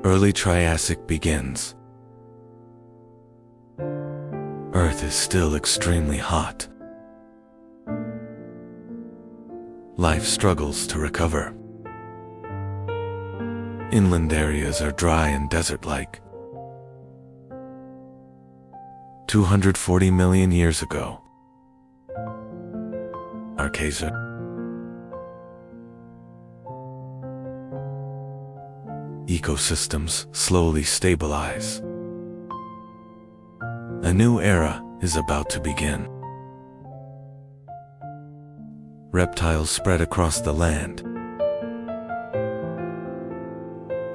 Early Triassic begins. Earth is still extremely hot. Life struggles to recover. Inland areas are dry and desert-like. 240 million years ago, Archaea. Ecosystems slowly stabilize. A new era is about to begin. Reptiles spread across the land.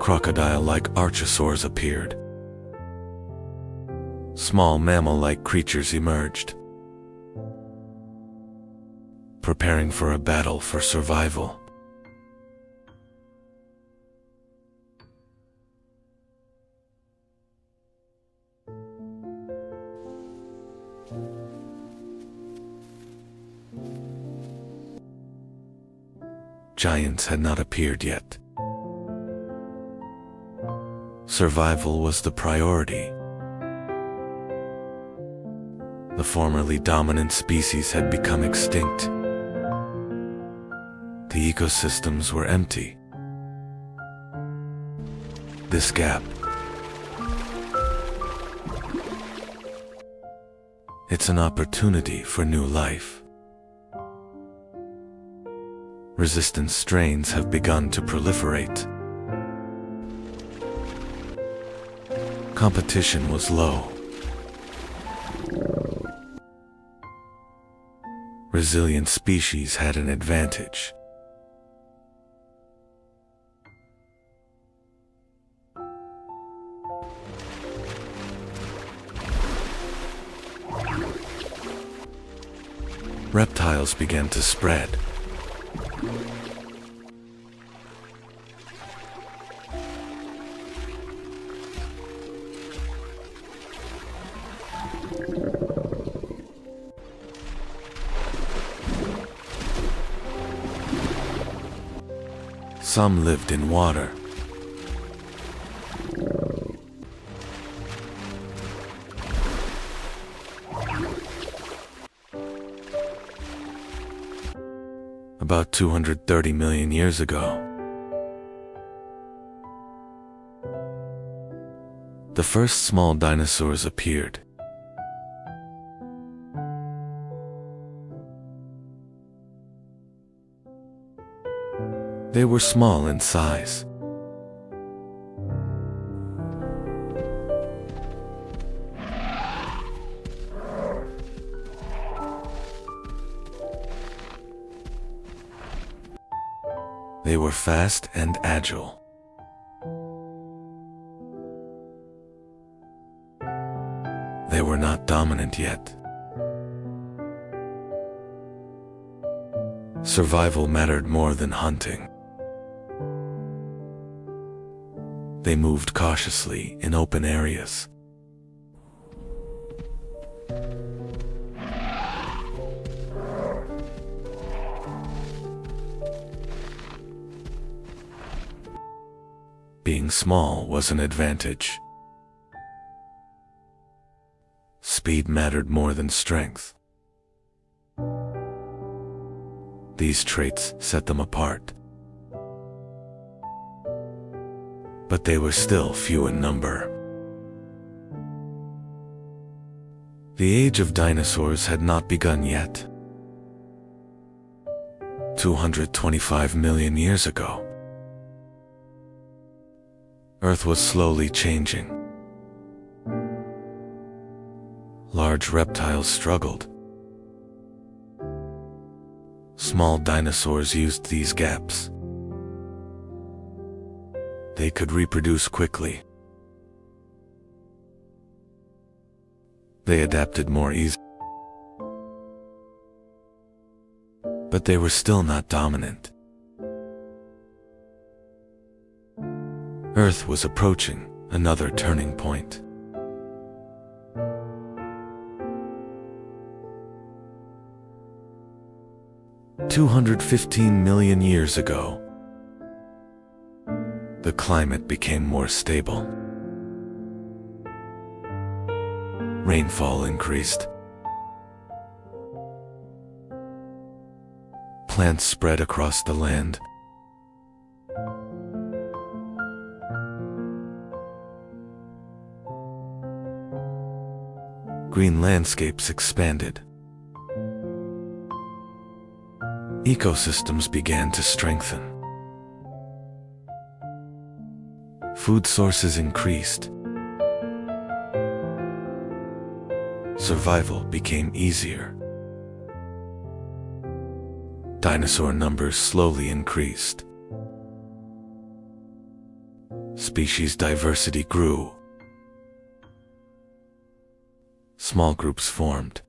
Crocodile-like archosaurs appeared. Small mammal-like creatures emerged, preparing for a battle for survival. Giants had not appeared yet. Survival was the priority. The formerly dominant species had become extinct. The ecosystems were empty. This gap, it's an opportunity for new life. Resistant strains have begun to proliferate. Competition was low. Resilient species had an advantage. Reptiles began to spread. Some lived in water. About 230 million years ago, the first small dinosaurs appeared. They were small in size. They were fast and agile. They were not dominant yet. Survival mattered more than hunting. They moved cautiously in open areas. Being small was an advantage. Speed mattered more than strength. These traits set them apart. But they were still few in number. The age of dinosaurs had not begun yet. 225 million years ago, Earth was slowly changing. Large reptiles struggled. Small dinosaurs used these gaps. They could reproduce quickly. They adapted more easily. But they were still not dominant. Earth was approaching another turning point. "215 million years ago, The climate became more stable. Rainfall increased. Plants spread across the land. Green landscapes expanded. Ecosystems began to strengthen. Food sources increased. Survival became easier. Dinosaur numbers slowly increased. Species diversity grew. Small groups formed.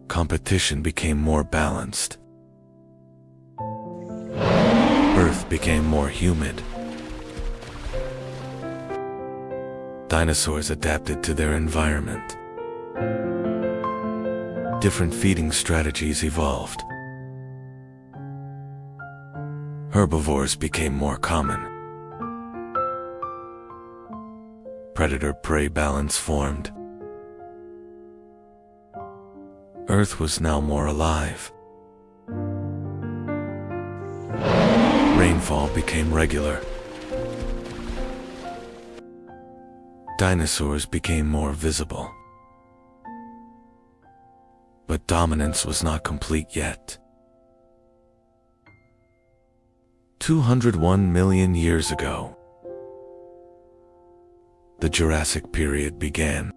Competition became more balanced. Earth became more humid. Dinosaurs adapted to their environment. Different feeding strategies evolved. Herbivores became more common. Predator-prey balance formed. Earth was now more alive. Rainfall became regular. Dinosaurs became more visible. But dominance was not complete yet. 201 million years ago, the Jurassic period began.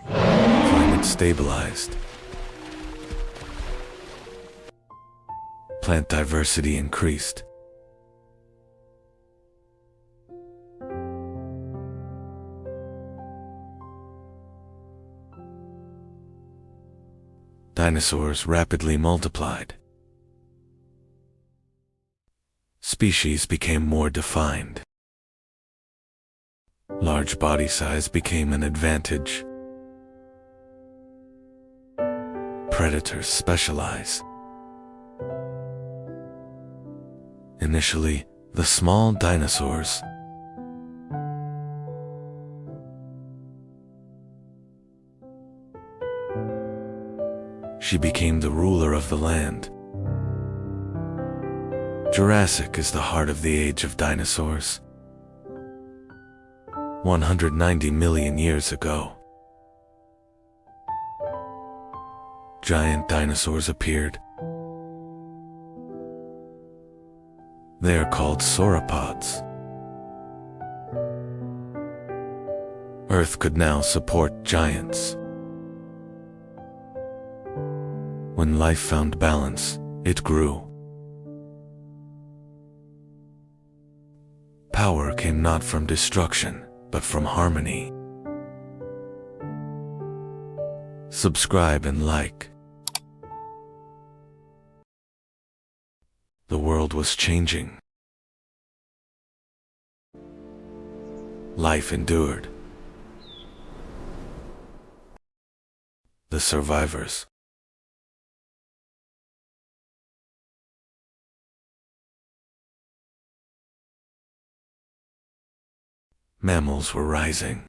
Climate stabilized. Plant diversity increased. Dinosaurs rapidly multiplied. Species became more defined. Large body size became an advantage. Predators specialize. Initially, the small dinosaurs she became the ruler of the land. Jurassic is the heart of the age of dinosaurs. 190 million years ago, giant dinosaurs appeared. They are called sauropods. Earth could now support giants. When life found balance, it grew. Power came not from destruction, but from harmony. Subscribe and like. The world was changing. Life endured. The survivors. Mammals were rising.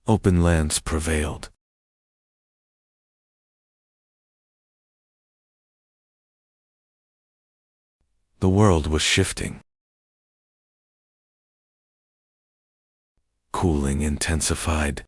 Open lands prevailed. The world was shifting. Cooling intensified.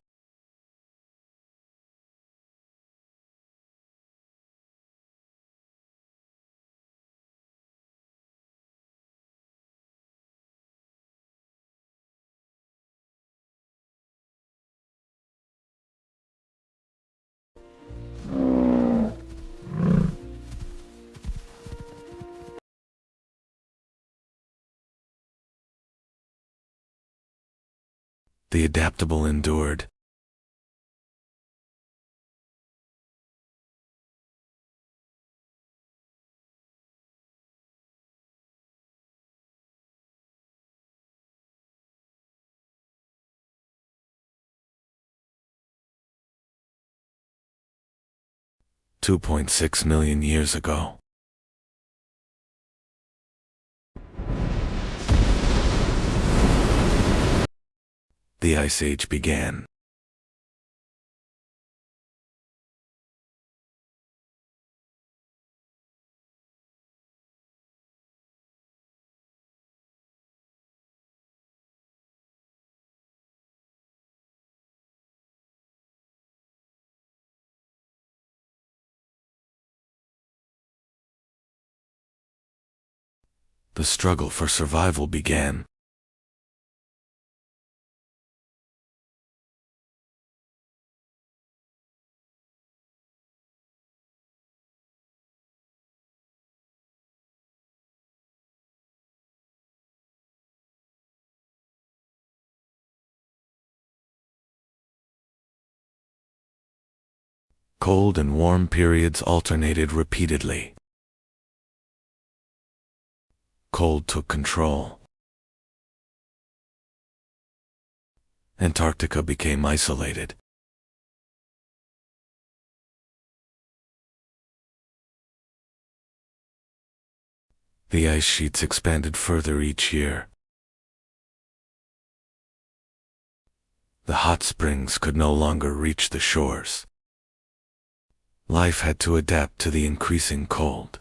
The adaptable endured. $2.6 million years ago. The Ice Age began. The struggle for survival began. Cold and warm periods alternated repeatedly. Cold took control. Antarctica became isolated. The ice sheets expanded further each year. The hot springs could no longer reach the shores. Life had to adapt to the increasing cold.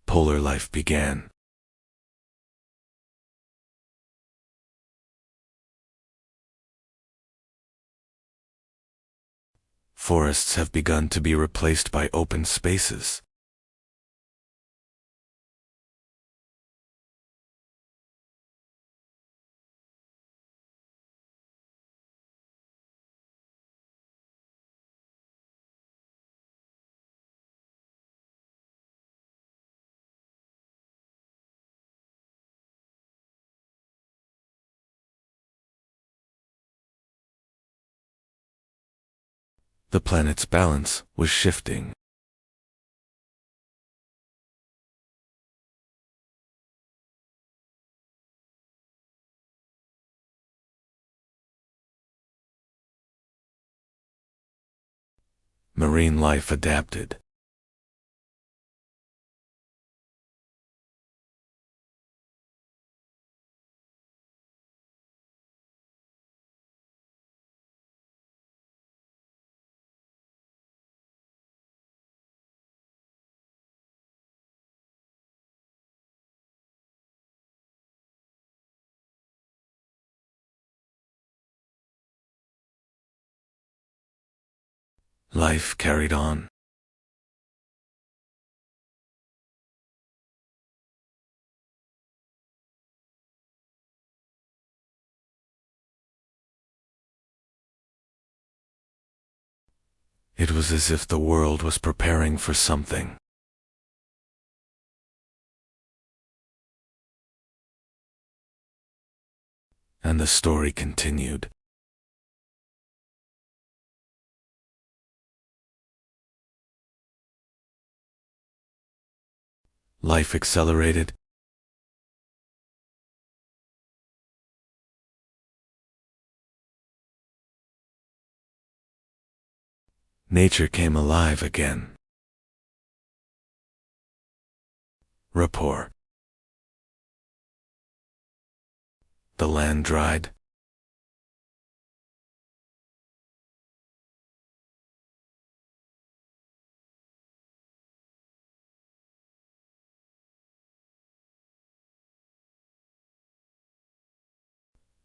Polar life began. Forests have begun to be replaced by open spaces. The planet's balance was shifting. Marine life adapted. Life carried on. It was as if the world was preparing for something. And the story continued. Life accelerated. Nature came alive again. Rapport. The land dried.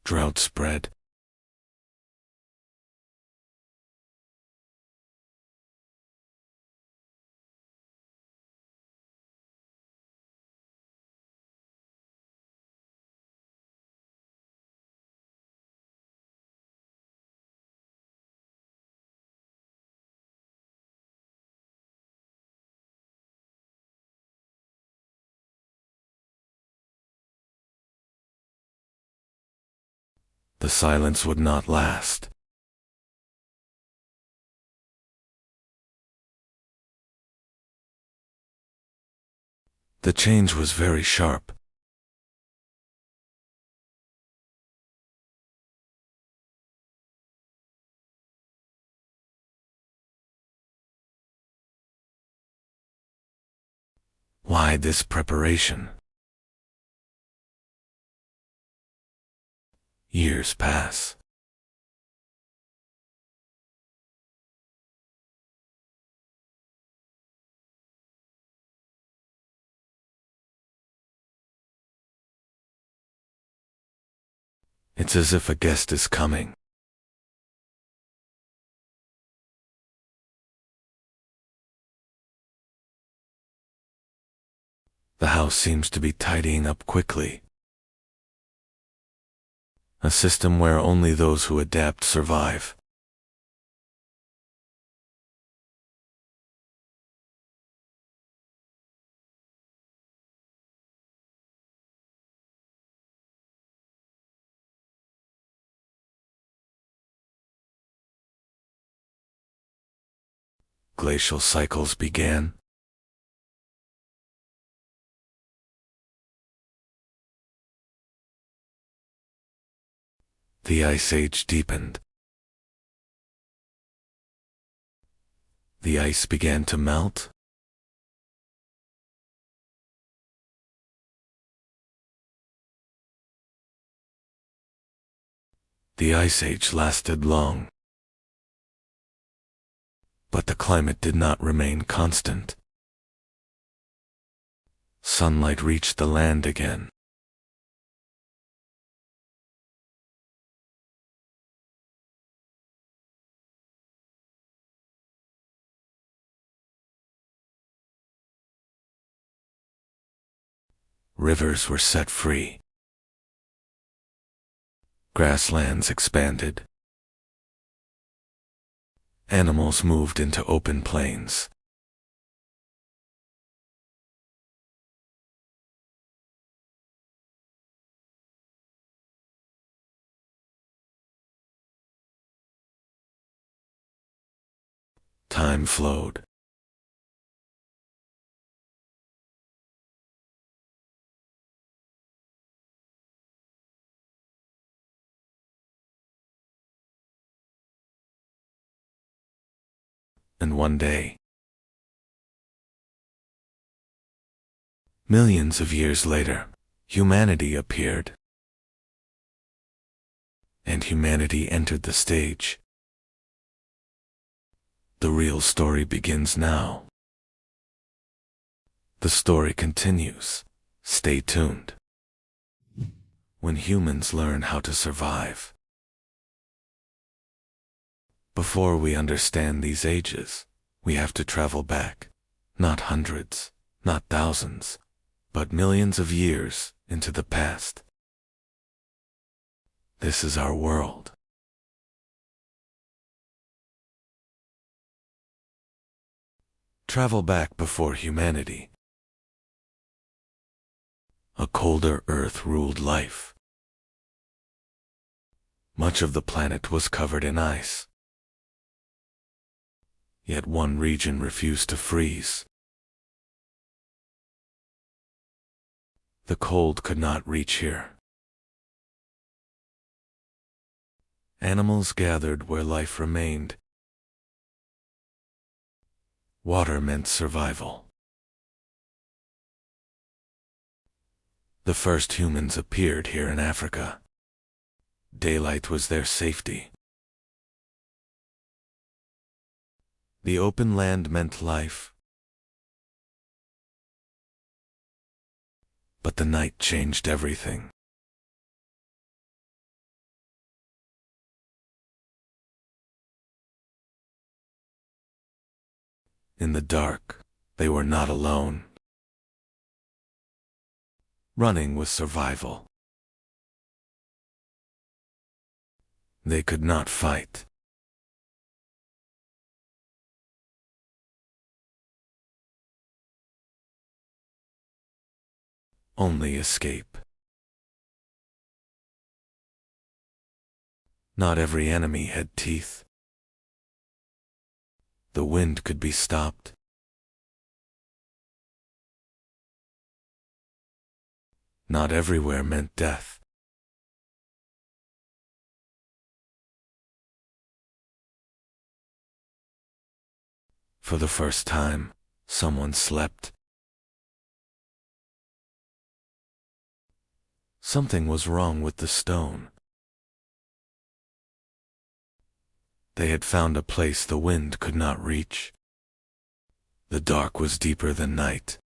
Drought spread. The silence would not last. The change was very sharp. Why this preparation? Years pass. It's as if a guest is coming. The house seems to be tidying up quickly. A system where only those who adapt survive. Glacial cycles began. The Ice Age deepened. The ice began to melt. The Ice Age lasted long. But the climate did not remain constant. Sunlight reached the land again. Rivers were set free. Grasslands expanded. Animals moved into open plains. Time flowed. And one day, millions of years later, humanity appeared. And humanity entered the stage. The real story begins now. The story continues. Stay tuned. When humans learn how to survive. Before we understand these ages, we have to travel back, not hundreds, not thousands, but millions of years into the past. This is our world. Travel back before humanity. A colder Earth ruled life. Much of the planet was covered in ice. Yet one region refused to freeze. The cold could not reach here. Animals gathered where life remained. Water meant survival. The first humans appeared here in Africa. Daylight was their safety. The open land meant life. But the night changed everything. In the dark, they were not alone. Running was survival. They could not fight. Only escape. Not every enemy had teeth. The wind could be stopped. Not everywhere meant death. For the first time, someone slept. Something was wrong with the stone. They had found a place the wind could not reach. The dark was deeper than night.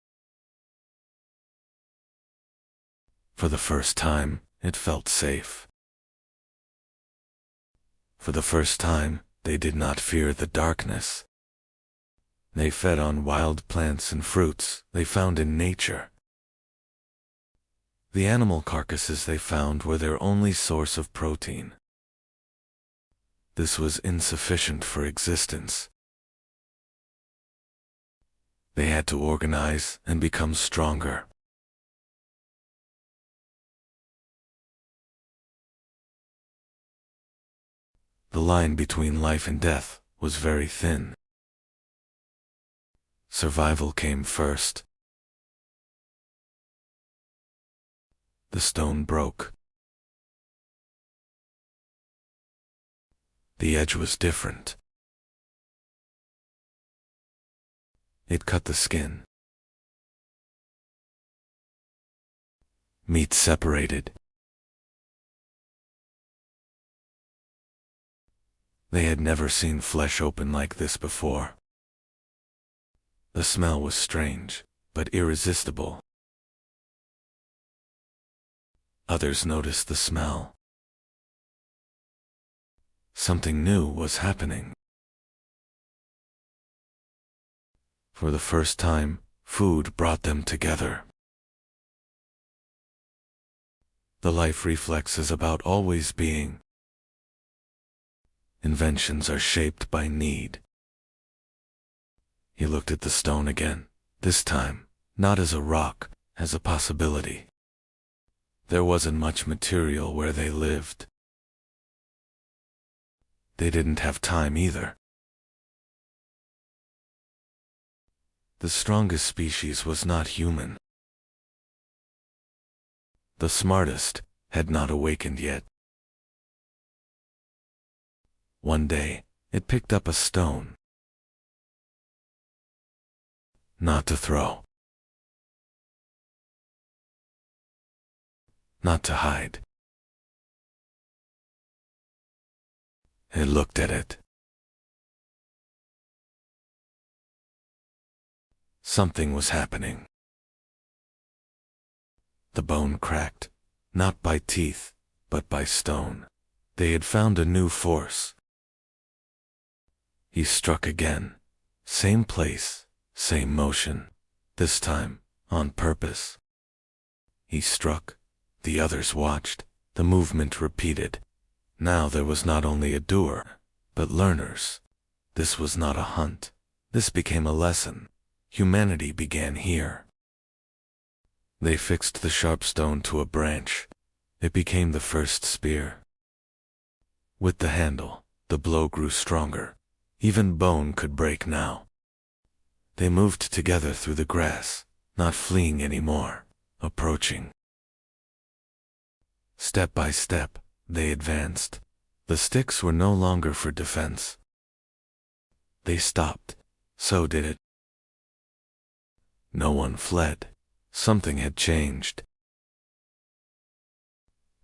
For the first time, it felt safe. For the first time, they did not fear the darkness. They fed on wild plants and fruits they found in nature. The animal carcasses they found were their only source of protein. This was insufficient for existence. They had to organize and become stronger. The line between life and death was very thin. Survival came first. The stone broke. The edge was different. It cut the skin. Meat separated. They had never seen flesh open like this before. The smell was strange, but irresistible. Others noticed the smell. Something new was happening. For the first time, food brought them together. The life reflex is about always being. Inventions are shaped by need. He looked at the stone again, this time, not as a rock, as a possibility. There wasn't much material where they lived. They didn't have time either. The strongest species was not human. The smartest had not awakened yet. One day, it picked up a stone. Not to throw. Not to hide. It looked at it. Something was happening. The bone cracked, not by teeth, but by stone. They had found a new force. He struck again. Same place, same motion. This time, on purpose. He struck. The others watched. The movement repeated. Now there was not only a doer, but learners. This was not a hunt. This became a lesson. Humanity began here. They fixed the sharp stone to a branch. It became the first spear. With the handle, the blow grew stronger. Even bone could break now. They moved together through the grass, not fleeing anymore, approaching. Step by step, they advanced. The sticks were no longer for defense. They stopped. So did it. No one fled. Something had changed.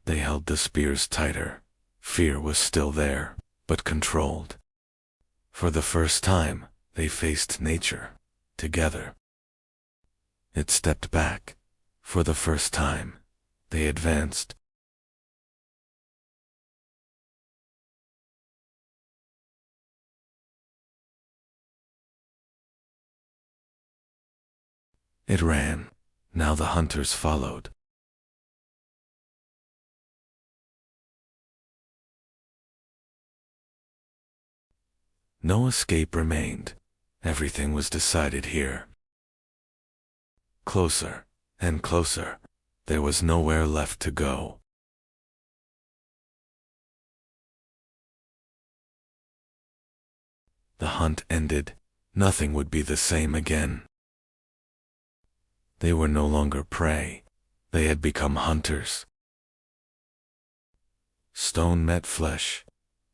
They held the spears tighter. Fear was still there, but controlled. For the first time, they faced nature, together. It stepped back. For the first time, they advanced. It ran. Now the hunters followed. No escape remained. Everything was decided here. Closer and closer. There was nowhere left to go. The hunt ended. Nothing would be the same again. They were no longer prey. They had become hunters. Stone met flesh.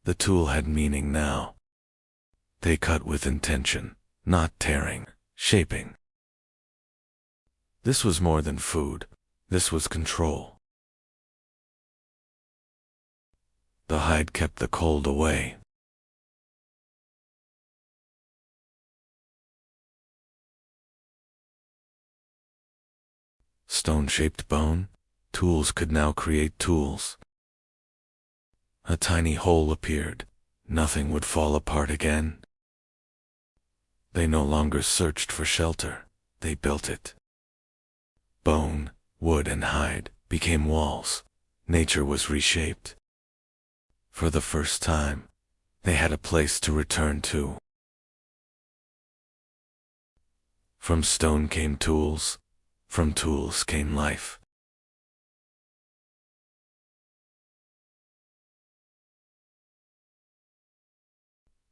The tool had meaning now. They cut with intention, not tearing, shaping. This was more than food. This was control. The hide kept the cold away. Stone-shaped bone, tools could now create tools. A tiny hole appeared. Nothing would fall apart again. They no longer searched for shelter. They built it. Bone, wood, and hide became walls. Nature was reshaped. For the first time, they had a place to return to. From stone came tools. From tools came life.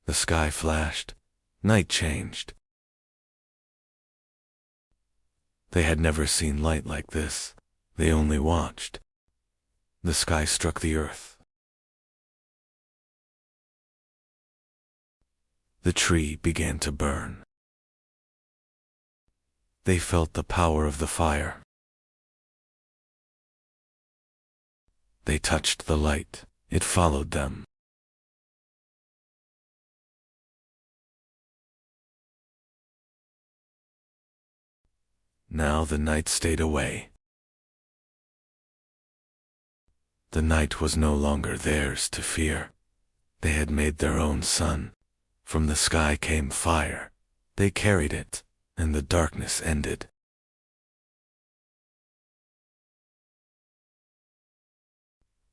The sky flashed. Night changed. They had never seen light like this. They only watched. The sky struck the earth. The tree began to burn. They felt the power of the fire. They touched the light. It followed them. Now the night stayed away. The night was no longer theirs to fear. They had made their own sun. From the sky came fire. They carried it, and the darkness ended.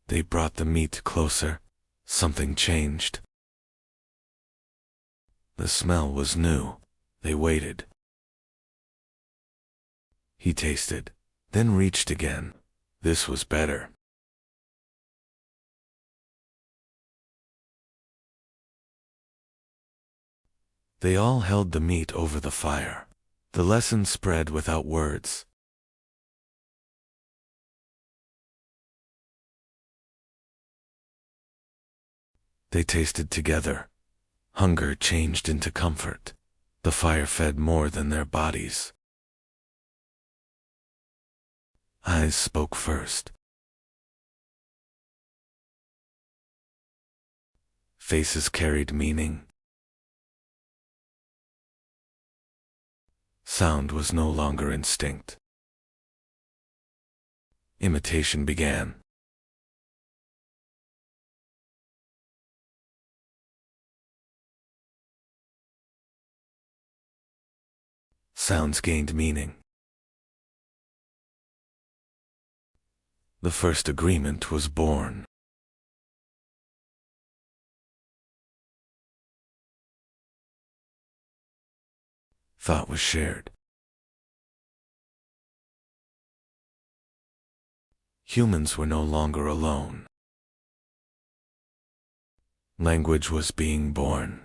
They brought the meat closer. Something changed. The smell was new. They waited. He tasted, then reached again. This was better. They all held the meat over the fire. The lesson spread without words. They tasted together. Hunger changed into comfort. The fire fed more than their bodies. Eyes spoke first. Faces carried meaning. Sound was no longer instinct. Imitation began. Sounds gained meaning. The first agreement was born. Thought was shared. Humans were no longer alone. Language was being born.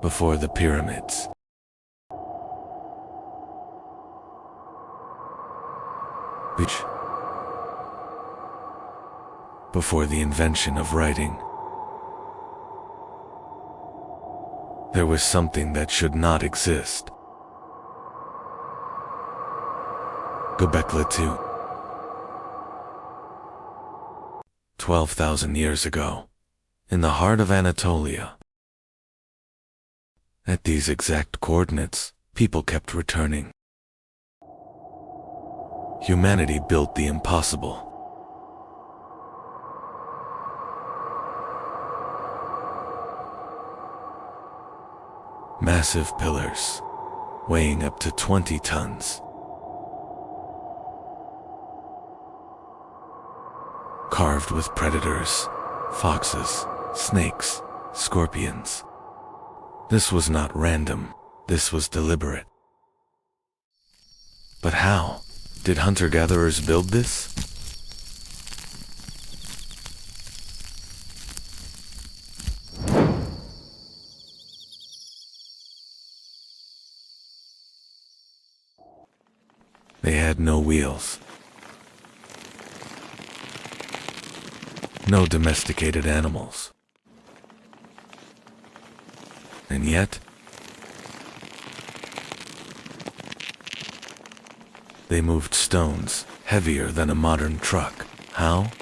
Before the pyramids, before the invention of writing, there was something that should not exist. Göbekli Tepe. 12,000 years ago, in the heart of Anatolia. At these exact coordinates, people kept returning. Humanity built the impossible. Massive pillars, weighing up to 20 tons. Carved with predators, foxes, snakes, scorpions. This was not random, this was deliberate. But how did hunter-gatherers build this? They had no wheels, no domesticated animals. And yet, they moved stones heavier than a modern truck. How?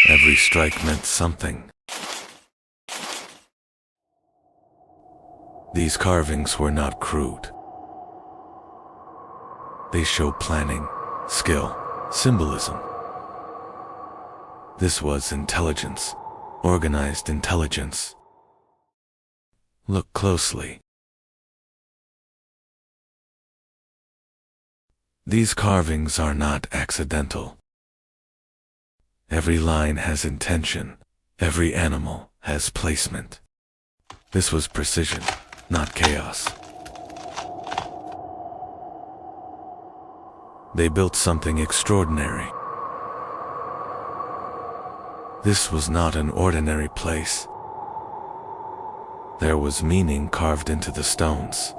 Every strike meant something. These carvings were not crude. They show planning, skill, symbolism. This was intelligence, organized intelligence. Look closely. These carvings are not accidental. Every line has intention. Every animal has placement. This was precision, not chaos. They built something extraordinary. This was not an ordinary place. There was meaning carved into the stones.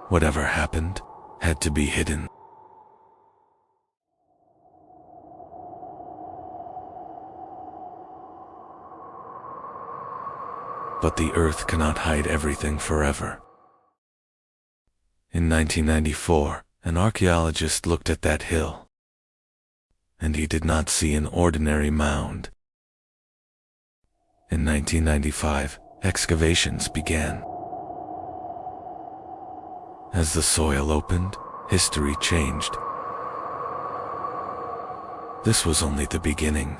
Whatever happened had to be hidden. But the earth cannot hide everything forever. In 1994, an archaeologist looked at that hill, and he did not see an ordinary mound. In 1995, excavations began. As the soil opened, history changed. This was only the beginning.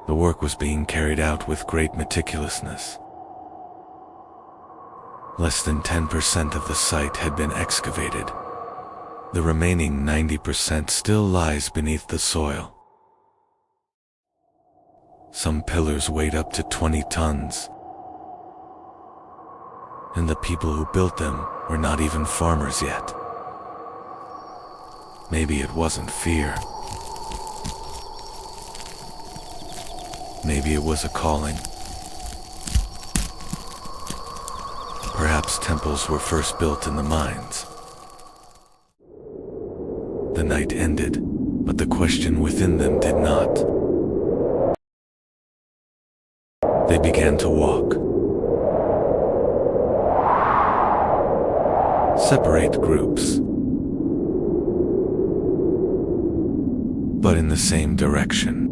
The work was being carried out with great meticulousness. Less than 10% of the site had been excavated. The remaining 90% still lies beneath the soil. Some pillars weighed up to 20 tons. And the people who built them were not even farmers yet. Maybe it wasn't fear. Maybe it was a calling. Perhaps temples were first built in the mines. The night ended, but the question within them did not. They began to walk. Separate groups, but in the same direction.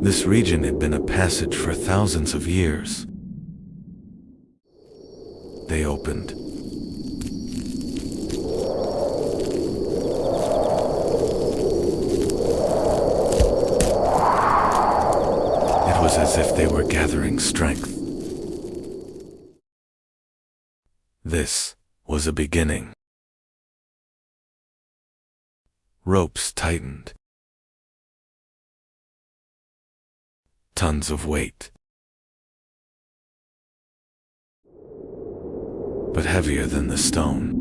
This region had been a passage for thousands of years. They opened. It was as if they were gathering strength. This was a beginning. Ropes tightened. Tons of weight. But heavier than the stone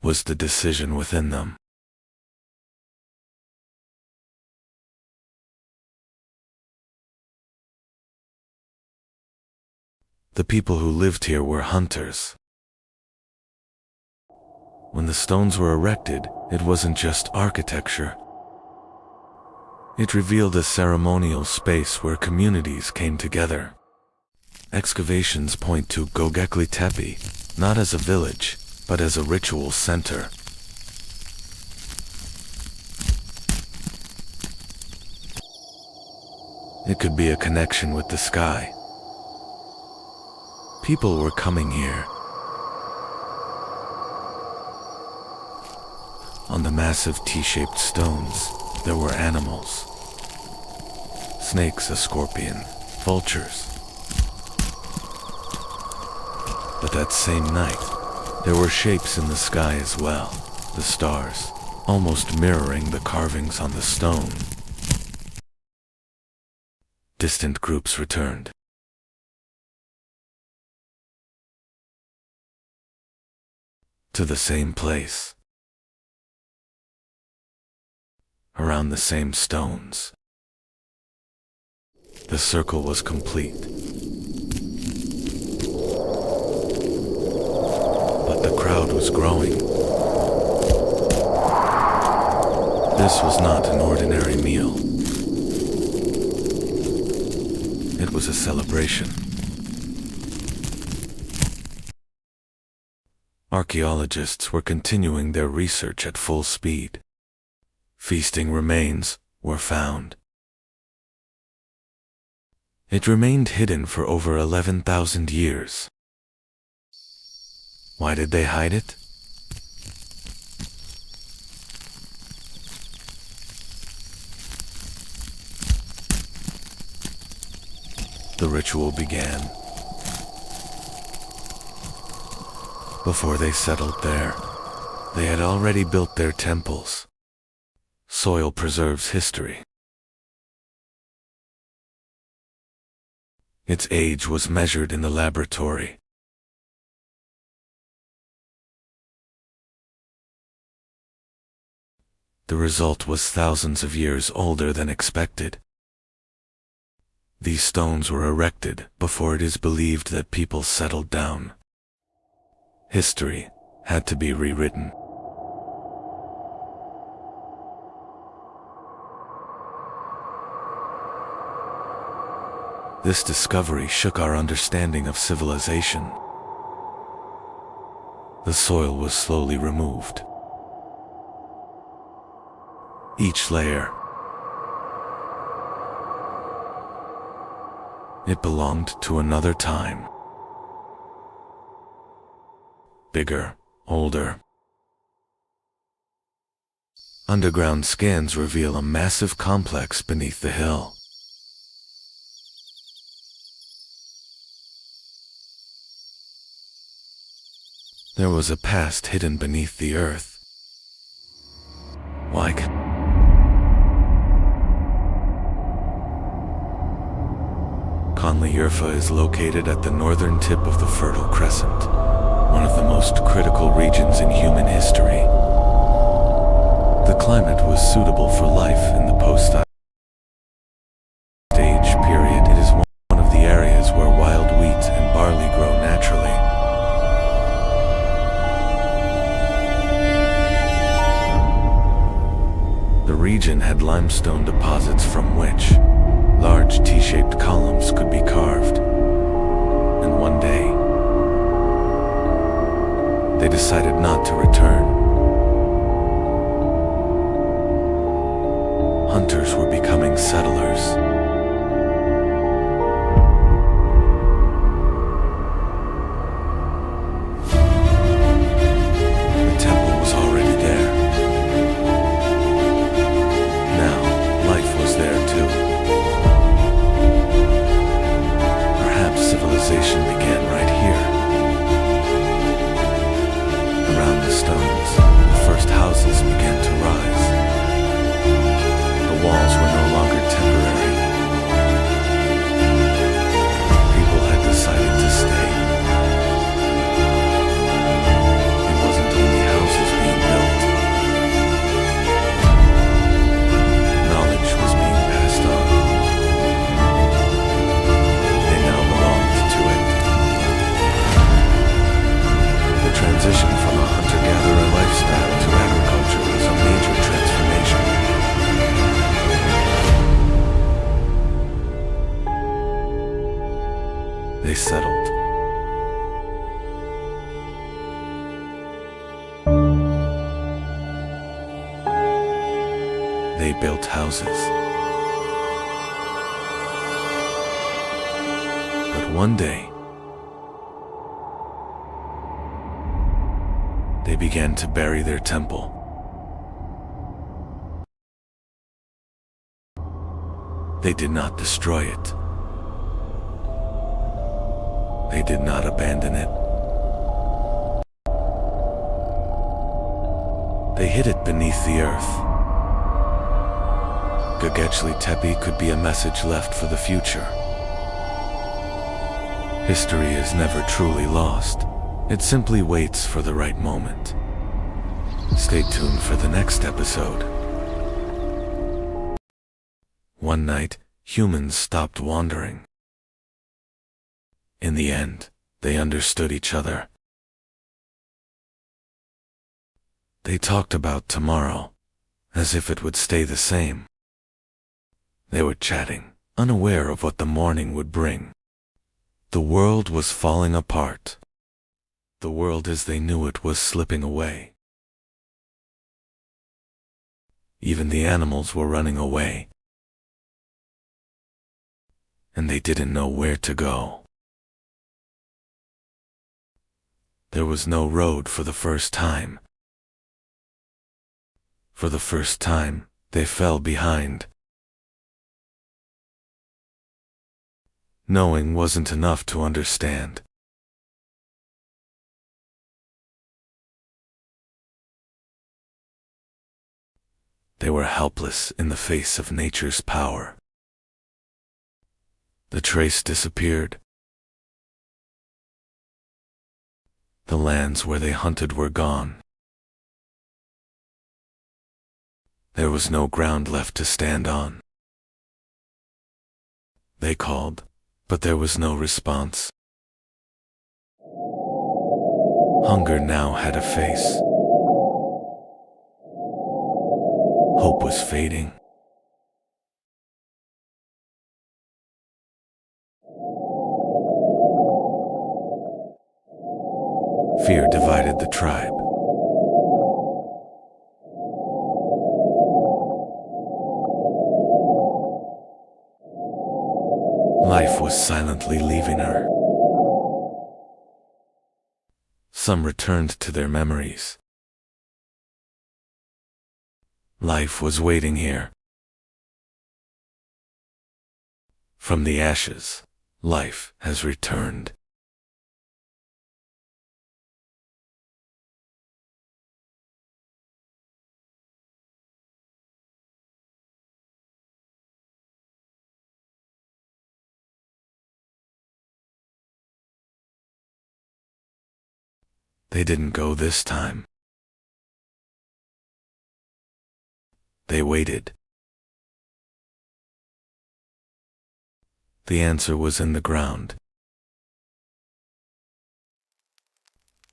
was the decision within them. The people who lived here were hunters. When the stones were erected, it wasn't just architecture. It revealed a ceremonial space where communities came together. Excavations point to Göbekli Tepe, not as a village, but as a ritual center. It could be a connection with the sky. People were coming here. On the massive T-shaped stones, there were animals. Snakes, a scorpion, vultures. But that same night, there were shapes in the sky as well, the stars, almost mirroring the carvings on the stone. Distant groups returned. To the same place. Around the same stones. The circle was complete. But the crowd was growing. This was not an ordinary meal. It was a celebration. Archaeologists were continuing their research at full speed. Feasting remains were found. It remained hidden for over 11,000 years. Why did they hide it? The ritual began. Before they settled there, they had already built their temples. Soil preserves history. Its age was measured in the laboratory. The result was thousands of years older than expected. These stones were erected before it is believed that people settled down. History had to be rewritten. This discovery shook our understanding of civilization. The soil was slowly removed. Each layer. It belonged to another time. Bigger, older. Underground scans reveal a massive complex beneath the hill. There was a past hidden beneath the earth. Like Conley Urfa is located at the northern tip of the Fertile Crescent, one of the most critical regions in human history. The climate was suitable for life in the post-Ice Age period. It is one of the areas where wild wheat and barley grow naturally. The region had limestone deposits from which large T-shaped columns could be carved. And one day, they decided not to return. Hunters were becoming settlers. The temple was already there. Now, life was there too. Civilization began right here. Around the stones, the first houses began to rise. The walls were no longer temporary. People had decided to stay. It wasn't only houses being built. Knowledge was being passed on. The transition from a hunter-gatherer lifestyle to agriculture was a major transformation. They settled. They built houses. one day, they began to bury their temple. They did not destroy it. They did not abandon it. They hid it beneath the earth. Göbekli Tepe could be a message left for the future. History is never truly lost. It simply waits for the right moment. Stay tuned for the next episode. One night, humans stopped wandering. In the end, they understood each other. They talked about tomorrow, as if it would stay the same. They were chatting, unaware of what the morning would bring. The world was falling apart. The world as they knew it was slipping away. Even the animals were running away. And they didn't know where to go. There was no road for the first time. For the first time, they fell behind. Knowing wasn't enough to understand. They were helpless in the face of nature's power. The trace disappeared. The lands where they hunted were gone. There was no ground left to stand on. They called, but there was no response. Hunger now had a face. Hope was fading. Fear divided the tribe. Life was silently leaving her. Some returned to their memories. Life was waiting here. From the ashes, life has returned. They didn't go this time. They waited. The answer was in the ground.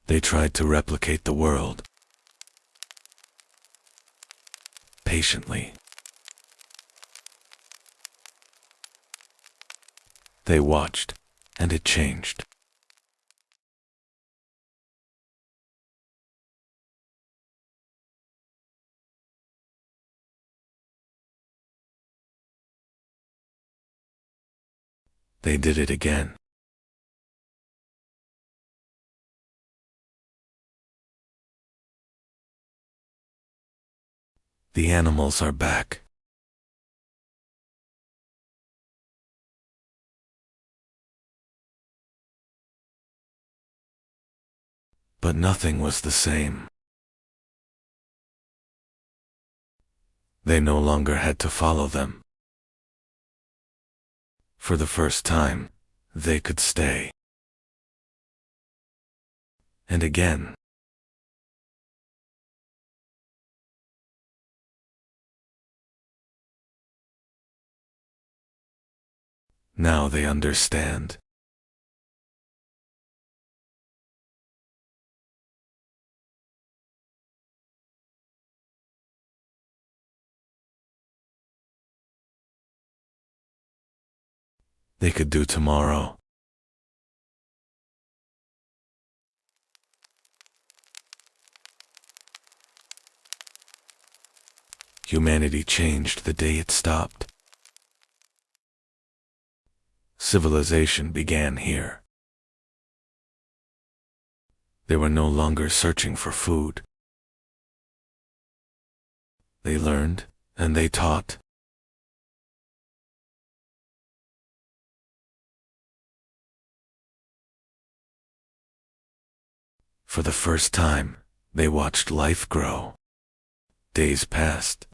They tried to replicate the world. Patiently. They watched, and it changed. They did it again. The animals are back. But nothing was the same. They no longer had to follow them. For the first time, they could stay. And again. Now they understand. They could do tomorrow. Humanity changed the day it stopped. Civilization began here. They were no longer searching for food. They learned, and they taught. For the first time, they watched life grow. Days passed.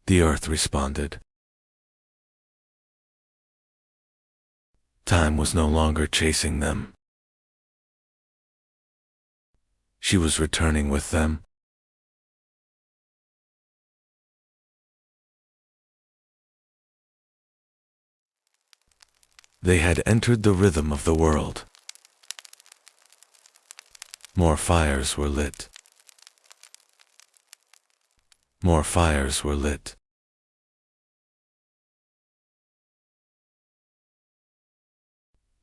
The earth responded. Time was no longer chasing them. She was returning with them. They had entered the rhythm of the world. More fires were lit. More fires were lit.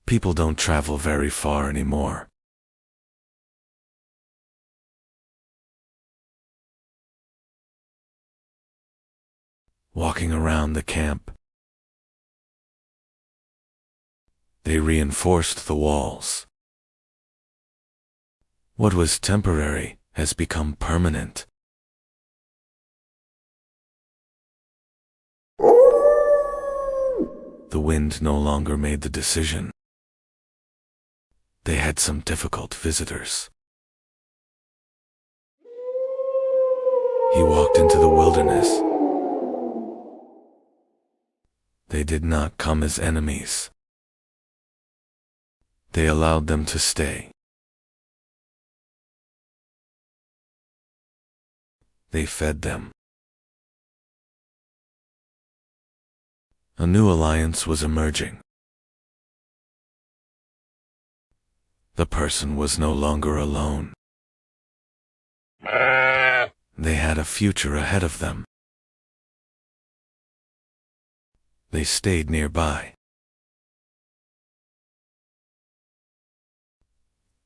People don't travel very far anymore. Walking around the camp, they reinforced the walls. What was temporary has become permanent. The wind no longer made the decision. They had some difficult visitors. He walked into the wilderness. They did not come as enemies. They allowed them to stay. They fed them. A new alliance was emerging. The person was no longer alone. They had a future ahead of them. They stayed nearby.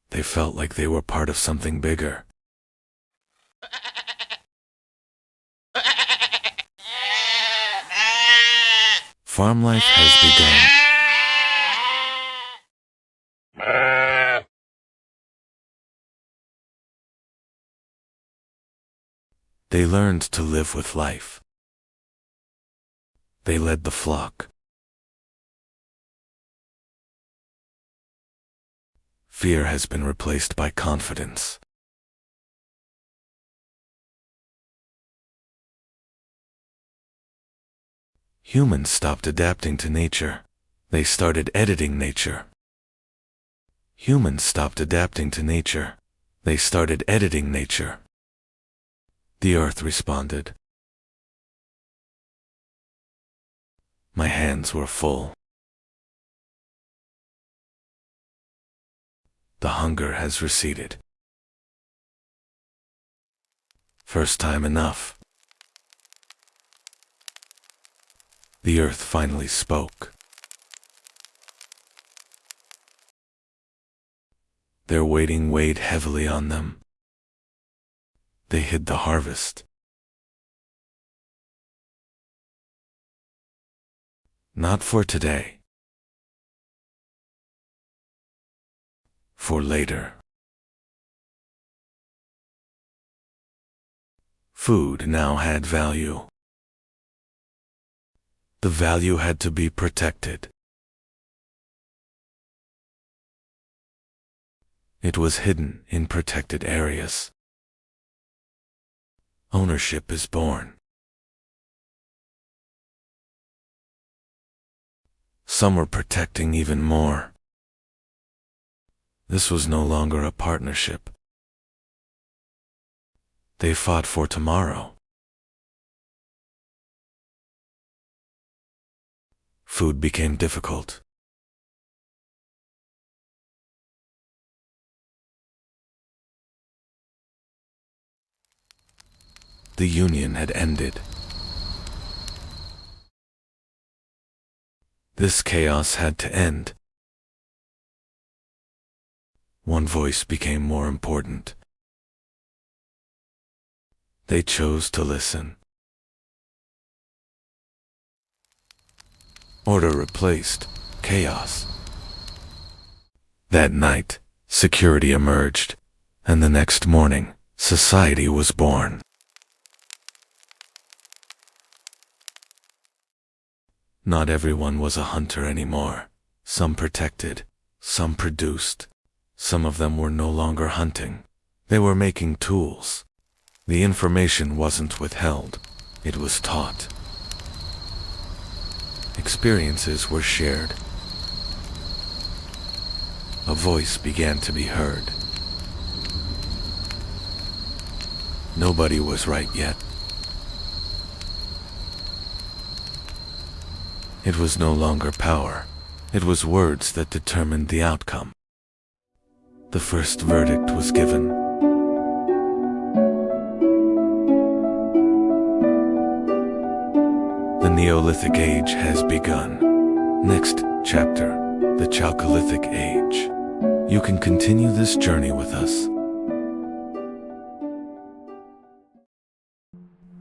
They felt like they were part of something bigger. Farm life has begun. They learned to live with life. They led the flock. Fear has been replaced by confidence. Humans stopped adapting to nature. They started editing nature. Humans stopped adapting to nature. They started editing nature. The earth responded. My hands were full. The hunger has receded. First time enough. The earth finally spoke. Their waiting weighed heavily on them. They hid the harvest. Not for today. For later. Food now had value. The value had to be protected. It was hidden in protected areas. Ownership is born. Some were protecting even more. This was no longer a partnership. They fought for tomorrow. Food became difficult. The union had ended. This chaos had to end. one voice became more important. They chose to listen. Order replaced chaos. That night, security emerged, and the next morning, society was born. Not everyone was a hunter anymore. Some protected, some produced. Some of them were no longer hunting. They were making tools. The information wasn't withheld, it was taught. Experiences were shared. A voice began to be heard. Nobody was right yet. It was no longer power. It was words that determined the outcome. The first verdict was given. The Neolithic Age has begun. Next chapter, the Chalcolithic Age. You can continue this journey with us.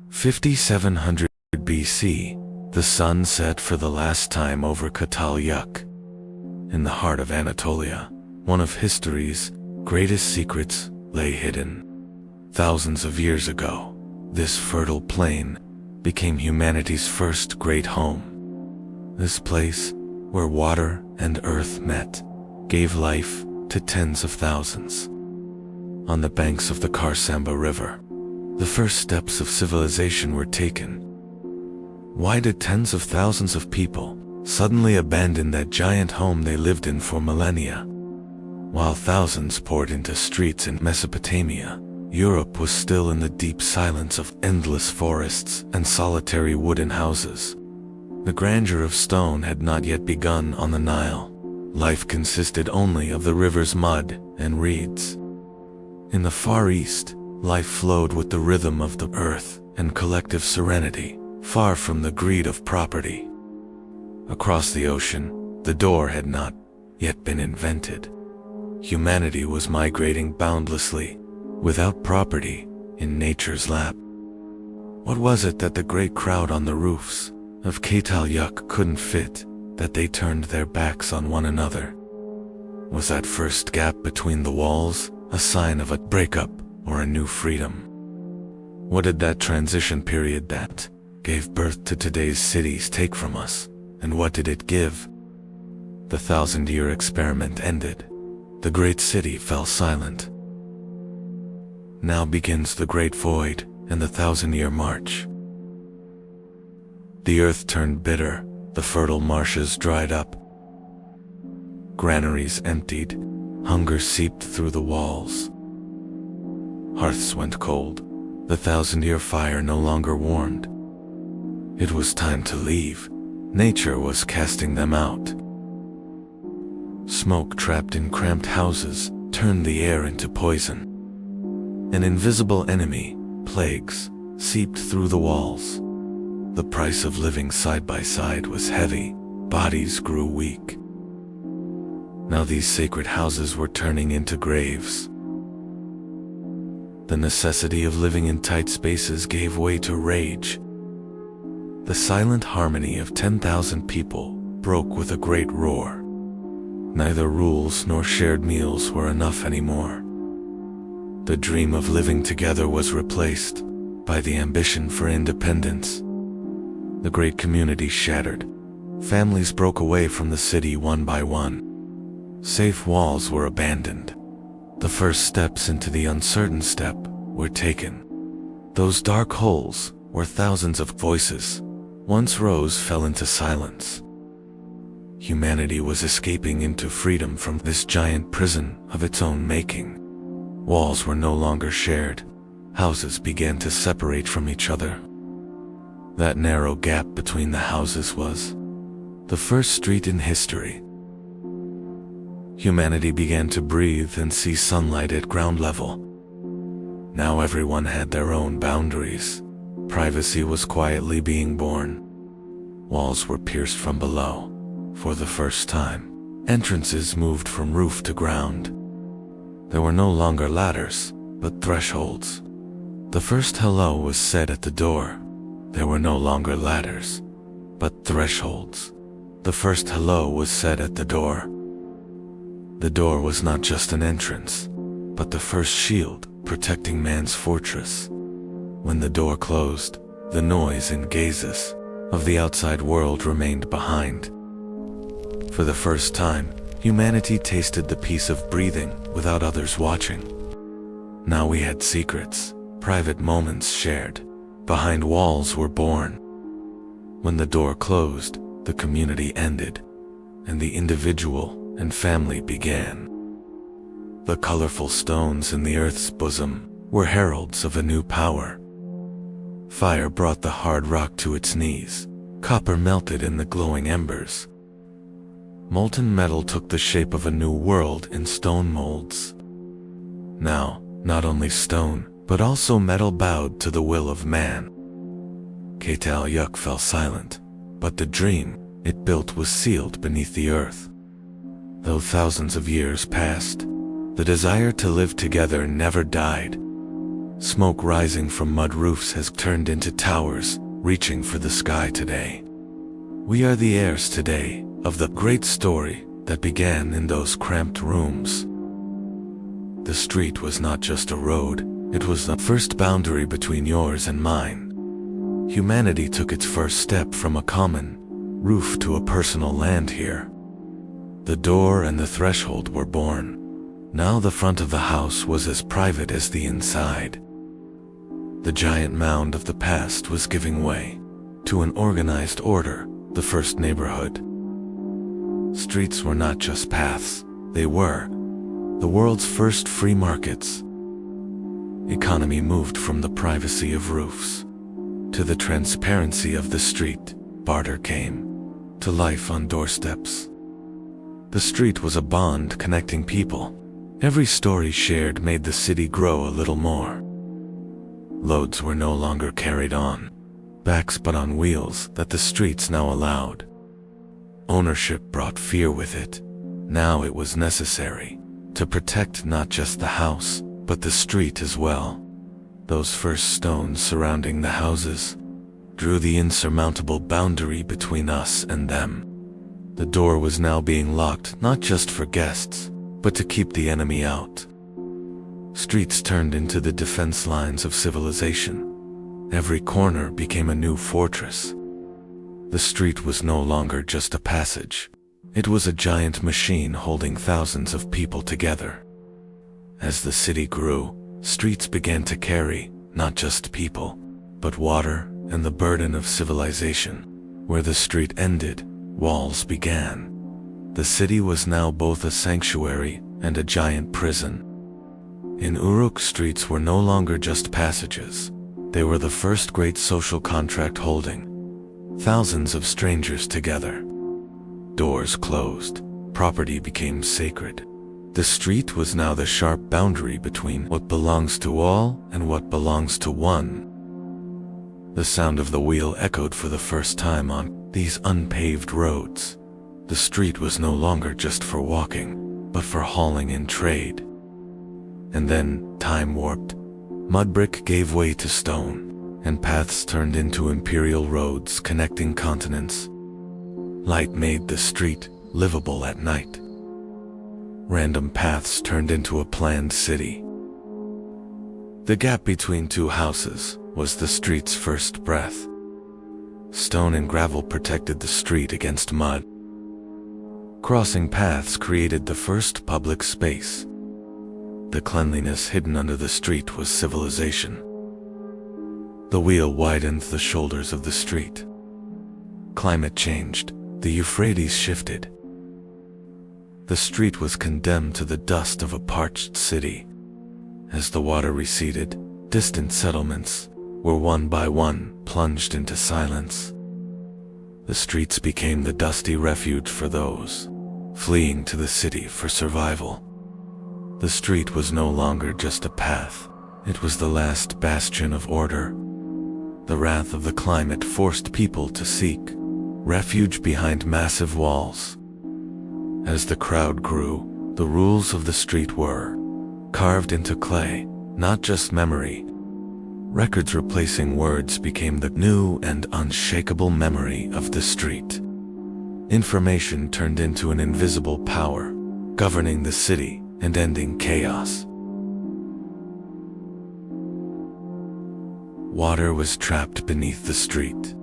5700 BC, the sun set for the last time over Çatalhöyük. In the heart of Anatolia, one of history's greatest secrets lay hidden. Thousands of years ago, this fertile plain became humanity's first great home. This place, where water and earth met, gave life to tens of thousands. On the banks of the Karsamba River, the first steps of civilization were taken. Why did tens of thousands of people suddenly abandon that giant home they lived in for millennia? While thousands poured into streets in Mesopotamia, Europe was still in the deep silence of endless forests and solitary wooden houses. The grandeur of stone had not yet begun on the Nile. Life consisted only of the river's mud and reeds. In the Far East, life flowed with the rhythm of the earth and collective serenity, far from the greed of property. Across the ocean, the door had not yet been invented. Humanity was migrating boundlessly, without property, in nature's lap. What was it that the great crowd on the roofs of Çatalhöyük couldn't fit, that they turned their backs on one another? Was that first gap between the walls a sign of a breakup or a new freedom? What did that transition period that gave birth to today's cities take from us, and what did it give? The 1,000-year experiment ended. The great city fell silent. Now begins the great void and the 1,000-year march. The earth turned bitter, the fertile marshes dried up. Granaries emptied, hunger seeped through the walls. Hearths went cold, the 1,000-year fire no longer warmed. It was time to leave. Nature was casting them out. Smoke trapped in cramped houses turned the air into poison. An invisible enemy, plagues, seeped through the walls. The price of living side by side was heavy, bodies grew weak. Now these sacred houses were turning into graves. The necessity of living in tight spaces gave way to rage. The silent harmony of 10,000 people broke with a great roar. Neither rules nor shared meals were enough anymore. The dream of living together was replaced by the ambition for independence. The great community shattered. Families broke away from the city one by one. Safe walls were abandoned. The first steps into the uncertain step were taken. Those dark holes where thousands of voices once rose fell into silence. Humanity was escaping into freedom from this giant prison of its own making. Walls were no longer shared. Houses began to separate from each other. That narrow gap between the houses was the first street in history. Humanity began to breathe and see sunlight at ground level. Now everyone had their own boundaries. Privacy was quietly being born. Walls were pierced from below. For the first time, entrances moved from roof to ground. There were no longer ladders, but thresholds. The first hello was said at the door. There were no longer ladders, but thresholds. The first hello was said at the door. The door was not just an entrance, but the first shield protecting man's fortress. When the door closed, the noise and gazes of the outside world remained behind. For the first time, humanity tasted the peace of breathing without others watching. Now we had secrets, private moments shared. Behind walls were born. When the door closed, the community ended, and the individual and family began. The colorful stones in the earth's bosom were heralds of a new power. Fire brought the hard rock to its knees. Copper melted in the glowing embers. Molten metal took the shape of a new world in stone molds. Now, not only stone, but also metal bowed to the will of man. Ketal fell silent, but the dream it built was sealed beneath the earth. Though thousands of years passed, the desire to live together never died. Smoke rising from mud roofs has turned into towers, reaching for the sky today. We are the heirs today of the great story that began in those cramped rooms. The street was not just a road, it was the first boundary between yours and mine. Humanity took its first step from a common roof to a personal land here. The door and the threshold were born. Now the front of the house was as private as the inside. The giant mound of the past was giving way to an organized order, the first neighborhood. Streets were not just paths, they were the world's first free markets. Economy moved from the privacy of roofs to the transparency of the street. Barter came to life on doorsteps. The street was a bond connecting people. Every story shared made the city grow a little more. Loads were no longer carried on backs but on wheels that the streets now allowed. Ownership brought fear with it. Now it was necessary to protect not just the house, but the street as well. Those first stones surrounding the houses drew the insurmountable boundary between us and them. The door was now being locked not just for guests, but to keep the enemy out. Streets turned into the defense lines of civilization. Every corner became a new fortress. The street was no longer just a passage. It was a giant machine holding thousands of people together. As the city grew, streets began to carry not just people, but water and the burden of civilization. Where the street ended, walls began. The city was now both a sanctuary and a giant prison. In Uruk, streets were no longer just passages. They were the first great social contract holding thousands of strangers together. Doors closed. Property became sacred. The street was now the sharp boundary between what belongs to all and what belongs to one. The sound of the wheel echoed for the first time on these unpaved roads. The street was no longer just for walking, but for hauling in trade. And then, time warped. Mud brick gave way to stone, and paths turned into imperial roads connecting continents. Light made the street livable at night. Random paths turned into a planned city. The gap between two houses was the street's first breath. Stone and gravel protected the street against mud. Crossing paths created the first public space. The cleanliness hidden under the street was civilization. The wheel widened the shoulders of the street. Climate changed. The Euphrates shifted. The street was condemned to the dust of a parched city. As the water receded, distant settlements were one by one plunged into silence. The streets became the dusty refuge for those fleeing to the city for survival. The street was no longer just a path. It was the last bastion of order. The wrath of the climate forced people to seek refuge behind massive walls. As the crowd grew, the rules of the street were carved into clay, not just memory. Records replacing words became the new and unshakable memory of the street. Information turned into an invisible power, governing the city and ending chaos. Water was trapped beneath the street.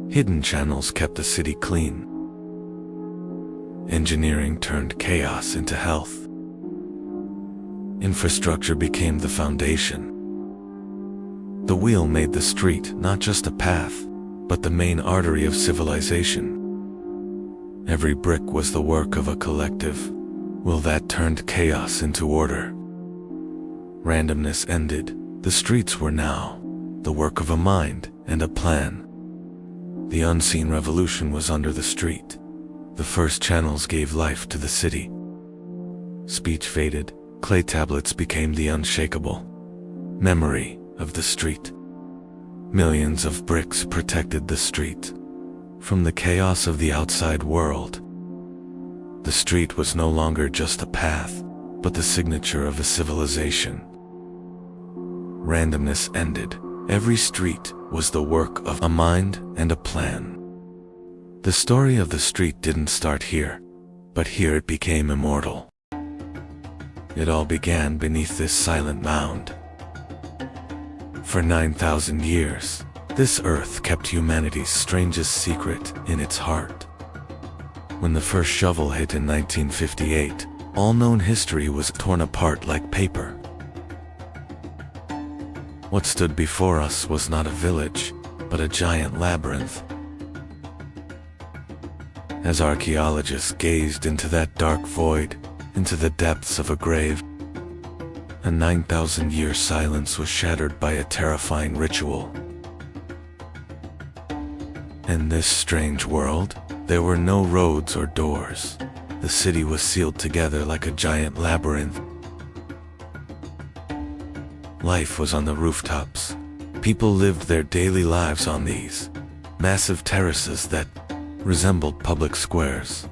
Hidden channels kept the city clean. Engineering turned chaos into health. Infrastructure became the foundation. The wheel made the street not just a path, but the main artery of civilization. Every brick was the work of a collective will that turned chaos into order. Randomness ended. The streets were now the work of a mind and a plan. The unseen revolution was under the street. The first channels gave life to the city. Speech faded. Clay tablets became the unshakable memory of the street. Millions of bricks protected the street from the chaos of the outside world. The street was no longer just a path, but the signature of a civilization. Randomness ended. Every street was the work of a mind and a plan. The story of the street didn't start here, but here it became immortal. It all began beneath this silent mound. For 9,000 years, this earth kept humanity's strangest secret in its heart. When the first shovel hit in 1958, all known history was torn apart like paper. What stood before us was not a village, but a giant labyrinth. As archaeologists gazed into that dark void, into the depths of a grave, a 9,000-year silence was shattered by a terrifying ritual. In this strange world, there were no roads or doors. The city was sealed together like a giant labyrinth. Life was on the rooftops. People lived their daily lives on these massive terraces that resembled public squares.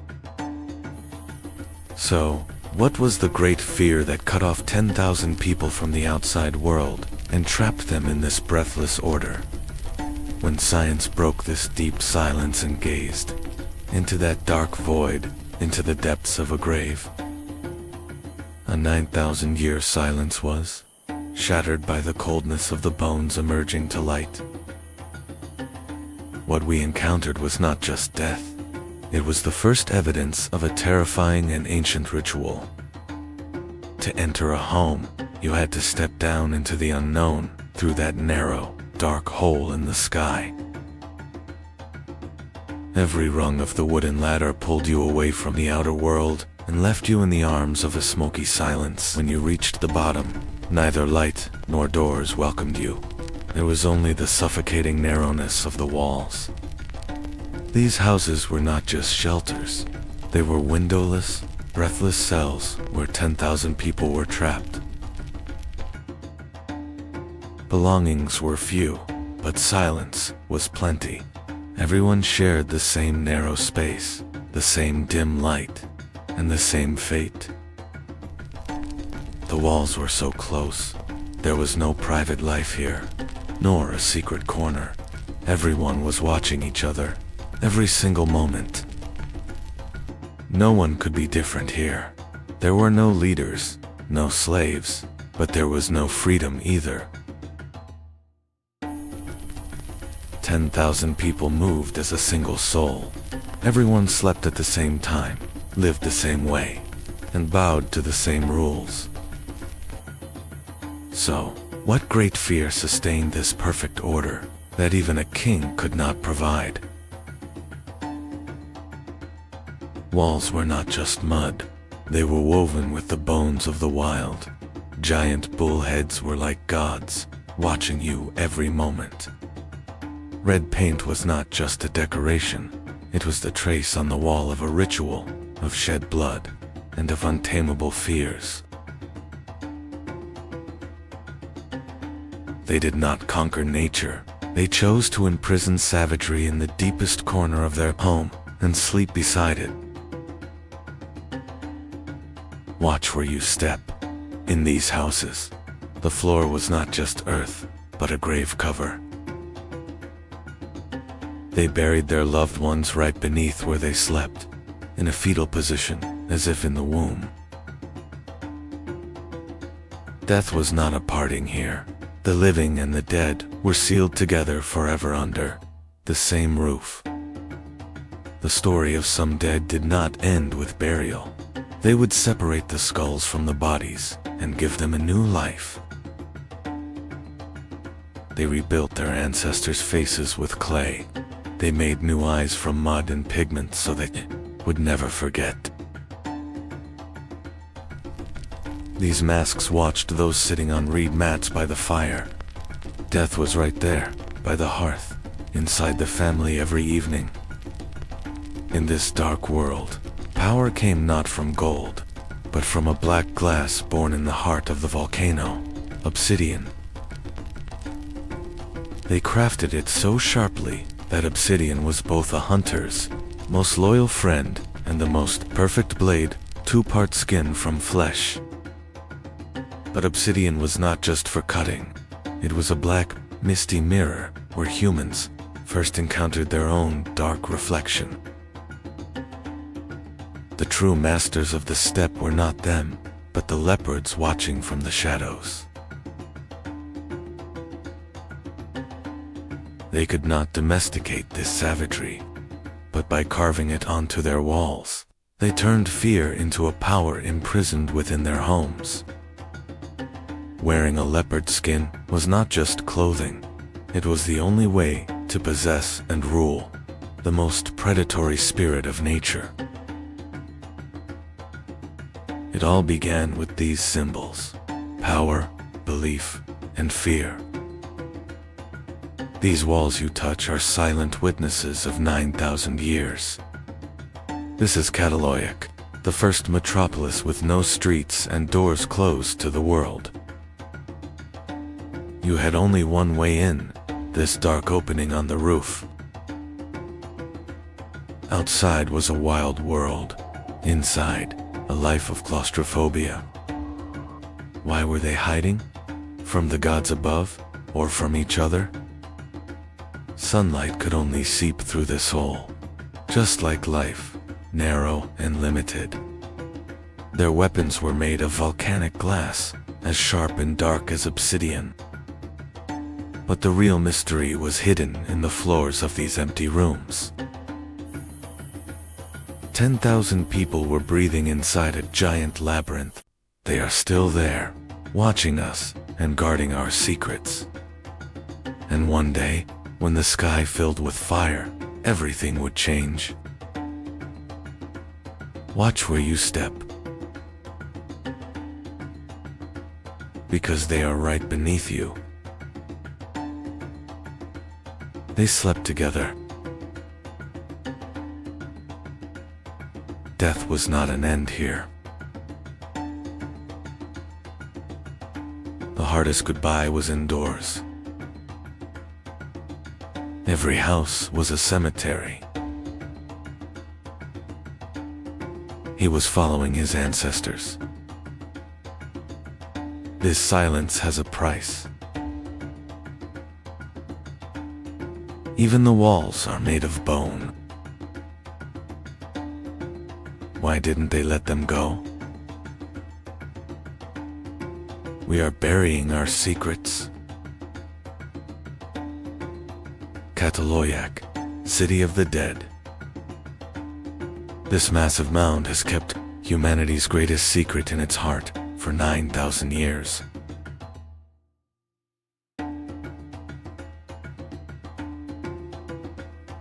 So, what was the great fear that cut off 10,000 people from the outside world and trapped them in this breathless order? When science broke this deep silence and gazed into that dark void, into the depths of a grave, a 9,000-year silence was shattered by the coldness of the bones emerging to light. What we encountered was not just death. It was the first evidence of a terrifying and ancient ritual. To enter a home, you had to step down into the unknown through that narrow, dark hole in the sky. Every rung of the wooden ladder pulled you away from the outer world and left you in the arms of a smoky silence. When you reached the bottom, neither light nor doors welcomed you. There was only the suffocating narrowness of the walls. These houses were not just shelters. They were windowless, breathless cells where 10,000 people were trapped. Belongings were few, but silence was plenty. Everyone shared the same narrow space, the same dim light, and the same fate. The walls were so close. There was no private life here, nor a secret corner. Everyone was watching each other, every single moment. No one could be different here. There were no leaders, no slaves, but there was no freedom either. 10,000 people moved as a single soul. Everyone slept at the same time, lived the same way, and bowed to the same rules. So, what great fear sustained this perfect order that even a king could not provide? Walls were not just mud. They were woven with the bones of the wild. Giant bullheads were like gods, watching you every moment. Red paint was not just a decoration. It was the trace on the wall of a ritual, of shed blood, and of untamable fears. They did not conquer nature. They chose to imprison savagery in the deepest corner of their home and sleep beside it. Watch where you step. In these houses, the floor was not just earth, but a grave cover. They buried their loved ones right beneath where they slept, in a fetal position, as if in the womb. Death was not a parting here. The living and the dead were sealed together forever under the same roof. The story of some dead did not end with burial. They would separate the skulls from the bodies and give them a new life. They rebuilt their ancestors' faces with clay. They made new eyes from mud and pigment so they would never forget. These masks watched those sitting on reed mats by the fire. Death was right there, by the hearth, inside the family every evening. In this dark world, power came not from gold, but from a black glass born in the heart of the volcano, obsidian. They crafted it so sharply that obsidian was both a hunter's most loyal friend and the most perfect blade, two-part skin from flesh. But obsidian was not just for cutting. It was a black, misty mirror where humans first encountered their own dark reflection. The true masters of the steppe were not them, but the leopards watching from the shadows. They could not domesticate this savagery, but by carving it onto their walls, they turned fear into a power imprisoned within their homes. Wearing a leopard skin was not just clothing, it was the only way to possess and rule the most predatory spirit of nature. It all began with these symbols: power, belief, and fear. These walls you touch are silent witnesses of 9,000 years. This is Cataloic, the first metropolis with no streets and doors closed to the world. You had only one way in, this dark opening on the roof. Outside was a wild world. Inside, a life of claustrophobia. Why were they hiding? From the gods above, or from each other? Sunlight could only seep through this hole, just like life, narrow and limited. Their weapons were made of volcanic glass, as sharp and dark as obsidian. But the real mystery was hidden in the floors of these empty rooms. 10,000 people were breathing inside a giant labyrinth. They are still there, watching us and guarding our secrets. And one day, when the sky filled with fire, everything would change. Watch where you step, because they are right beneath you. They slept together. Death was not an end here. The hardest goodbye was indoors. Every house was a cemetery. He was following his ancestors. This silence has a price. Even the walls are made of bone. Why didn't they let them go? We are burying our secrets. Cataloiac, City of the Dead. This massive mound has kept humanity's greatest secret in its heart for 9,000 years.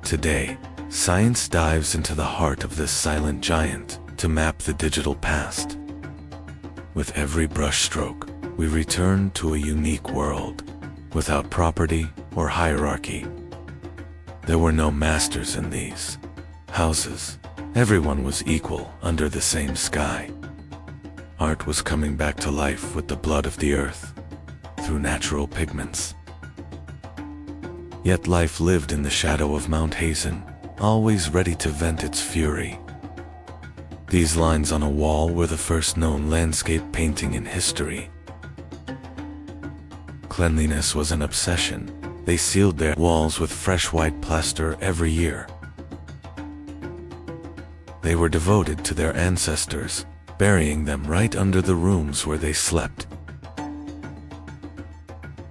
Today, science dives into the heart of this silent giant to map the digital past. With every brushstroke, we return to a unique world, without property or hierarchy. There were no masters in these houses. Everyone was equal under the same sky. Art was coming back to life with the blood of the earth, through natural pigments. Yet life lived in the shadow of Mount Hazen, always ready to vent its fury. These lines on a wall were the first known landscape painting in history. Cleanliness was an obsession. They sealed their walls with fresh white plaster every year. They were devoted to their ancestors, burying them right under the rooms where they slept.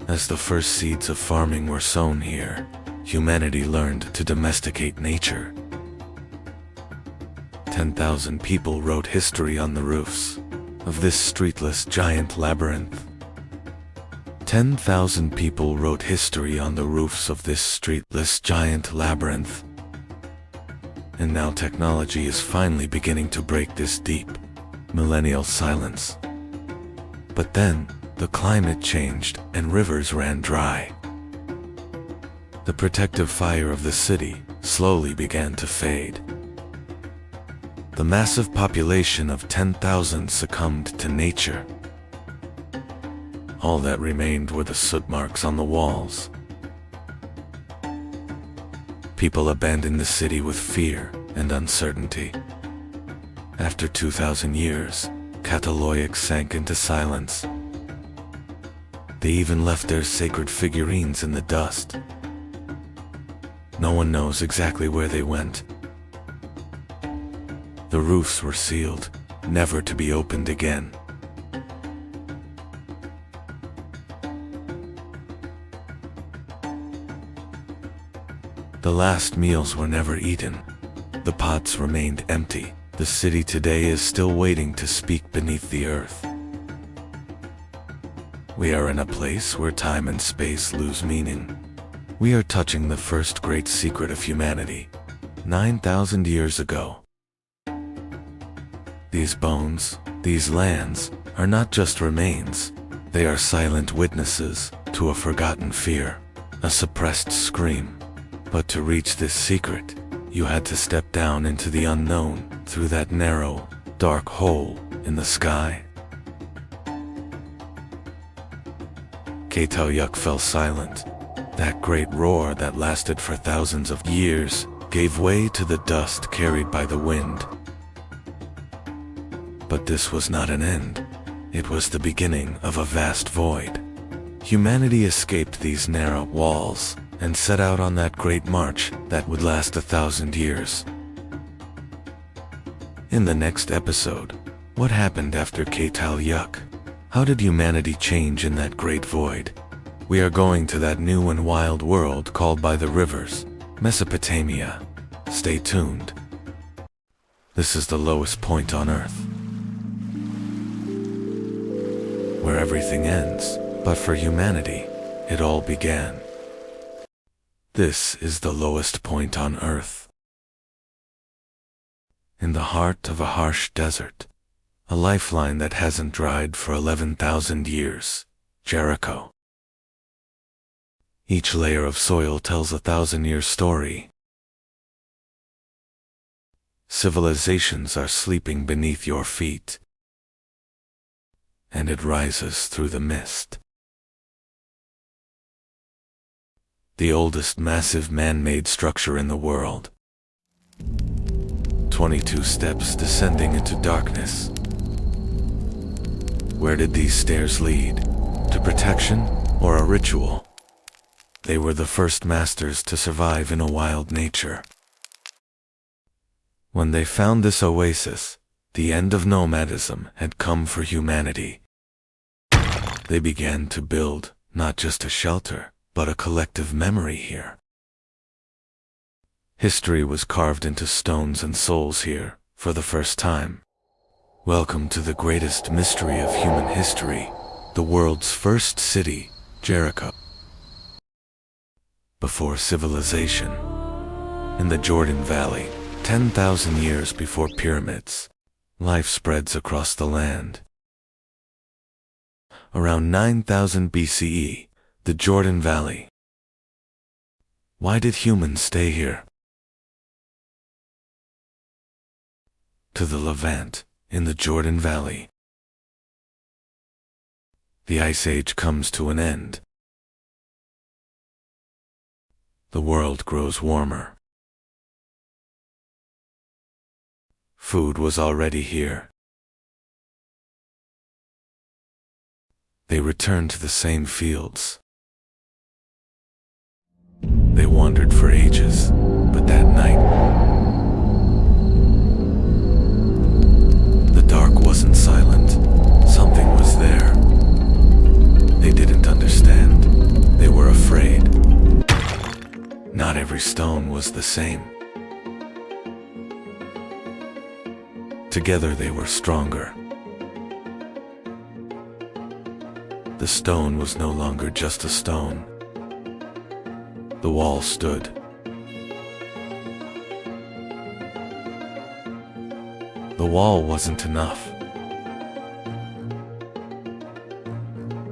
As the first seeds of farming were sown here, humanity learned to domesticate nature. 10,000 people wrote history on the roofs of this streetless giant labyrinth. 10,000 people wrote history on the roofs of this streetless giant labyrinth. And now technology is finally beginning to break this deep, millennial silence. But then, the climate changed and rivers ran dry. The protective fire of the city slowly began to fade. The massive population of 10,000 succumbed to nature. All that remained were the soot marks on the walls. People abandoned the city with fear and uncertainty. After 2,000 years, Cataloic sank into silence. They even left their sacred figurines in the dust. No one knows exactly where they went. The roofs were sealed, never to be opened again. The last meals were never eaten. The pots remained empty. The city today is still waiting to speak beneath the earth. We are in a place where time and space lose meaning. We are touching the first great secret of humanity, 9,000 years ago. These bones, these lands, are not just remains. They are silent witnesses to a forgotten fear, a suppressed scream. But to reach this secret, you had to step down into the unknown through that narrow, dark hole in the sky. Catalyuk fell silent. That great roar that lasted for thousands of years gave way to the dust carried by the wind. But this was not an end. It was the beginning of a vast void. Humanity escaped these narrow walls and set out on that great march that would last 1,000 years. In the next episode, what happened after Catalyuk? How did humanity change in that great void? We are going to that new and wild world called by the rivers, Mesopotamia. Stay tuned. This is the lowest point on Earth, where everything ends, but for humanity, it all began. This is the lowest point on Earth. In the heart of a harsh desert, a lifeline that hasn't dried for 11,000 years, Jericho. Each layer of soil tells a 1,000-year story. Civilizations are sleeping beneath your feet, and it rises through the mist. The oldest massive man-made structure in the world. 22 steps descending into darkness. Where did these stairs lead? To protection or a ritual? They were the first masters to survive in a wild nature. When they found this oasis, the end of nomadism had come for humanity. They began to build not just a shelter, but a collective memory here. History was carved into stones and souls here, for the first time. Welcome to the greatest mystery of human history, the world's first city, Jericho. Before civilization. In the Jordan Valley, 10,000 years before pyramids, life spreads across the land. Around 9,000 BCE, the Jordan Valley. Why did humans stay here? To the Levant, in the Jordan Valley. The Ice Age comes to an end. The world grows warmer. Food was already here. They returned to the same fields. They wandered for ages, but that night, the dark wasn't silent. Something was there. They didn't understand. They were afraid. Not every stone was the same. Together they were stronger. The stone was no longer just a stone. The wall stood. The wall wasn't enough.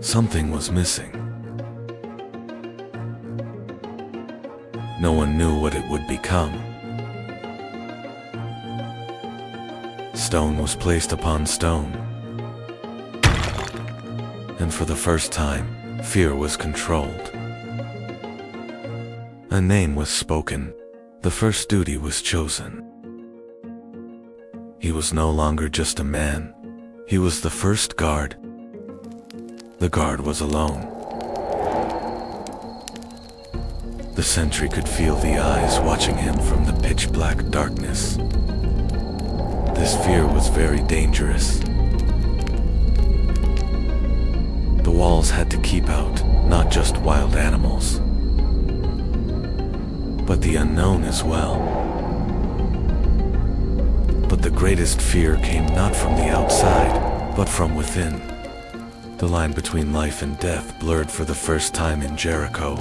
Something was missing. No one knew what it would become. Stone was placed upon stone. And for the first time, fear was controlled. A name was spoken. The first duty was chosen. He was no longer just a man. He was the first guard. The guard was alone. The sentry could feel the eyes watching him from the pitch-black darkness. This fear was very dangerous. The walls had to keep out not just wild animals, but the unknown as well. But the greatest fear came not from the outside, but from within. The line between life and death blurred for the first time in Jericho.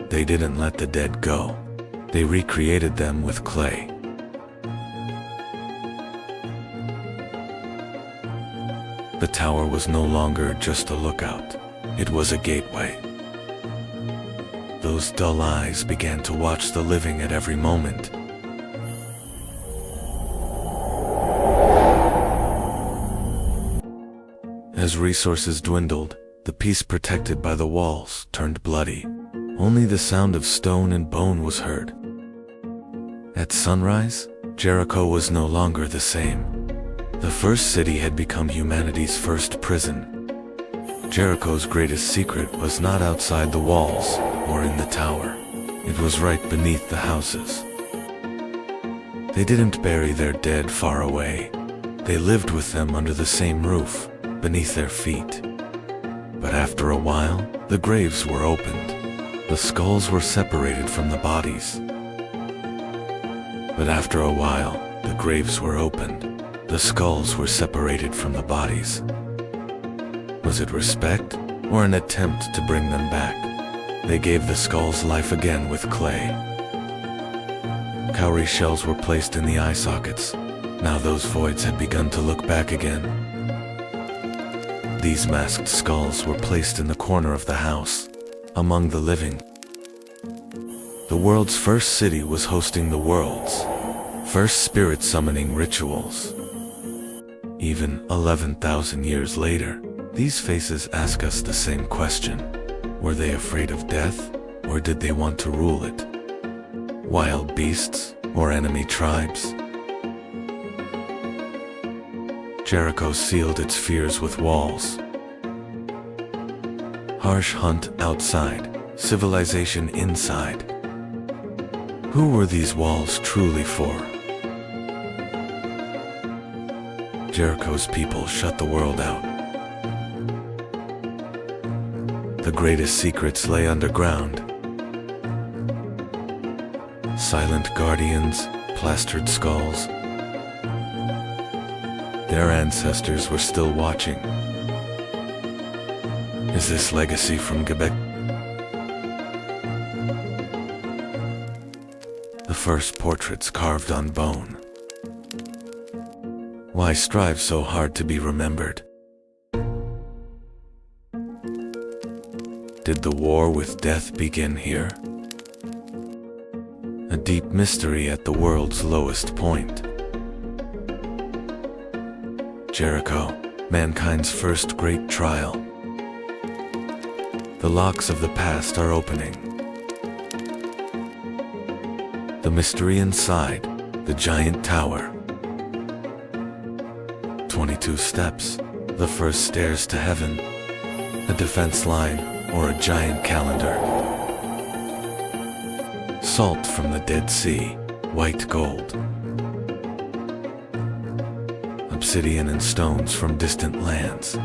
They didn't let the dead go. They recreated them with clay. The tower was no longer just a lookout. It was a gateway. Those dull eyes began to watch the living at every moment. As resources dwindled, the peace protected by the walls turned bloody. Only the sound of stone and bone was heard. At sunrise, Jericho was no longer the same. The first city had become humanity's first prison. Jericho's greatest secret was not outside the walls or in the tower. It was right beneath the houses. They didn't bury their dead far away. They lived with them under the same roof, beneath their feet. But after a while, the graves were opened. The skulls were separated from the bodies. But after a while, the graves were opened. The skulls were separated from the bodies. Was it respect or an attempt to bring them back? They gave the skulls life again with clay. Cowrie shells were placed in the eye sockets. Now those voids had begun to look back again. These masked skulls were placed in the corner of the house, among the living. The world's first city was hosting the world's first spirit summoning rituals. Even 11,000 years later, these faces ask us the same question. Were they afraid of death, or did they want to rule it? Wild beasts, or enemy tribes? Jericho sealed its fears with walls. Harsh hunt outside, civilization inside. Who were these walls truly for? Jericho's people shut the world out. The greatest secrets lay underground. Silent guardians, plastered skulls. Their ancestors were still watching. Is this legacy from Quebec? The first portraits carved on bone. Why strive so hard to be remembered? Did the war with death begin here? A deep mystery at the world's lowest point. Jericho, mankind's first great trial. The locks of the past are opening. The mystery inside, The giant tower. 22 steps, the first stairs to heaven, a defense line, or a giant calendar. Salt from the Dead Sea, white gold. Obsidian and stones from distant lands.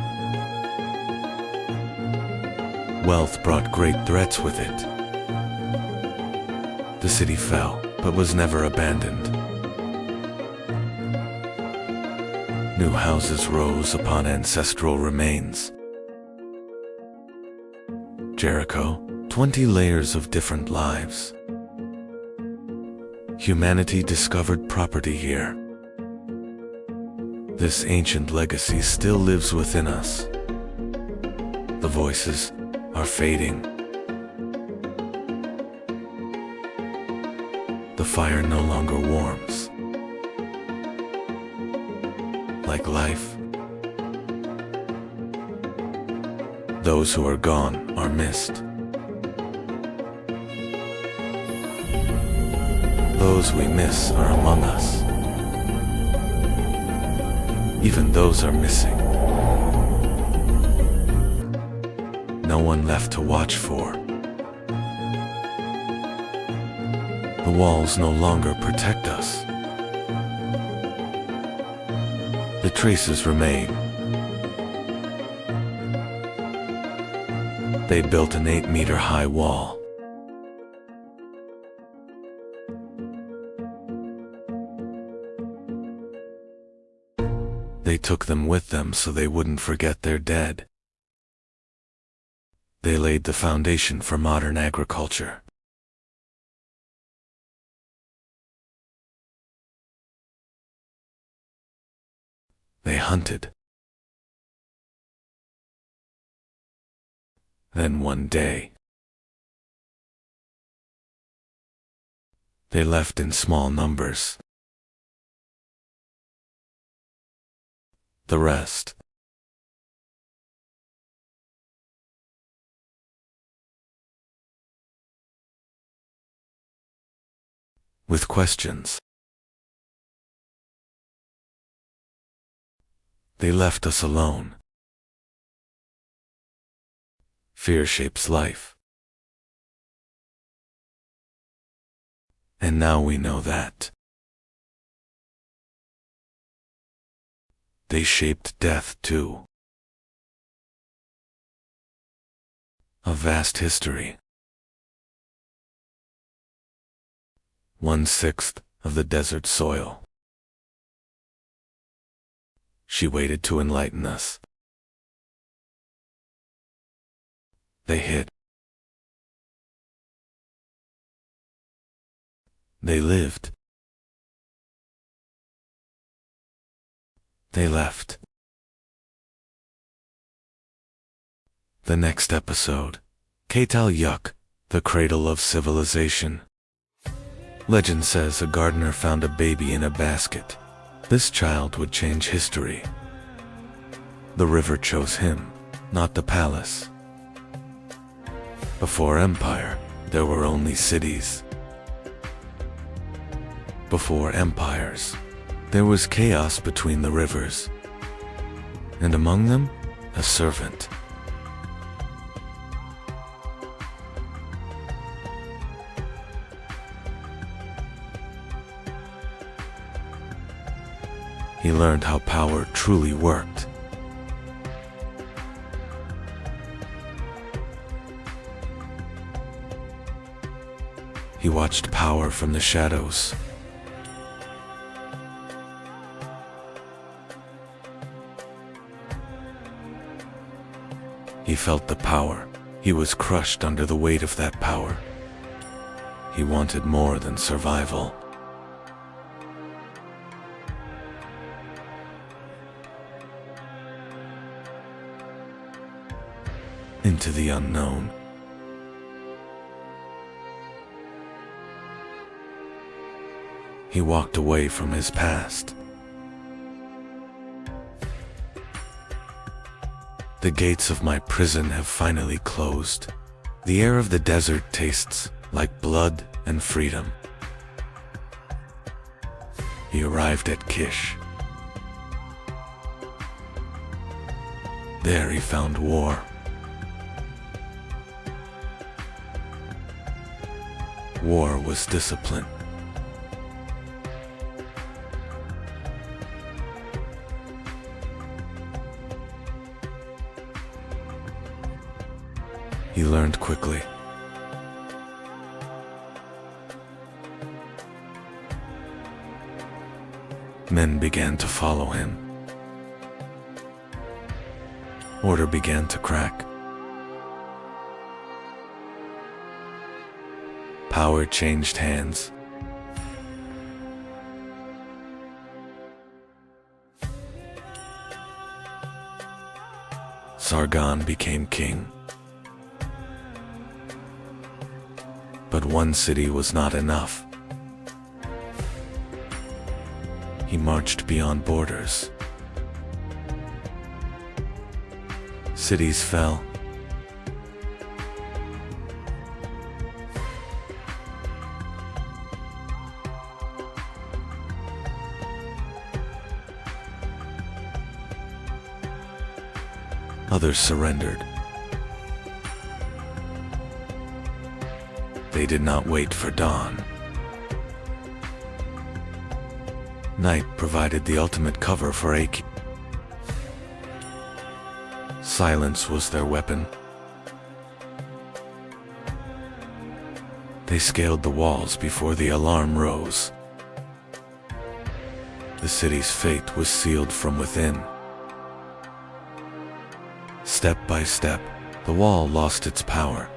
Wealth brought great threats with it. The city fell, but was never abandoned. New houses rose upon ancestral remains. Jericho, 20 layers of different lives. Humanity discovered property here. This ancient legacy still lives within us. The voices are fading. The fire no longer warms. Like life, those who are gone are missed. Those we miss are among us. Even those are missing. No one left to watch for. The walls no longer protect us. The traces remain. They built an 8-meter-high wall. They took them with them so they wouldn't forget their dead. They laid the foundation for modern agriculture. They hunted. Then one day, they left in small numbers. The rest, with questions. They left us alone. Fear shapes life. And now we know that. They shaped death too. A vast history. 1/6 of the desert soil. She waited to enlighten us. They hid. They lived. They left. The next episode, Ketal Yuk, the cradle of civilization. Legend says a gardener found a baby in a basket. This child would change history. The river chose him, not the palace. Before empire, there were only cities. Before empires, there was chaos between the rivers, and among them, a servant. He learned how power truly worked. He watched power from the shadows. He felt the power. He was crushed under the weight of that power. He wanted more than survival. Into the unknown. He walked away from his past. The gates of my prison have finally closed. The air of the desert tastes like blood and freedom. He arrived at Kish. There he found war. War was discipline. He learned quickly. Men began to follow him. Order began to crack. Power changed hands. Sargon became king. But one city was not enough. He marched beyond borders. Cities fell. Others surrendered. They did not wait for dawn. Night provided the ultimate cover for Aki. Silence was their weapon. They scaled the walls before the alarm rose. The city's fate was sealed from within. Step by step, the wall lost its power.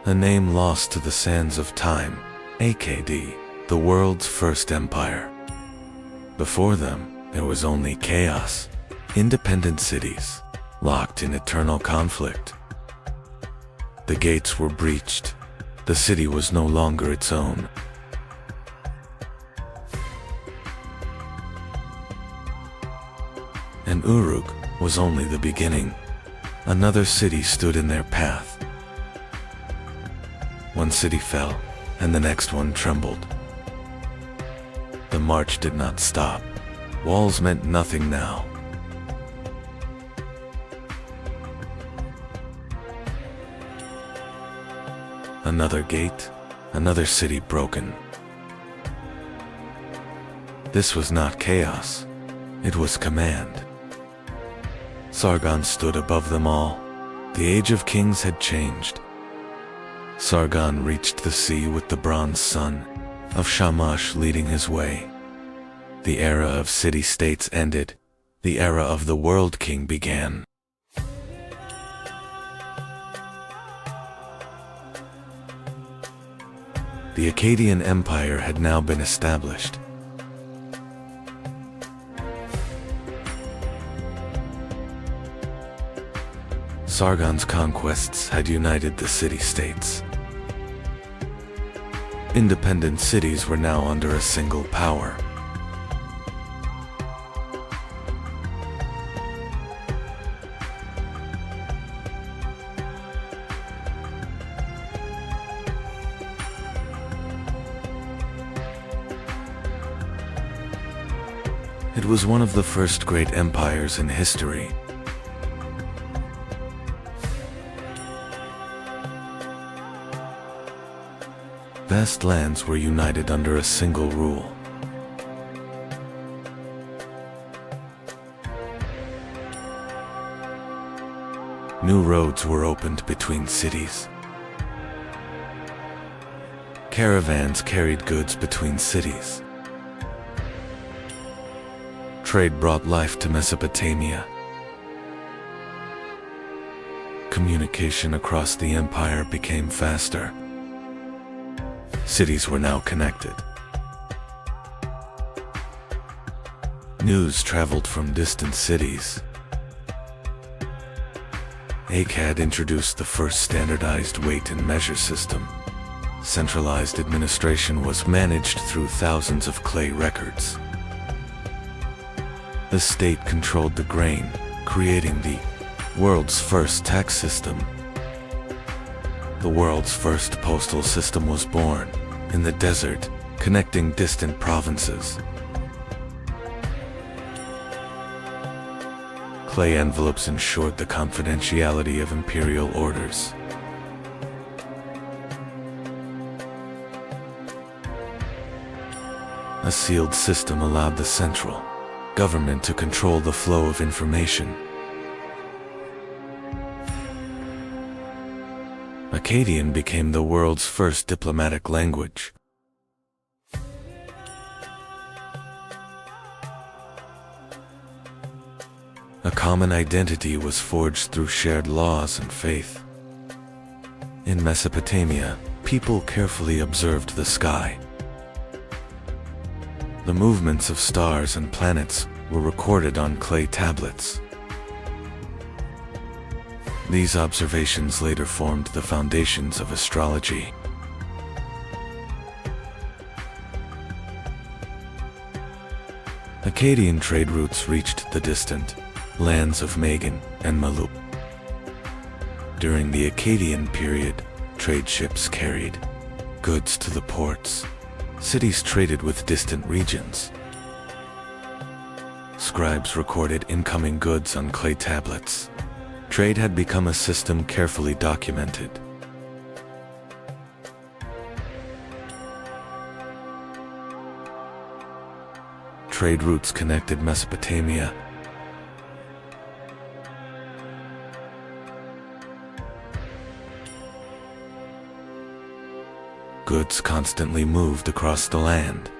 A name lost to the sands of time, AKD, the world's first empire. Before them, there was only chaos, independent cities, locked in eternal conflict. The gates were breached. The city was no longer its own. And Uruk was only the beginning. Another city stood in their path. One city fell, and the next one trembled. The march did not stop. Walls meant nothing now. Another gate, another city broken. This was not chaos. It was command. Sargon stood above them all. The age of kings had changed. Sargon reached the sea with the bronze sun of Shamash leading his way. The era of city-states ended. The era of the World King began. The Akkadian Empire had now been established. Sargon's conquests had united the city-states. Independent cities were now under a single power. It was one of the first great empires in history. Vast lands were united under a single rule. New roads were opened between cities. Caravans carried goods between cities. Trade brought life to Mesopotamia. Communication across the empire became faster. Cities were now connected. News traveled from distant cities. Akkad introduced the first standardized weight and measure system. Centralized administration was managed through thousands of clay records. The state controlled the grain, creating the world's first tax system. The world's first postal system was born, in the desert, connecting distant provinces. Clay envelopes ensured the confidentiality of imperial orders. A sealed system allowed the central government to control the flow of information. Akkadian became the world's first diplomatic language. A common identity was forged through shared laws and faith. In Mesopotamia, people carefully observed the sky. The movements of stars and planets were recorded on clay tablets. These observations later formed the foundations of astrology. Akkadian trade routes reached the distant lands of Magan and Malup. During the Akkadian period, trade ships carried goods to the ports. Cities traded with distant regions. Scribes recorded incoming goods on clay tablets. Trade had become a system carefully documented. Trade routes connected Mesopotamia. Goods constantly moved across the land.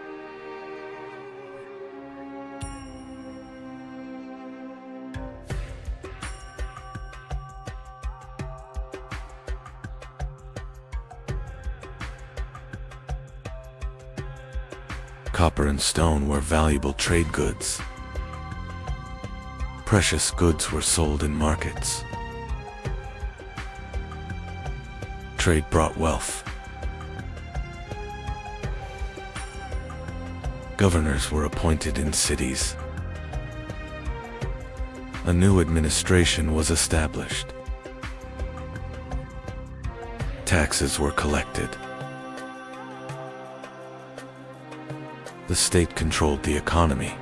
Copper and stone were valuable trade goods. Precious goods were sold in markets. Trade brought wealth. Governors were appointed in cities. A new administration was established. Taxes were collected. The state controlled the economy.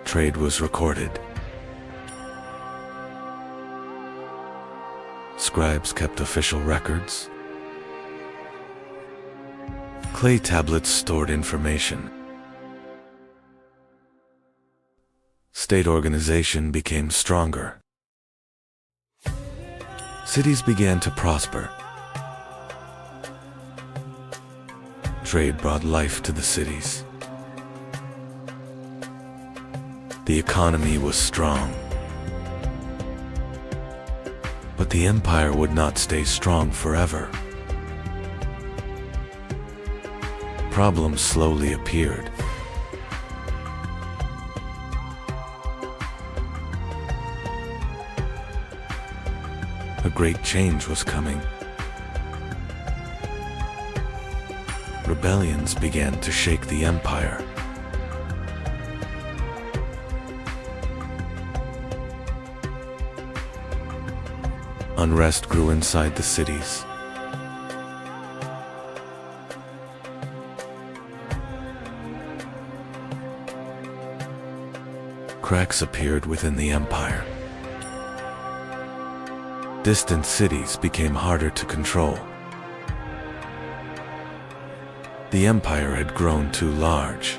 Trade was recorded. Scribes kept official records. Clay tablets stored information. State organization became stronger. Cities began to prosper. Trade brought life to the cities. The economy was strong. But the empire would not stay strong forever. Problems slowly appeared. A great change was coming. Rebellions began to shake the empire. Unrest grew inside the cities. Cracks appeared within the empire. Distant cities became harder to control. The empire had grown too large.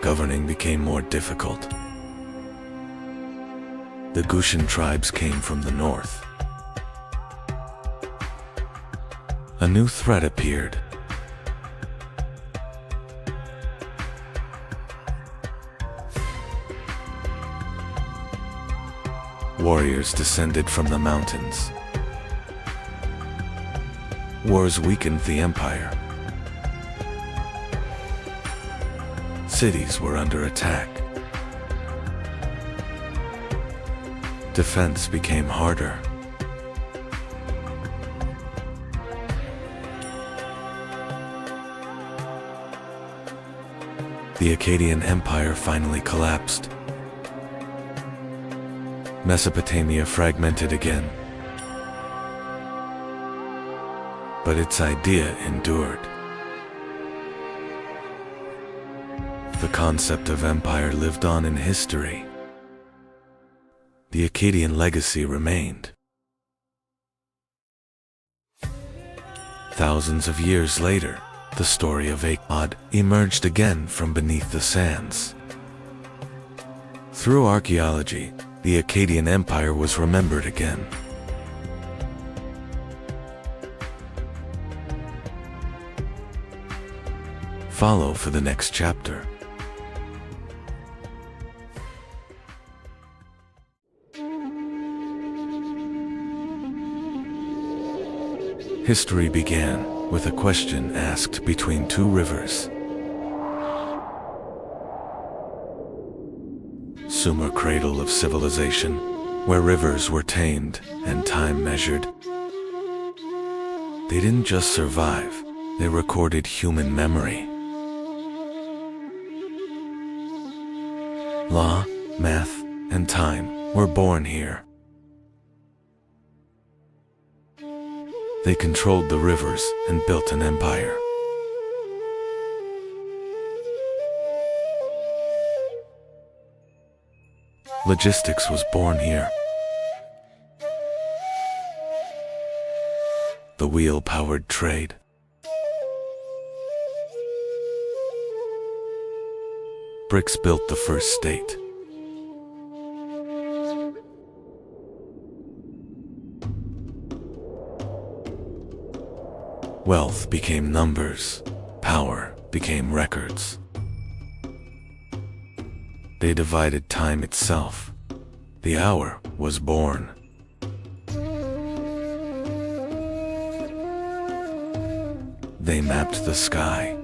Governing became more difficult. The Gutian tribes came from the north. A new threat appeared. Warriors descended from the mountains. Wars weakened the empire. Cities were under attack. Defense became harder. The Akkadian Empire finally collapsed. Mesopotamia fragmented again. But its idea endured. The concept of empire lived on in history. The Akkadian legacy remained. Thousands of years later, the story of Akkad emerged again from beneath the sands. Through archaeology, the Akkadian Empire was remembered again. Follow for the next chapter. History began with a question asked between two rivers. Sumer, cradle of civilization, where rivers were tamed and time measured. They didn't just survive, they recorded human memory. Law, math, and time were born here. They controlled the rivers and built an empire. Logistics was born here. The wheel-powered trade. Bricks built the first state. Wealth became numbers, power became records. They divided time itself. The hour was born. They mapped the sky.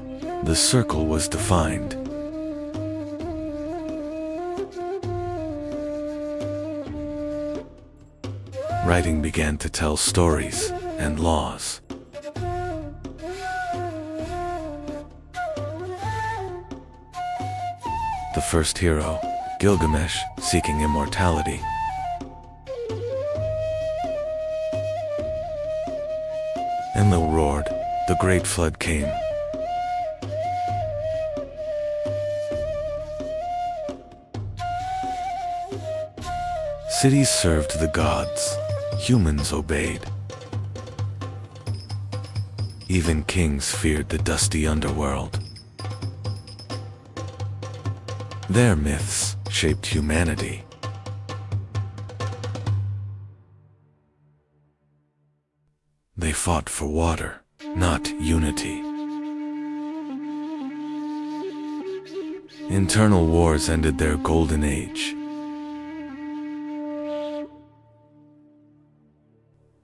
The circle was defined. Writing began to tell stories and laws. The first hero, Gilgamesh, seeking immortality. Enlil roared, the great flood came. Cities served the gods, humans obeyed. Even kings feared the dusty underworld. Their myths shaped humanity. They fought for water, not unity. Internal wars ended their golden age.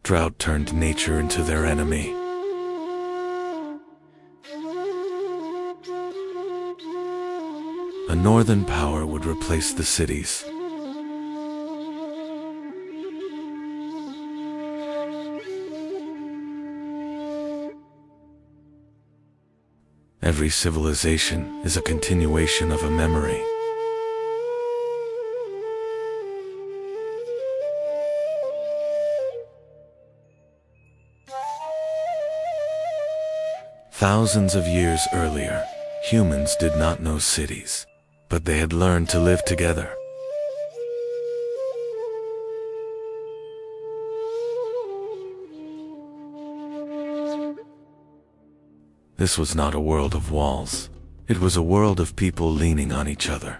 Drought turned nature into their enemy. A northern power would replace the cities. Every civilization is a continuation of a memory. Thousands of years earlier, humans did not know cities, but they had learned to live together. This was not a world of walls. It was a world of people leaning on each other.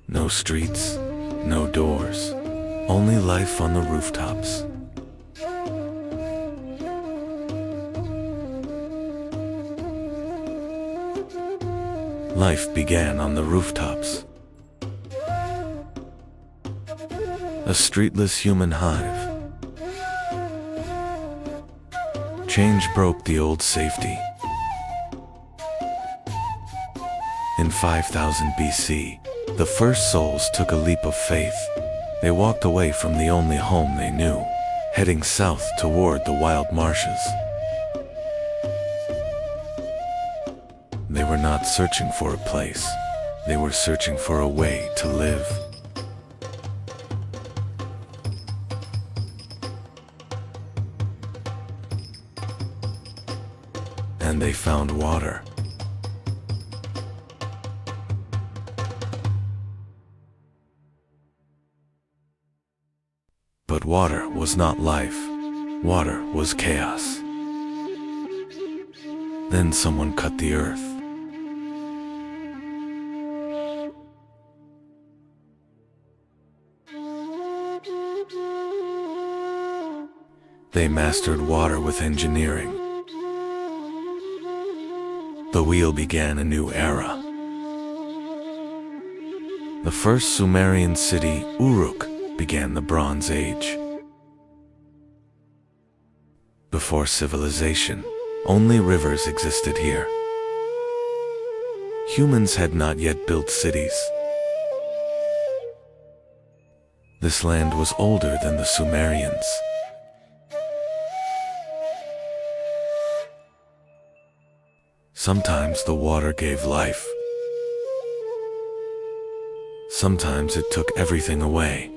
No streets, no doors, only life on the rooftops. Life began on the rooftops. A streetless human hive. Change broke the old safety. In 5000 BC, the first souls took a leap of faith. They walked away from the only home they knew, heading south toward the wild marshes. They were not searching for a place. They were searching for a way to live. And they found water. But water was not life. Water was chaos. Then someone cut the earth. They mastered water with engineering. The wheel began a new era. The first Sumerian city, Uruk, began the Bronze Age. Before civilization, only rivers existed here. Humans had not yet built cities. This land was older than the Sumerians. Sometimes the water gave life. Sometimes it took everything away.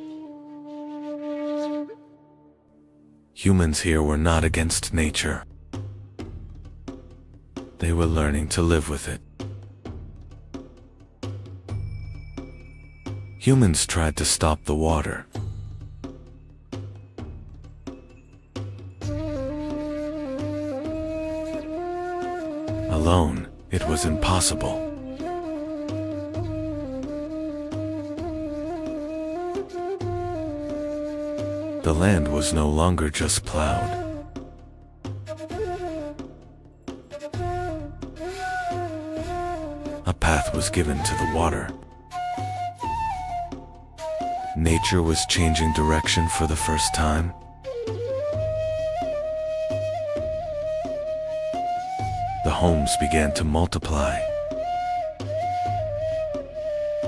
Humans here were not against nature. They were learning to live with it. Humans tried to stop the water. Alone, it was impossible. The land was no longer just plowed. A path was given to the water. Nature was changing direction for the first time. The homes began to multiply.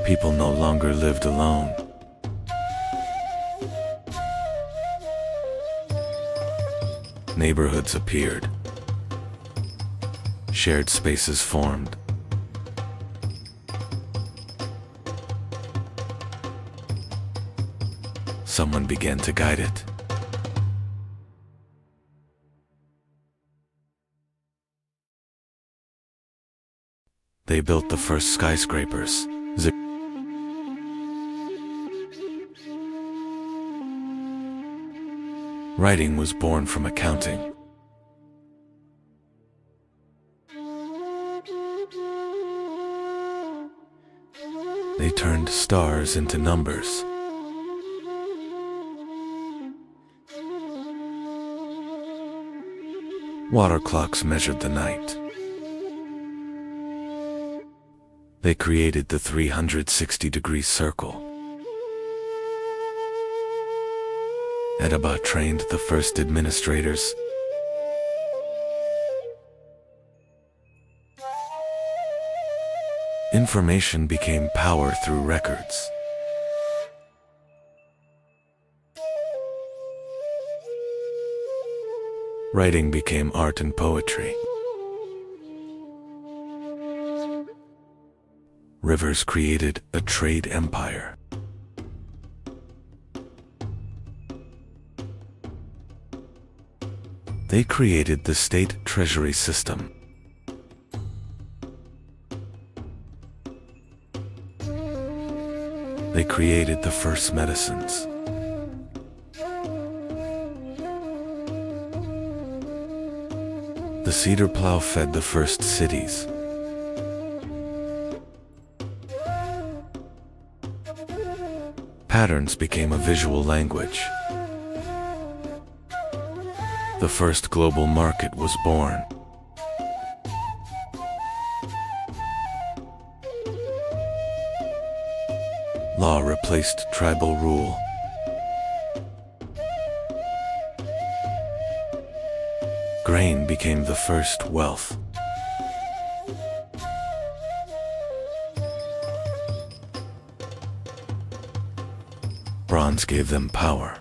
People no longer lived alone. Neighborhoods appeared. Shared spaces formed. Someone began to guide it. They built the first skyscrapers. Writing was born from accounting. They turned stars into numbers. Water clocks measured the night. They created the 360-degree circle. Edaba trained the first administrators. Information became power through records. Writing became art and poetry. Rivers created a trade empire. They created the state treasury system. They created the first medicines. The cedar plow fed the first cities. Patterns became a visual language. The first global market was born. Law replaced tribal rule. Grain became the first wealth. bronze gave them power.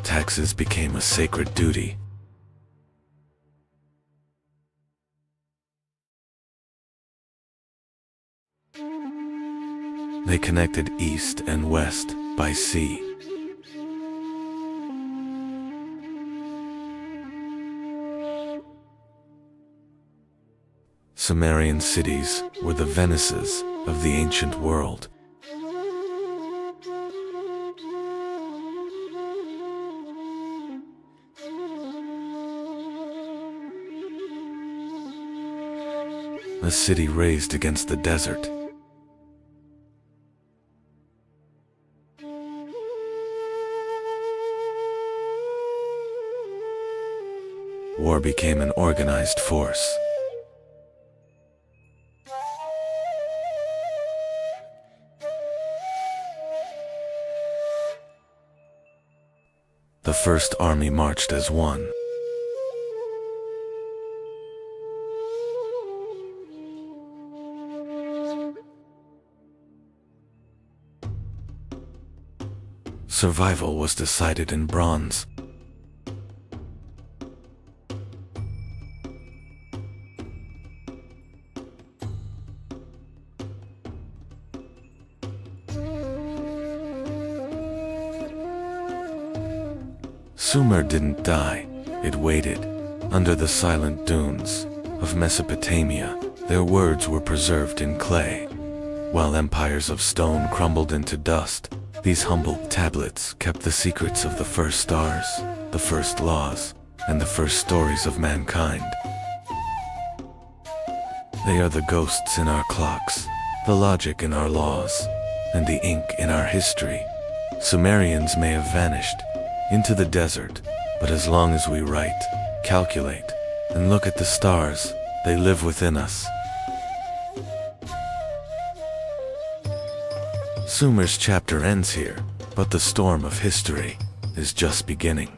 Taxes became a sacred duty. They connected east and west by sea. Sumerian cities were the Venices of the ancient world. A city raised against the desert. War became an organized force. The first army marched as one. Survival was decided in bronze. Sumer didn't die, it waited. Under the silent dunes of Mesopotamia, their words were preserved in clay. While empires of stone crumbled into dust, these humble tablets kept the secrets of the first stars, the first laws, and the first stories of mankind. They are the ghosts in our clocks, the logic in our laws, and the ink in our history. Sumerians may have vanished into the desert, but as long as we write, calculate, and look at the stars, they live within us. Sumer's chapter ends here, but the storm of history is just beginning.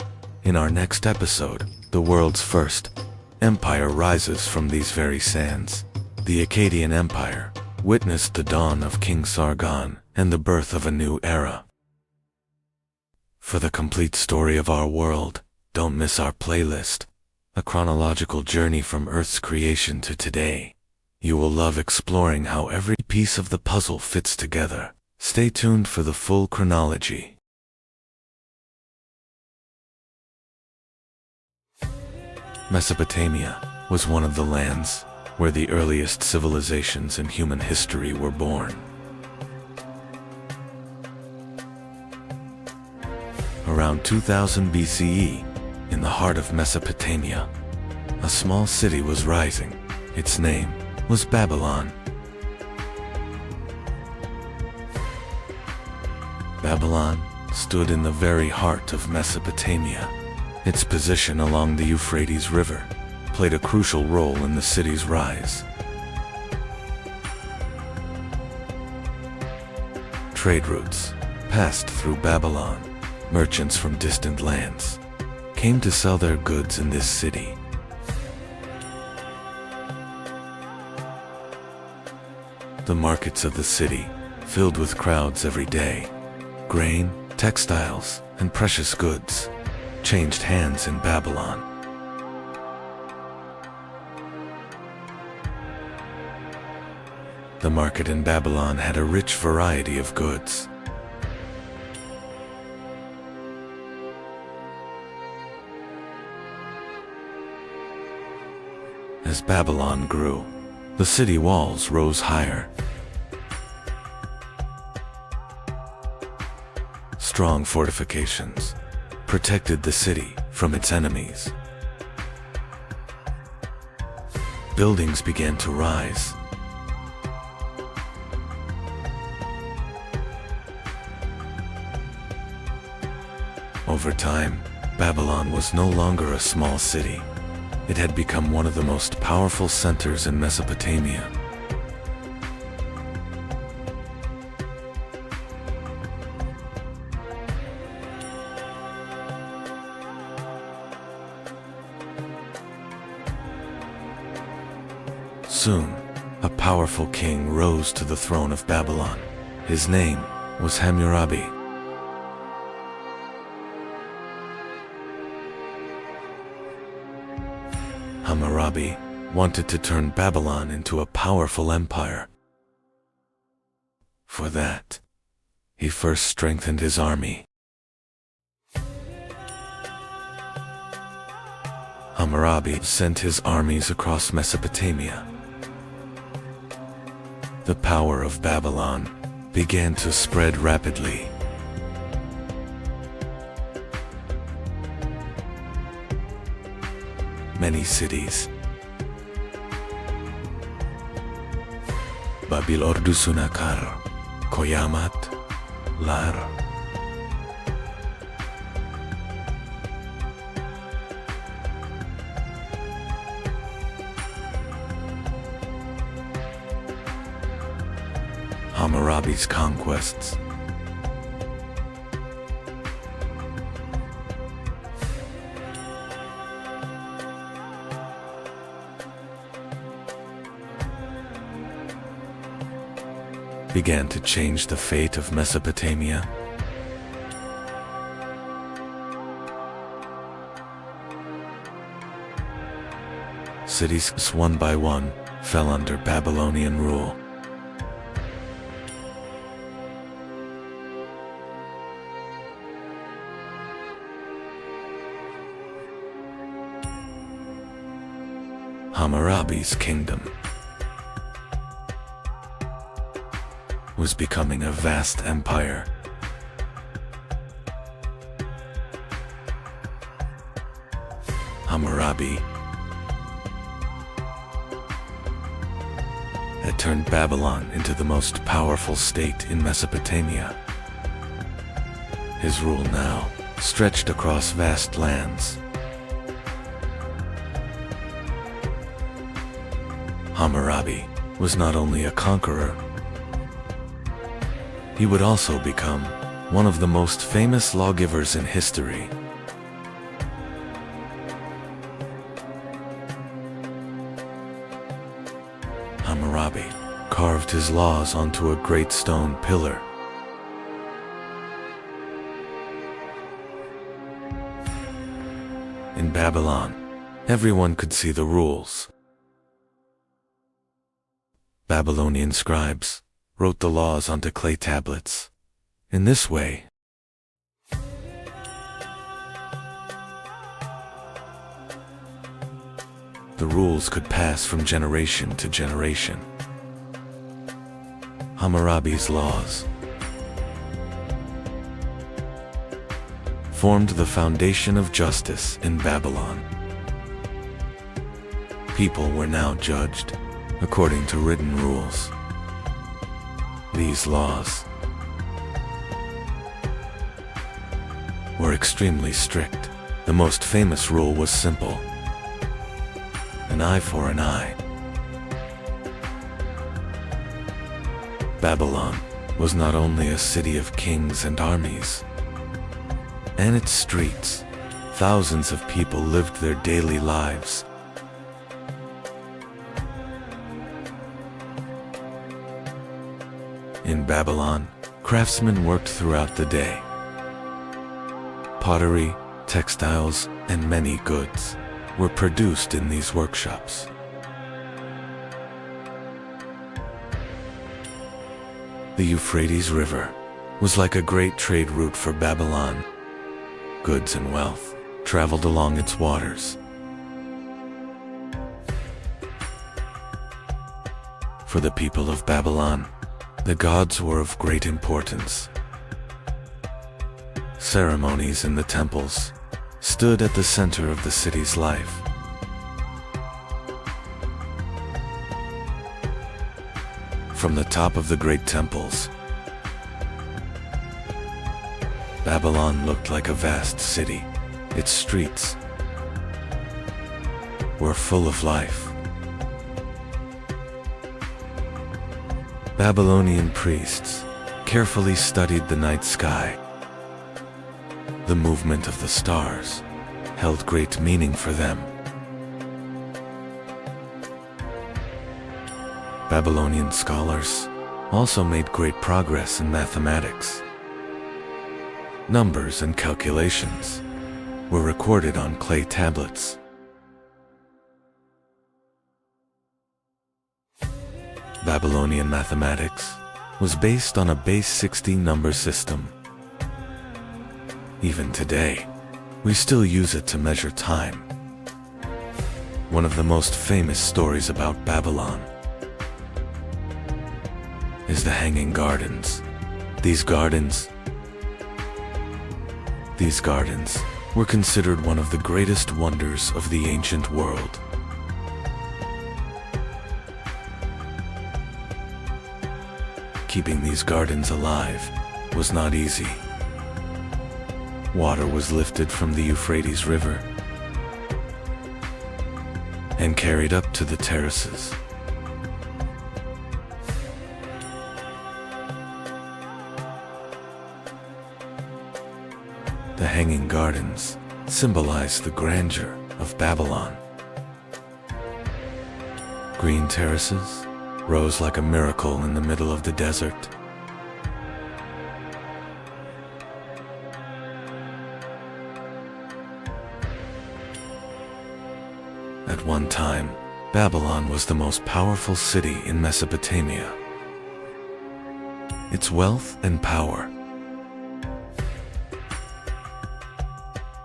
In our next episode, the world's first empire rises from these very sands. The Akkadian Empire witnessed the dawn of King Sargon and the birth of a new era. For the complete story of our world, don't miss our playlist, a chronological journey from Earth's creation to today. You will love exploring how every piece of the puzzle fits together. Stay tuned for the full chronology. Mesopotamia was one of the lands where the earliest civilizations in human history were born. Around 2000 BCE, in the heart of Mesopotamia, a small city was rising. Its name was Babylon. Babylon stood in the very heart of Mesopotamia. Its position along the Euphrates River played a crucial role in the city's rise. Trade routes passed through Babylon. Merchants from distant lands came to sell their goods in this city. The markets of the city filled with crowds every day. Grain, textiles, and precious goods changed hands in Babylon. The market in Babylon had a rich variety of goods. As Babylon grew, the city walls rose higher. Strong fortifications protected the city from its enemies. Buildings began to rise. Over time, Babylon was no longer a small city. It had become one of the most powerful centers in Mesopotamia. Soon, a powerful king rose to the throne of Babylon. His name was Hammurabi. Hammurabi wanted to turn Babylon into a powerful empire. For that, he first strengthened his army. Hammurabi sent his armies across Mesopotamia. The power of Babylon began to spread rapidly. Many cities, Babil Ordusunakar, Koyamat, Lar, Hammurabi's conquests. Began to change the fate of Mesopotamia. Cities, one by one, fell under Babylonian rule. Hammurabi's kingdom was becoming a vast empire. Hammurabi had turned Babylon into the most powerful state in Mesopotamia. His rule now stretched across vast lands. Hammurabi was not only a conqueror, he would also become one of the most famous lawgivers in history. Hammurabi carved his laws onto a great stone pillar. In Babylon, everyone could see the rules. Babylonian scribes wrote the laws onto clay tablets. In this way, the rules could pass from generation to generation. Hammurabi's laws formed the foundation of justice in Babylon. People were now judged according to written rules. These laws were extremely strict. The most famous rule was simple: an eye for an eye. Babylon was not only a city of kings and armies. In its streets, thousands of people lived their daily lives. In Babylon, craftsmen worked throughout the day. Pottery, textiles, and many goods were produced in these workshops. The Euphrates River was like a great trade route for Babylon. Goods and wealth traveled along its waters. For the people of Babylon, the gods were of great importance. Ceremonies in the temples stood at the center of the city's life. From the top of the great temples, Babylon looked like a vast city. Its streets were full of life. Babylonian priests carefully studied the night sky. The movement of the stars held great meaning for them. Babylonian scholars also made great progress in mathematics. Numbers and calculations were recorded on clay tablets. Babylonian mathematics was based on a base 16 number system. Even today, we still use it to measure time. One of the most famous stories about Babylon is the Hanging Gardens. These gardens were considered one of the greatest wonders of the ancient world. Keeping these gardens alive was not easy. Water was lifted from the Euphrates River and carried up to the terraces. The Hanging Gardens symbolize the grandeur of Babylon. Green terraces rose like a miracle in the middle of the desert. At one time, Babylon was the most powerful city in Mesopotamia. Its wealth and power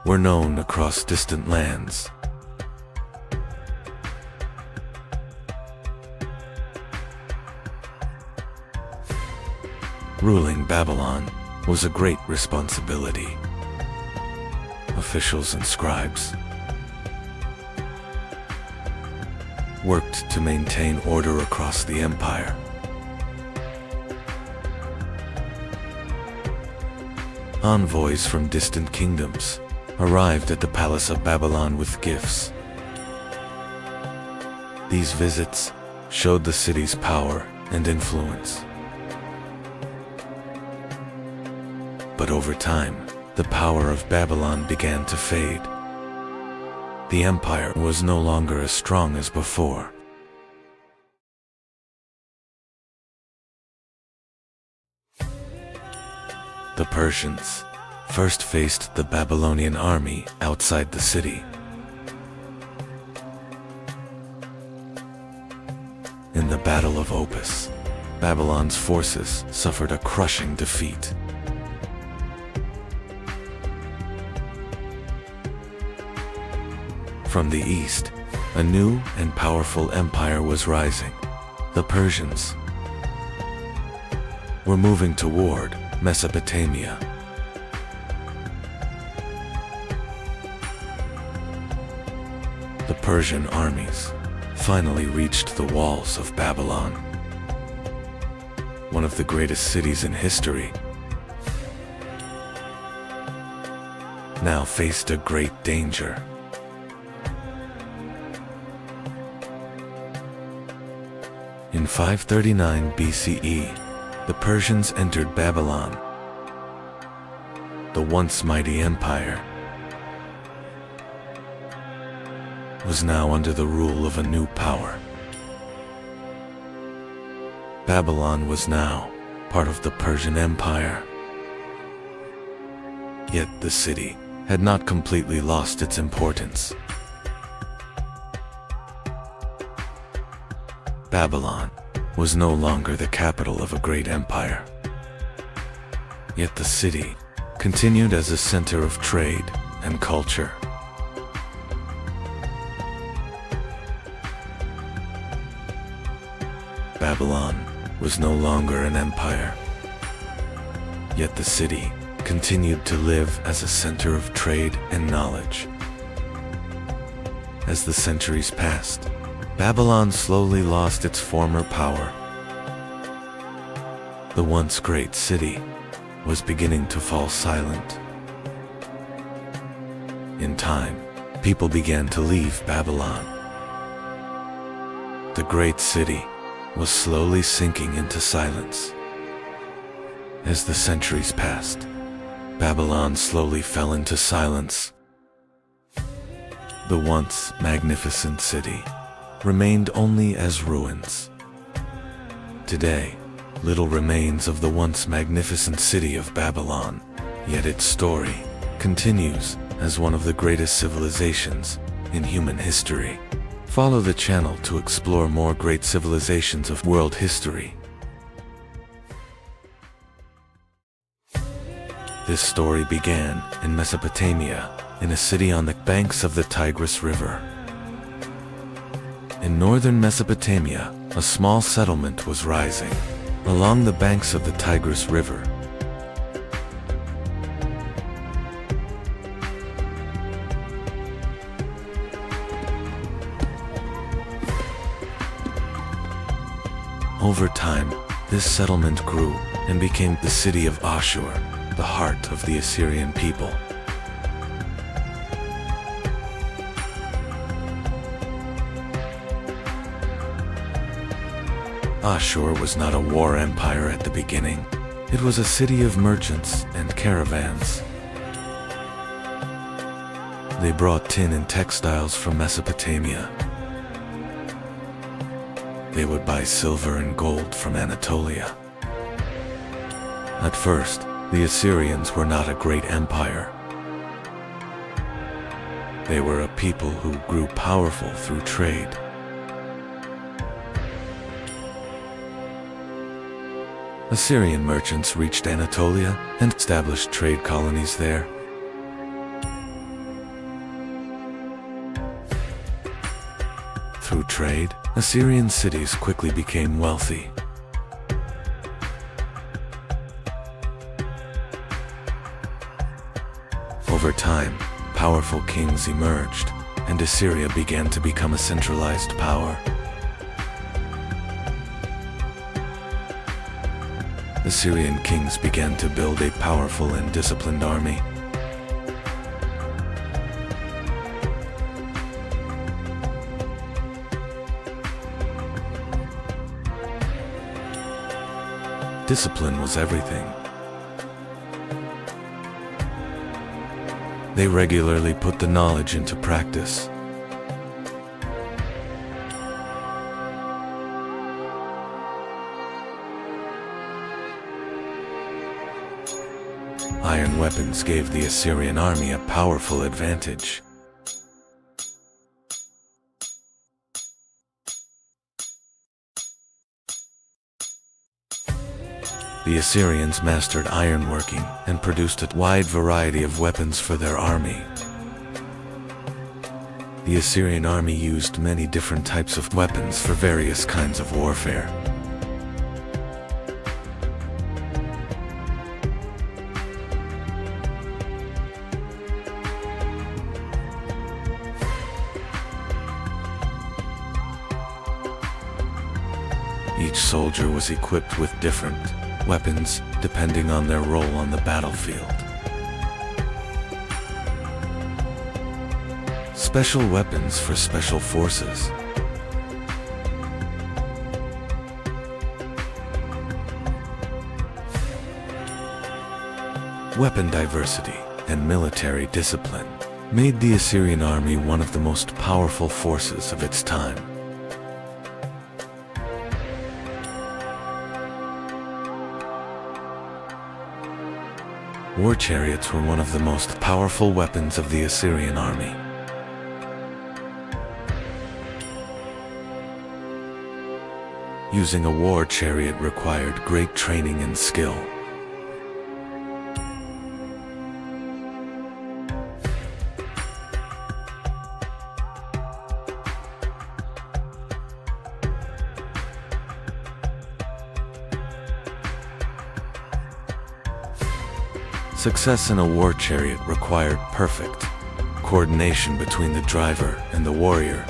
were known across distant lands. Ruling Babylon was a great responsibility. Officials and scribes worked to maintain order across the empire. Envoys from distant kingdoms arrived at the palace of Babylon with gifts. These visits showed the city's power and influence. But over time, the power of Babylon began to fade. The empire was no longer as strong as before. The Persians first faced the Babylonian army outside the city. In the Battle of Opis, Babylon's forces suffered a crushing defeat. From the east, a new and powerful empire was rising. The Persians were moving toward Mesopotamia. The Persian armies finally reached the walls of Babylon, one of the greatest cities in history. Now faced a great danger. In 539 BCE, the Persians entered Babylon. The once mighty empire was now under the rule of a new power. Babylon was now part of the Persian Empire. Yet the city had not completely lost its importance. Babylon was no longer the capital of a great empire. Yet the city continued as a center of trade and culture. Babylon was no longer an empire. Yet the city continued to live as a center of trade and knowledge. As the centuries passed, Babylon slowly lost its former power. The once great city was beginning to fall silent. In time, people began to leave Babylon. The great city was slowly sinking into silence. As the centuries passed, Babylon slowly fell into silence. The once magnificent city remained only as ruins. Today, little remains of the once magnificent city of Babylon, yet its story continues as one of the greatest civilizations in human history. Follow the channel to explore more great civilizations of world history. This story began in Mesopotamia, in a city on the banks of the Tigris River. In northern Mesopotamia, a small settlement was rising along the banks of the Tigris River. Over time, this settlement grew and became the city of Ashur, the heart of the Assyrian people. Ashur was not a war empire at the beginning. It was a city of merchants and caravans. They brought tin and textiles from Mesopotamia. They would buy silver and gold from Anatolia. At first, the Assyrians were not a great empire. They were a people who grew powerful through trade. Assyrian merchants reached Anatolia and established trade colonies there. Through trade, Assyrian cities quickly became wealthy. Over time, powerful kings emerged, and Assyria began to become a centralized power. Assyrian kings began to build a powerful and disciplined army. Discipline was everything. They regularly put the knowledge into practice. Iron weapons gave the Assyrian army a powerful advantage. The Assyrians mastered ironworking and produced a wide variety of weapons for their army. The Assyrian army used many different types of weapons for various kinds of warfare. Each soldier was equipped with different weapons depending on their role on the battlefield. Special weapons for special forces. Weapon diversity and military discipline made the Assyrian army one of the most powerful forces of its time. War chariots were one of the most powerful weapons of the Assyrian army. Using a war chariot required great training and skill. Success in a war chariot required perfect coordination between the driver and the warrior.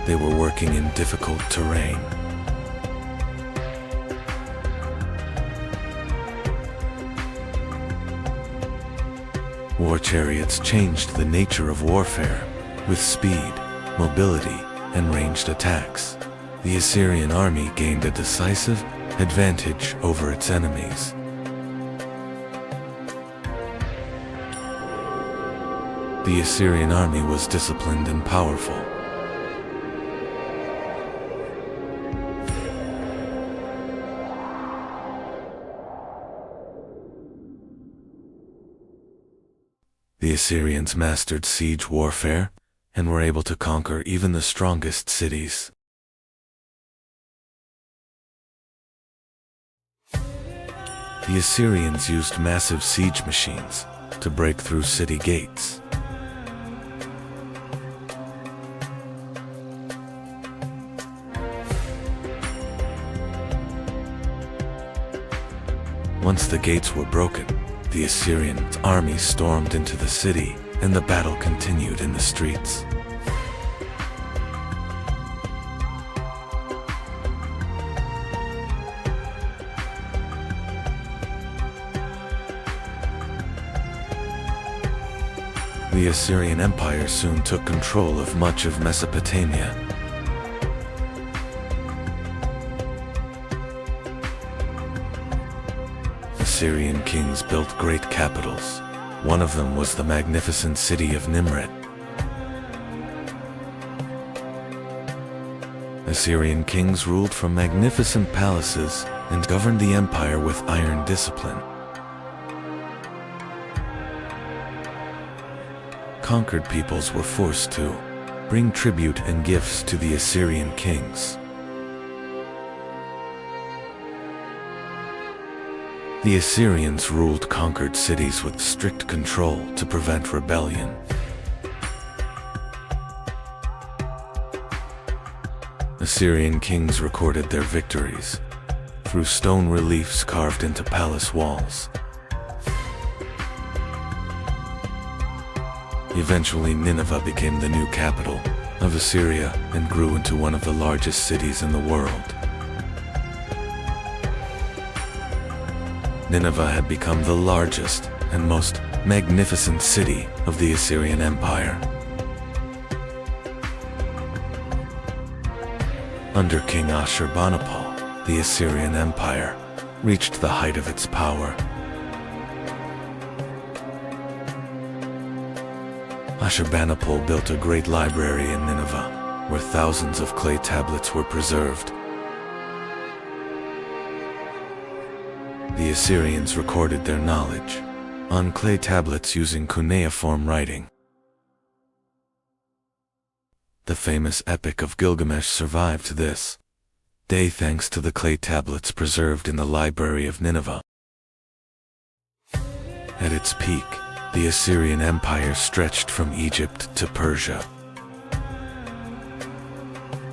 They were working in difficult terrain. War chariots changed the nature of warfare with speed, mobility, and ranged attacks. The Assyrian army gained a decisive advantage over its enemies. The Assyrian army was disciplined and powerful. The Assyrians mastered siege warfare and were able to conquer even the strongest cities. The Assyrians used massive siege machines to break through city gates. Once the gates were broken, the Assyrian army stormed into the city, and the battle continued in the streets. The Assyrian Empire soon took control of much of Mesopotamia. Assyrian kings built great capitals. One of them was the magnificent city of Nimrud. Assyrian kings ruled from magnificent palaces and governed the empire with iron discipline. Conquered peoples were forced to bring tribute and gifts to the Assyrian kings. The Assyrians ruled conquered cities with strict control to prevent rebellion. Assyrian kings recorded their victories through stone reliefs carved into palace walls. Eventually, Nineveh became the new capital of Assyria and grew into one of the largest cities in the world. Nineveh had become the largest and most magnificent city of the Assyrian Empire. Under King Ashurbanipal, the Assyrian Empire reached the height of its power. Ashurbanipal built a great library in Nineveh, where thousands of clay tablets were preserved. The Assyrians recorded their knowledge on clay tablets using cuneiform writing. The famous Epic of Gilgamesh survived to this day thanks to the clay tablets preserved in the library of Nineveh. At its peak, the Assyrian Empire stretched from Egypt to Persia.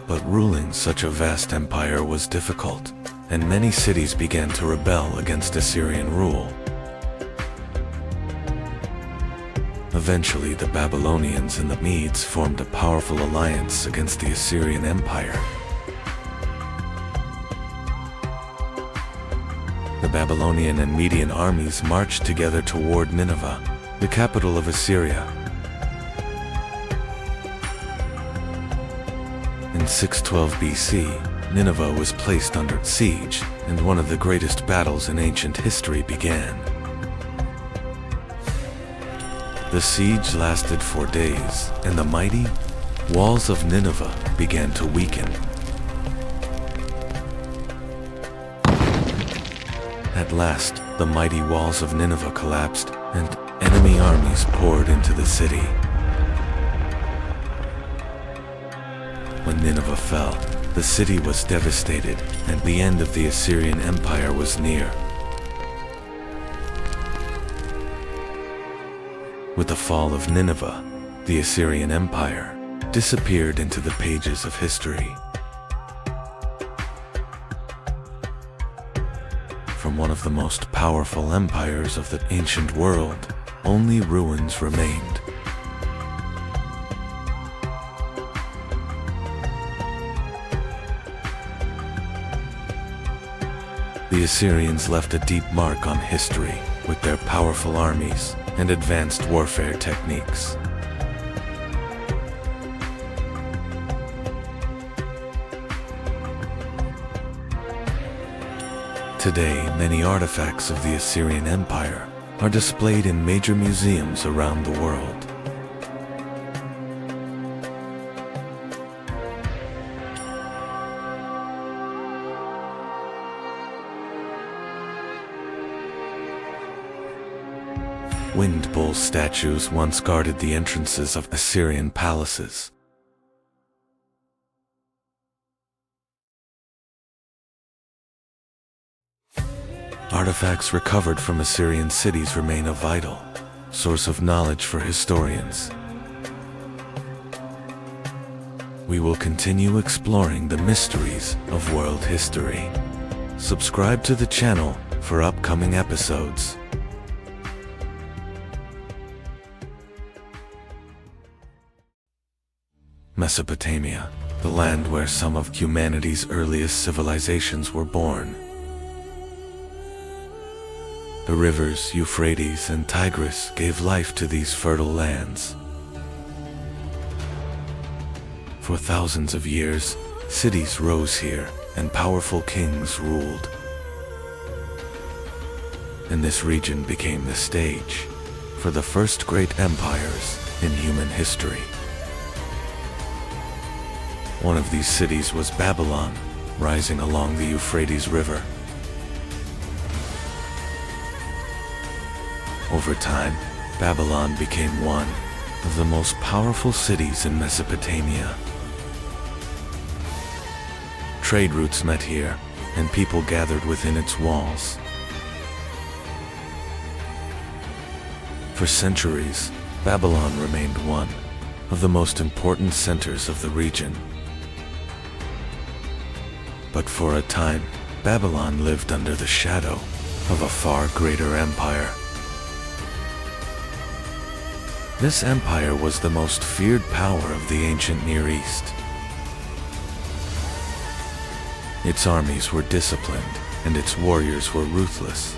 But ruling such a vast empire was difficult, and many cities began to rebel against Assyrian rule. Eventually, the Babylonians and the Medes formed a powerful alliance against the Assyrian Empire. The Babylonian and Median armies marched together toward Nineveh, the capital of Assyria. In 612 BC, Nineveh was placed under siege, and one of the greatest battles in ancient history began. The siege lasted 4 days, and the mighty walls of Nineveh began to weaken. At last, the mighty walls of Nineveh collapsed, and enemy armies poured into the city. When Nineveh fell, the city was devastated, and the end of the Assyrian Empire was near. With the fall of Nineveh, the Assyrian Empire disappeared into the pages of history. From one of the most powerful empires of the ancient world, only ruins remained. The Assyrians left a deep mark on history with their powerful armies and advanced warfare techniques. Today, many artifacts of the Assyrian Empire are displayed in major museums around the world. Winged bull statues once guarded the entrances of Assyrian palaces. Artifacts recovered from Assyrian cities remain a vital source of knowledge for historians. We will continue exploring the mysteries of world history. Subscribe to the channel for upcoming episodes. Mesopotamia, the land where some of humanity's earliest civilizations were born. The rivers Euphrates and Tigris gave life to these fertile lands. For thousands of years, cities rose here and powerful kings ruled. And this region became the stage for the first great empires in human history. One of these cities was Babylon, rising along the Euphrates River. Over time, Babylon became one of the most powerful cities in Mesopotamia. Trade routes met here, and people gathered within its walls. For centuries, Babylon remained one of the most important centers of the region. But for a time, Babylon lived under the shadow of a far greater empire. This empire was the most feared power of the ancient Near East. Its armies were disciplined, and its warriors were ruthless.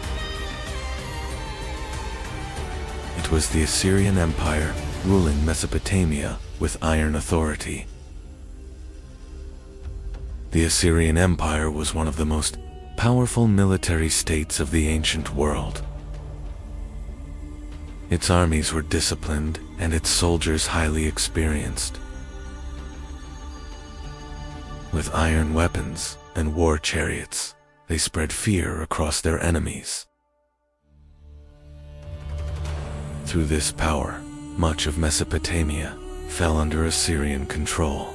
It was the Assyrian Empire ruling Mesopotamia with iron authority. The Assyrian Empire was one of the most powerful military states of the ancient world. Its armies were disciplined and its soldiers highly experienced. With iron weapons and war chariots, they spread fear across their enemies. Through this power, much of Mesopotamia fell under Assyrian control.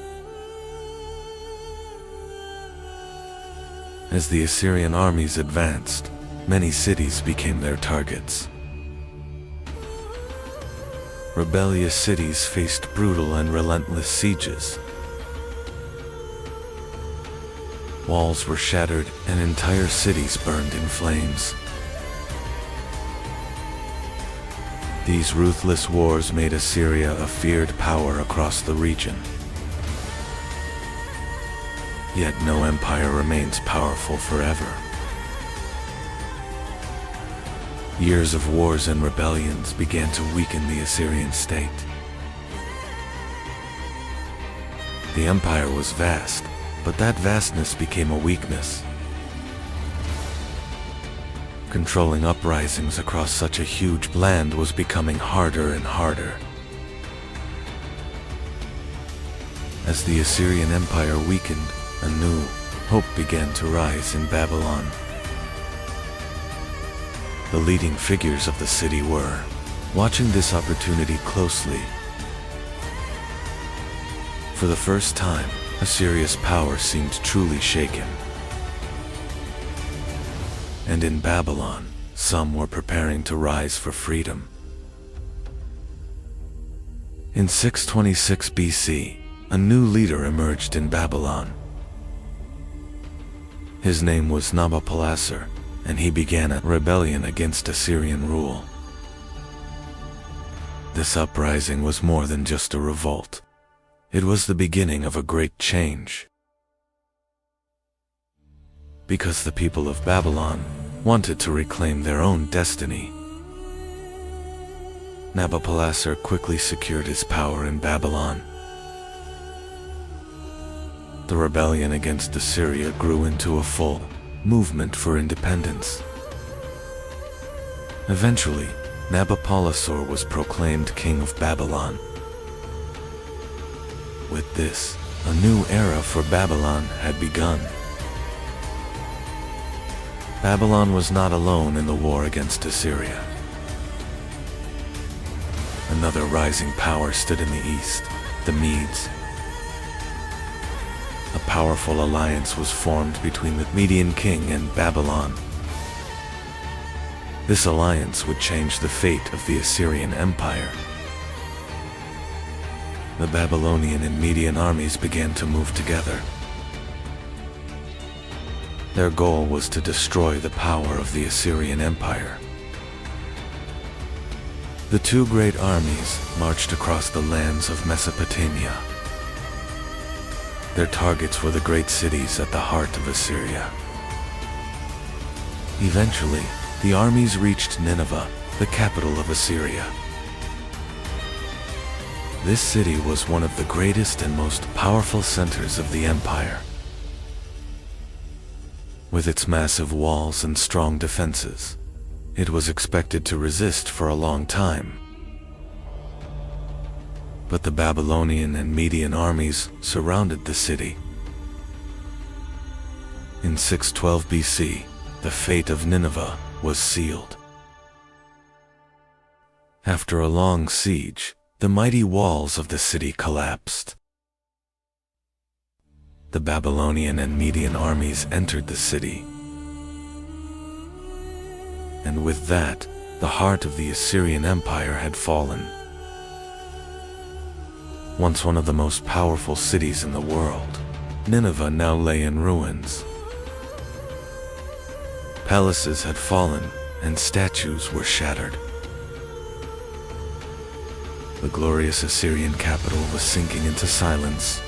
As the Assyrian armies advanced, many cities became their targets. Rebellious cities faced brutal and relentless sieges. Walls were shattered and entire cities burned in flames. These ruthless wars made Assyria a feared power across the region. Yet no empire remains powerful forever. Years of wars and rebellions began to weaken the Assyrian state. The empire was vast, but that vastness became a weakness. Controlling uprisings across such a huge land was becoming harder and harder. As the Assyrian Empire weakened, a new hope began to rise in Babylon. The leading figures of the city were watching this opportunity closely. For the first time, Assyria's power seemed truly shaken. And in Babylon, some were preparing to rise for freedom. In 626 BC, a new leader emerged in Babylon. His name was Nabopolassar, and he began a rebellion against Assyrian rule. This uprising was more than just a revolt. It was the beginning of a great change. Because the people of Babylon wanted to reclaim their own destiny. Nabopolassar quickly secured his power in Babylon. The rebellion against Assyria grew into a full movement for independence. Eventually, Nabopolassar was proclaimed king of Babylon. With this, a new era for Babylon had begun. Babylon was not alone in the war against Assyria. Another rising power stood in the east, the Medes. A powerful alliance was formed between the Median king and Babylon. This alliance would change the fate of the Assyrian Empire. The Babylonian and Median armies began to move together. Their goal was to destroy the power of the Assyrian Empire. The two great armies marched across the lands of Mesopotamia. Their targets were the great cities at the heart of Assyria. Eventually, the armies reached Nineveh, the capital of Assyria. This city was one of the greatest and most powerful centers of the empire. With its massive walls and strong defenses, it was expected to resist for a long time. But the Babylonian and Median armies surrounded the city. In 612 BC, the fate of Nineveh was sealed. After a long siege, the mighty walls of the city collapsed. The Babylonian and Median armies entered the city. And with that, the heart of the Assyrian Empire had fallen. Once one of the most powerful cities in the world, Nineveh now lay in ruins. Palaces had fallen, and statues were shattered. The glorious Assyrian capital was sinking into silence.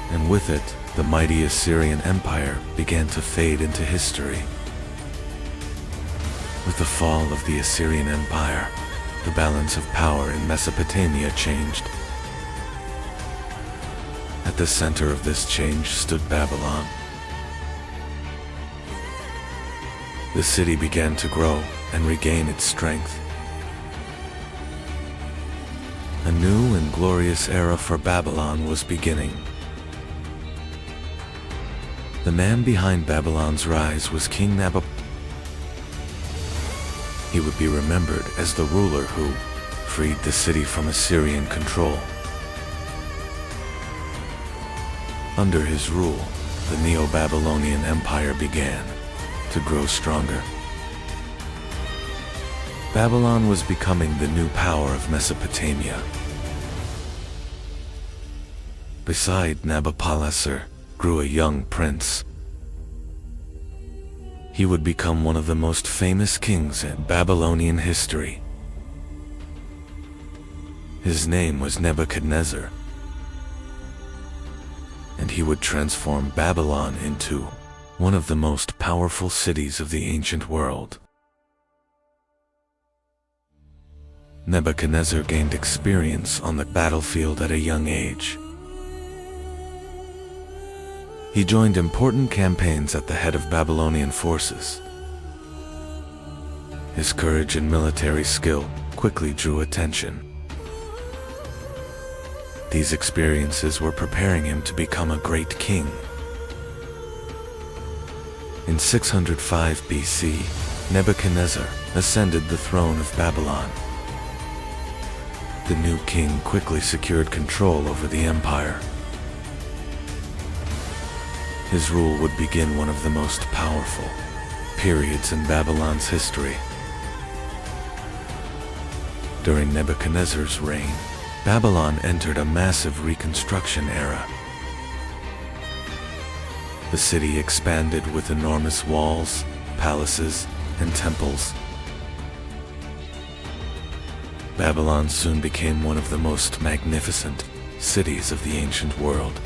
And with it, the mighty Assyrian Empire began to fade into history. With the fall of the Assyrian Empire, the balance of power in Mesopotamia changed. At the center of this change stood Babylon. The city began to grow and regain its strength. A new and glorious era for Babylon was beginning. The man behind Babylon's rise was King Nabopolassar. He would be remembered as the ruler who freed the city from Assyrian control. Under his rule, the Neo-Babylonian Empire began to grow stronger. Babylon was becoming the new power of Mesopotamia. Beside Nabopolassar grew a young prince. He would become one of the most famous kings in Babylonian history. His name was Nebuchadnezzar, and he would transform Babylon into one of the most powerful cities of the ancient world. Nebuchadnezzar gained experience on the battlefield at a young age. He joined important campaigns at the head of Babylonian forces. His courage and military skill quickly drew attention. These experiences were preparing him to become a great king. In 605 BC, Nebuchadnezzar ascended the throne of Babylon. The new king quickly secured control over the empire. His rule would begin one of the most powerful periods in Babylon's history. During Nebuchadnezzar's reign, Babylon entered a massive reconstruction era. The city expanded with enormous walls, palaces, and temples. Babylon soon became one of the most magnificent cities of the ancient world.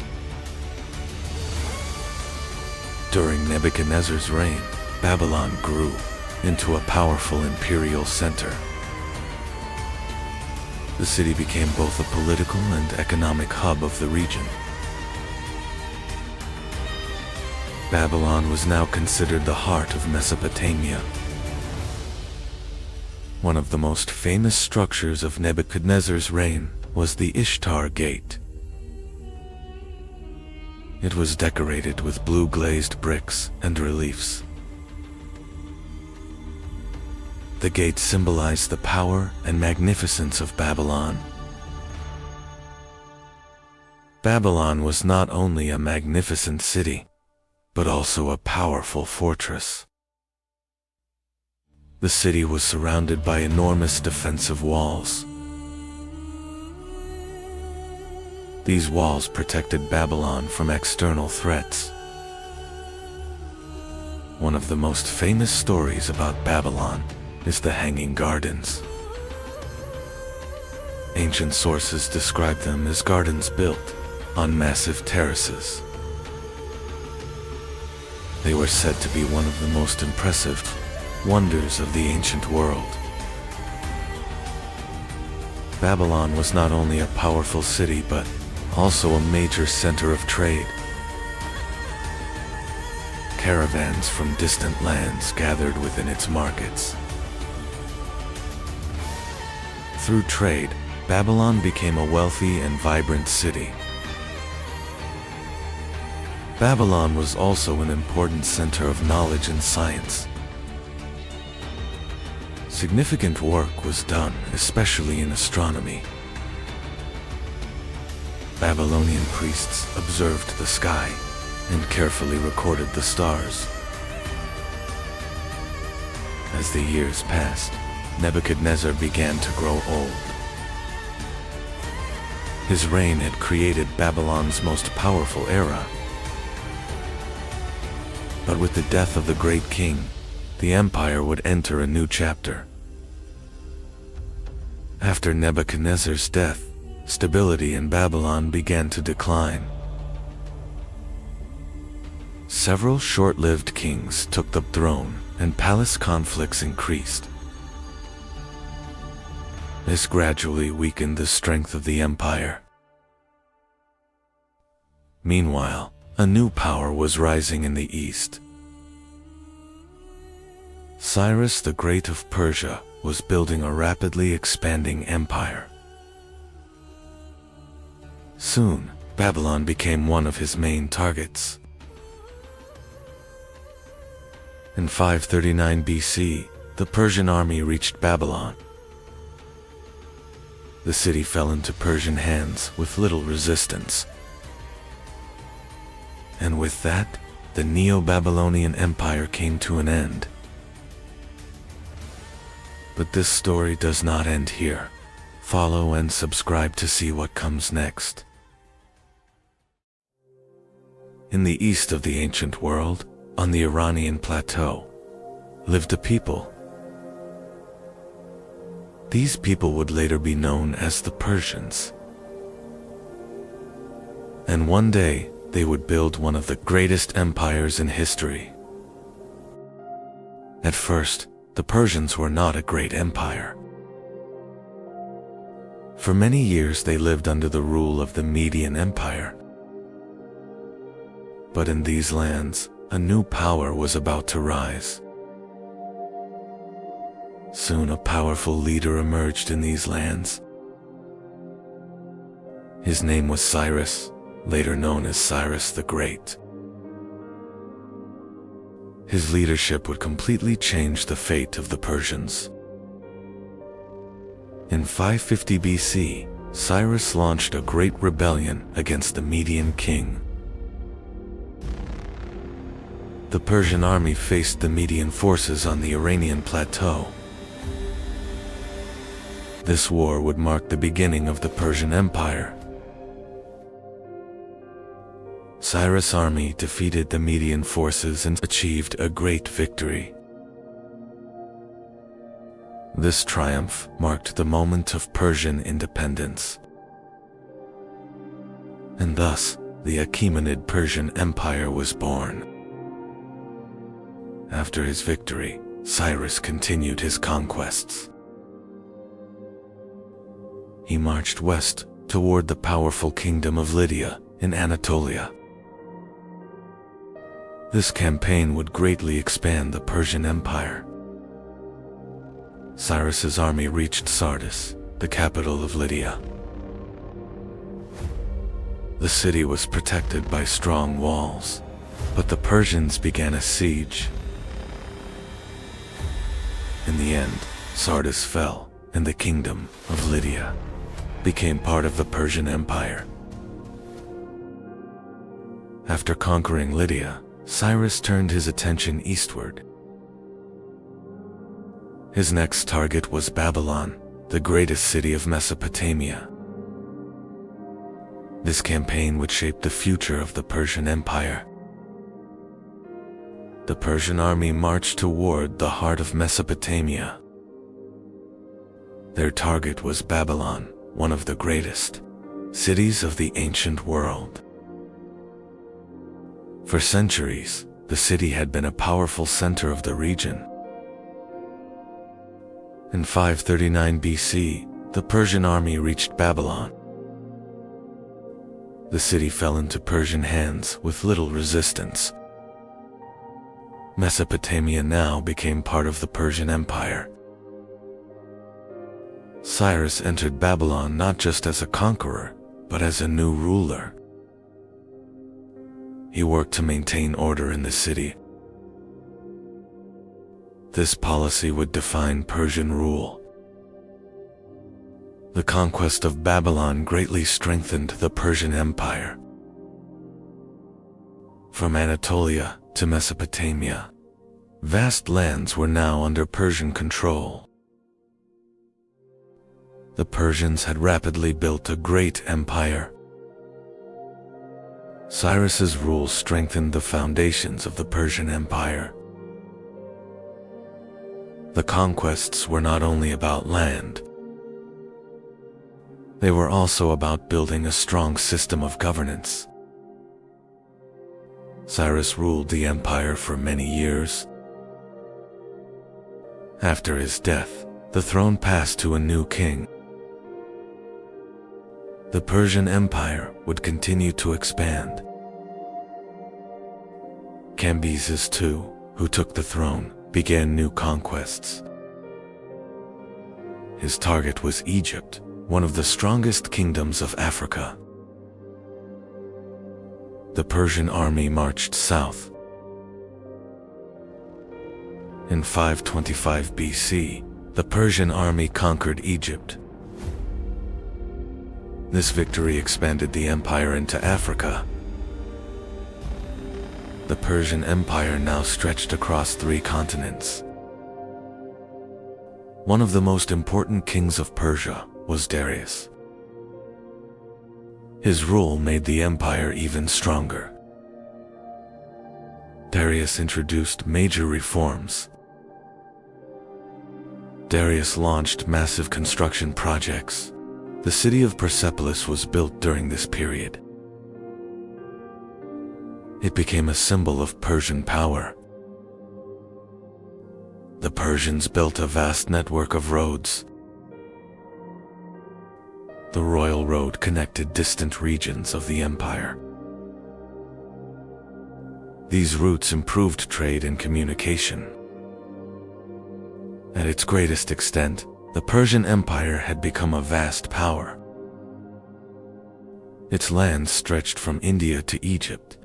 During Nebuchadnezzar's reign, Babylon grew into a powerful imperial center. The city became both a political and economic hub of the region. Babylon was now considered the heart of Mesopotamia. One of the most famous structures of Nebuchadnezzar's reign was the Ishtar Gate. It was decorated with blue glazed bricks and reliefs. The gate symbolized the power and magnificence of Babylon. Babylon was not only a magnificent city, but also a powerful fortress. The city was surrounded by enormous defensive walls. These walls protected Babylon from external threats. One of the most famous stories about Babylon is the Hanging Gardens. Ancient sources describe them as gardens built on massive terraces. They were said to be one of the most impressive wonders of the ancient world. Babylon was not only a powerful city, but also a major center of trade. Caravans from distant lands gathered within its markets. Through trade, Babylon became a wealthy and vibrant city. Babylon was also an important center of knowledge and science. Significant work was done, especially in astronomy. Babylonian priests observed the sky and carefully recorded the stars. As the years passed, Nebuchadnezzar began to grow old. His reign had created Babylon's most powerful era. But with the death of the great king, the empire would enter a new chapter. After Nebuchadnezzar's death, stability in Babylon began to decline. Several short-lived kings took the throne, and palace conflicts increased. This gradually weakened the strength of the empire. Meanwhile, a new power was rising in the east. Cyrus the Great of Persia was building a rapidly expanding empire. Soon, Babylon became one of his main targets. In 539 BC, the Persian army reached Babylon. The city fell into Persian hands with little resistance. And with that, the Neo-Babylonian Empire came to an end. But this story does not end here. Follow and subscribe to see what comes next. In the east of the ancient world, on the Iranian plateau, lived a people. These people would later be known as the Persians. And one day, they would build one of the greatest empires in history. At first, the Persians were not a great empire. For many years they lived under the rule of the Median Empire. But in these lands, a new power was about to rise. Soon a powerful leader emerged in these lands. His name was Cyrus, later known as Cyrus the Great. His leadership would completely change the fate of the Persians. In 550 BC, Cyrus launched a great rebellion against the Median king. The Persian army faced the Median forces on the Iranian plateau. This war would mark the beginning of the Persian Empire. Cyrus' army defeated the Median forces and achieved a great victory. This triumph marked the moment of Persian independence. And thus, the Achaemenid Persian Empire was born. After his victory, Cyrus continued his conquests. He marched west toward the powerful kingdom of Lydia in Anatolia. This campaign would greatly expand the Persian Empire. Cyrus's army reached Sardis, the capital of Lydia. The city was protected by strong walls, but the Persians began a siege. In the end, Sardis fell, and the kingdom of Lydia became part of the Persian Empire. After conquering Lydia, Cyrus turned his attention eastward. His next target was Babylon, the greatest city of Mesopotamia. This campaign would shape the future of the Persian Empire. The Persian army marched toward the heart of Mesopotamia. Their target was Babylon, one of the greatest cities of the ancient world. For centuries, the city had been a powerful center of the region. In 539 BC, the Persian army reached Babylon. The city fell into Persian hands with little resistance. Mesopotamia now became part of the Persian Empire. Cyrus entered Babylon not just as a conqueror, but as a new ruler. He worked to maintain order in the city. This policy would define Persian rule. The conquest of Babylon greatly strengthened the Persian Empire. From Anatolia to Mesopotamia, vast lands were now under Persian control. The Persians had rapidly built a great empire. Cyrus's rule strengthened the foundations of the Persian Empire. The conquests were not only about land. They were also about building a strong system of governance. Cyrus ruled the empire for many years. After his death, the throne passed to a new king. The Persian Empire would continue to expand. Cambyses II, who took the throne, began new conquests. His target was Egypt, one of the strongest kingdoms of Africa. The Persian army marched south. In 525 BC, the Persian army conquered Egypt. This victory expanded the empire into Africa. The Persian Empire now stretched across 3 continents. One of the most important kings of Persia was Darius. His rule made the empire even stronger. Darius introduced major reforms. Darius launched massive construction projects. The city of Persepolis was built during this period. It became a symbol of Persian power. The Persians built a vast network of roads. The royal road connected distant regions of the empire. These routes improved trade and communication. At its greatest extent, the Persian Empire had become a vast power. Its lands stretched from India to Egypt.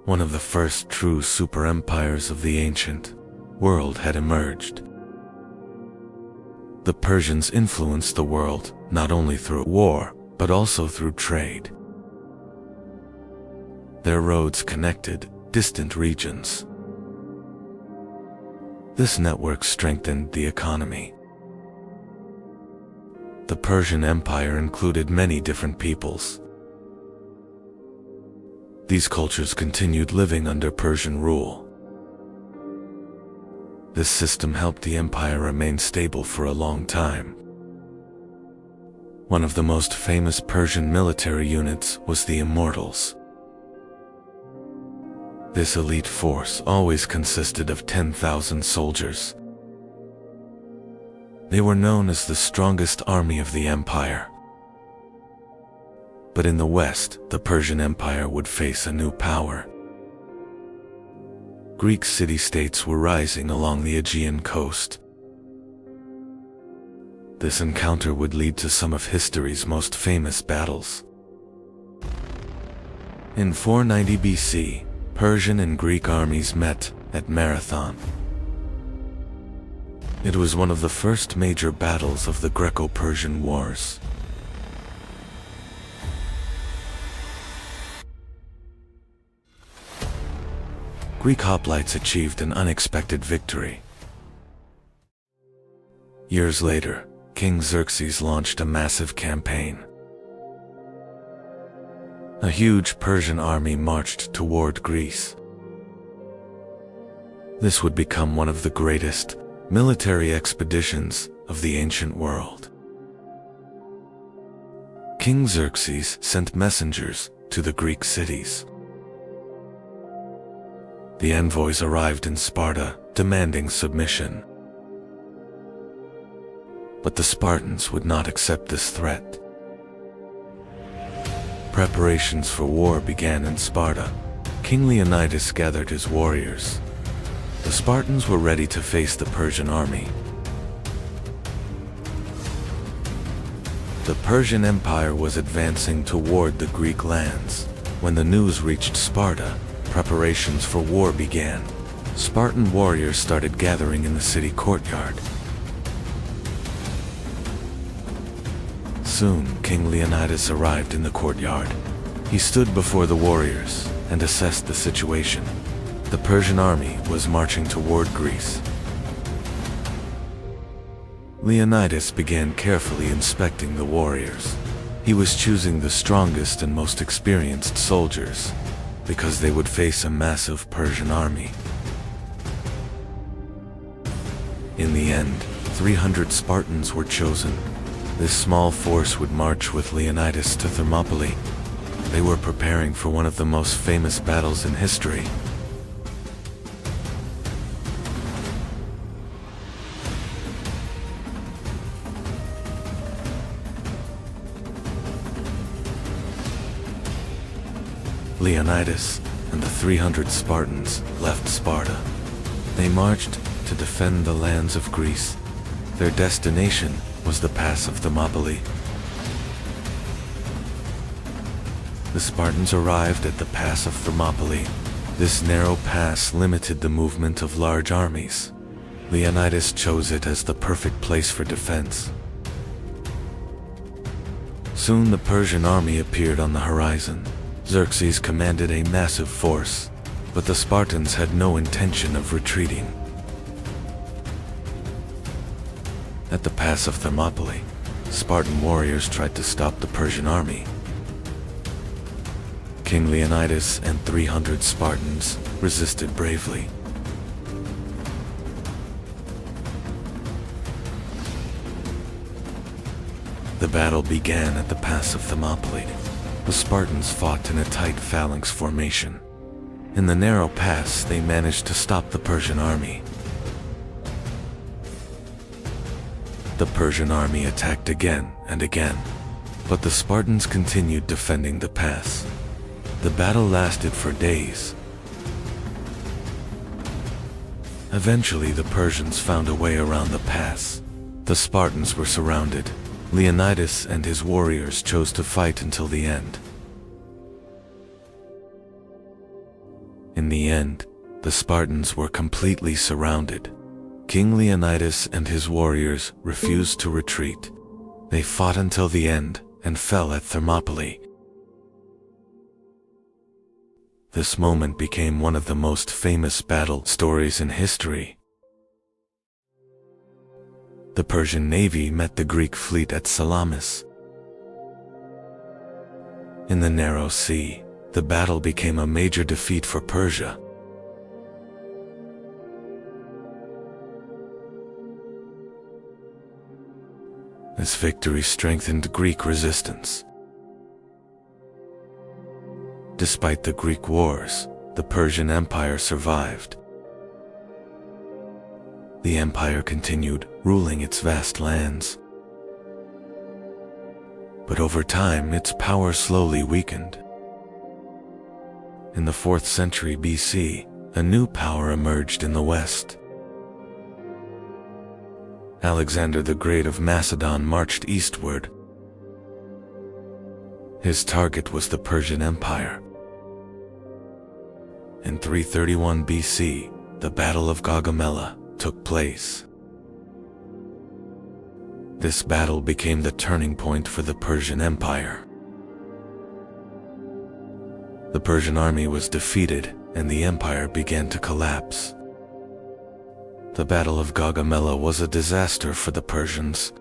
One of the first true super-empires of the ancient world had emerged. The Persians influenced the world not only through war, but also through trade. Their roads connected distant regions. This network strengthened the economy. The Persian Empire included many different peoples. These cultures continued living under Persian rule. This system helped the empire remain stable for a long time. One of the most famous Persian military units was the Immortals. This elite force always consisted of 10,000 soldiers. They were known as the strongest army of the empire. But in the west, the Persian Empire would face a new power. Greek city-states were rising along the Aegean coast. This encounter would lead to some of history's most famous battles. In 490 BC, Persian and Greek armies met at Marathon. It was one of the first major battles of the Greco-Persian Wars. Greek hoplites achieved an unexpected victory. Years later, King Xerxes launched a massive campaign. A huge Persian army marched toward Greece. This would become one of the greatest military expeditions of the ancient world. King Xerxes sent messengers to the Greek cities. The envoys arrived in Sparta, demanding submission. But the Spartans would not accept this threat. Preparations for war began in Sparta. King Leonidas gathered his warriors. The Spartans were ready to face the Persian army. The Persian Empire was advancing toward the Greek lands. When the news reached Sparta, preparations for war began. Spartan warriors started gathering in the city courtyard. Soon, King Leonidas arrived in the courtyard. He stood before the warriors and assessed the situation. The Persian army was marching toward Greece. Leonidas began carefully inspecting the warriors. He was choosing the strongest and most experienced soldiers, because they would face a massive Persian army. In the end, 300 Spartans were chosen. This small force would march with Leonidas to Thermopylae. They were preparing for one of the most famous battles in history. Leonidas and the 300 Spartans left Sparta. They marched to defend the lands of Greece. Their destination was the pass of Thermopylae. The Spartans arrived at the pass of Thermopylae. This narrow pass limited the movement of large armies. Leonidas chose it as the perfect place for defense. Soon the Persian army appeared on the horizon. Xerxes commanded a massive force, but the Spartans had no intention of retreating. At the pass of Thermopylae, Spartan warriors tried to stop the Persian army. King Leonidas and 300 Spartans resisted bravely. The battle began at the pass of Thermopylae. The Spartans fought in a tight phalanx formation. In the narrow pass, they managed to stop the Persian army. The Persian army attacked again and again, but the Spartans continued defending the pass. The battle lasted for days. Eventually, the Persians found a way around the pass. The Spartans were surrounded. Leonidas and his warriors chose to fight until the end. In the end, the Spartans were completely surrounded. King Leonidas and his warriors refused to retreat. They fought until the end and fell at Thermopylae. This moment became one of the most famous battle stories in history. The Persian navy met the Greek fleet at Salamis. In the narrow sea, the battle became a major defeat for Persia. This victory strengthened Greek resistance. Despite the Greek wars, the Persian Empire survived. The empire continued ruling its vast lands. But over time, its power slowly weakened. In the 4th century BC, a new power emerged in the west. Alexander the Great of Macedon marched eastward. His target was the Persian Empire. In 331 BC, the Battle of Gaugamela took place. This battle became the turning point for the Persian Empire. The Persian army was defeated, and the empire began to collapse. The Battle of Gaugamela was a disaster for the Persians.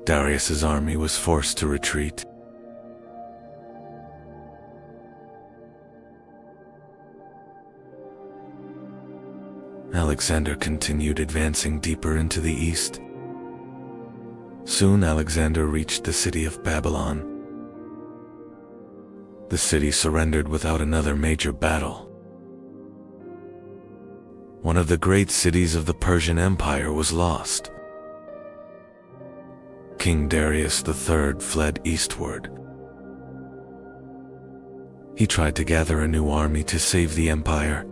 Darius's army was forced to retreat. Alexander continued advancing deeper into the east. Soon Alexander reached the city of Babylon. The city surrendered without another major battle. One of the great cities of the Persian Empire was lost. King Darius III fled eastward. He tried to gather a new army to save the empire.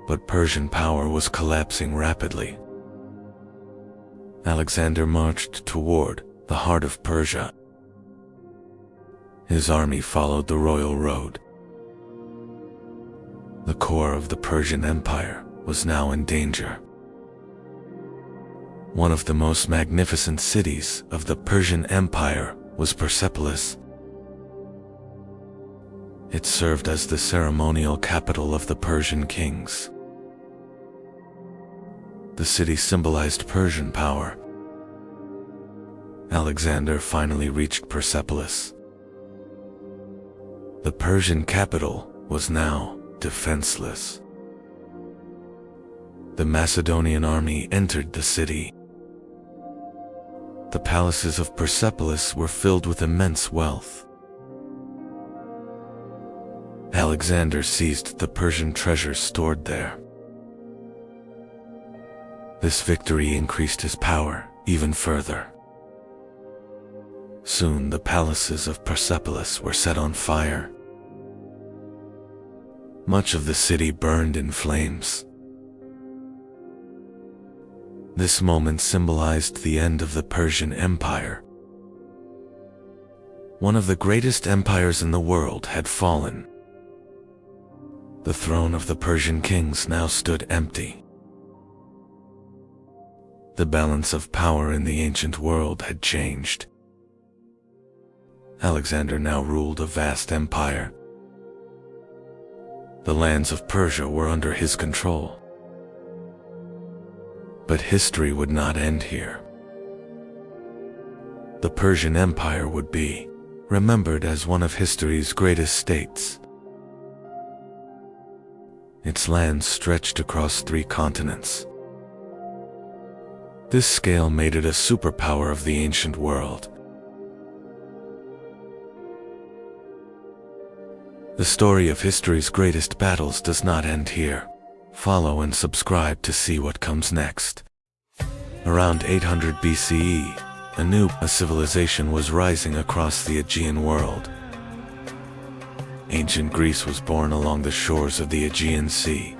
But Persian power was collapsing rapidly. Alexander marched toward the heart of Persia. His army followed the royal road. The core of the Persian Empire was now in danger. One of the most magnificent cities of the Persian Empire was Persepolis. It served as the ceremonial capital of the Persian kings. The city symbolized Persian power. Alexander finally reached Persepolis. The Persian capital was now defenseless. The Macedonian army entered the city. The palaces of Persepolis were filled with immense wealth. Alexander seized the Persian treasures stored there. This victory increased his power even further. Soon the palaces of Persepolis were set on fire. Much of the city burned in flames. This moment symbolized the end of the Persian Empire. One of the greatest empires in the world had fallen. The throne of the Persian kings now stood empty. The balance of power in the ancient world had changed. Alexander now ruled a vast empire. The lands of Persia were under his control. But history would not end here. The Persian Empire would be remembered as one of history's greatest states. Its lands stretched across 3 continents. This scale made it a superpower of the ancient world. The story of history's greatest battles does not end here. Follow and subscribe to see what comes next. Around 800 BCE, a new civilization was rising across the Aegean world. Ancient Greece was born along the shores of the Aegean Sea.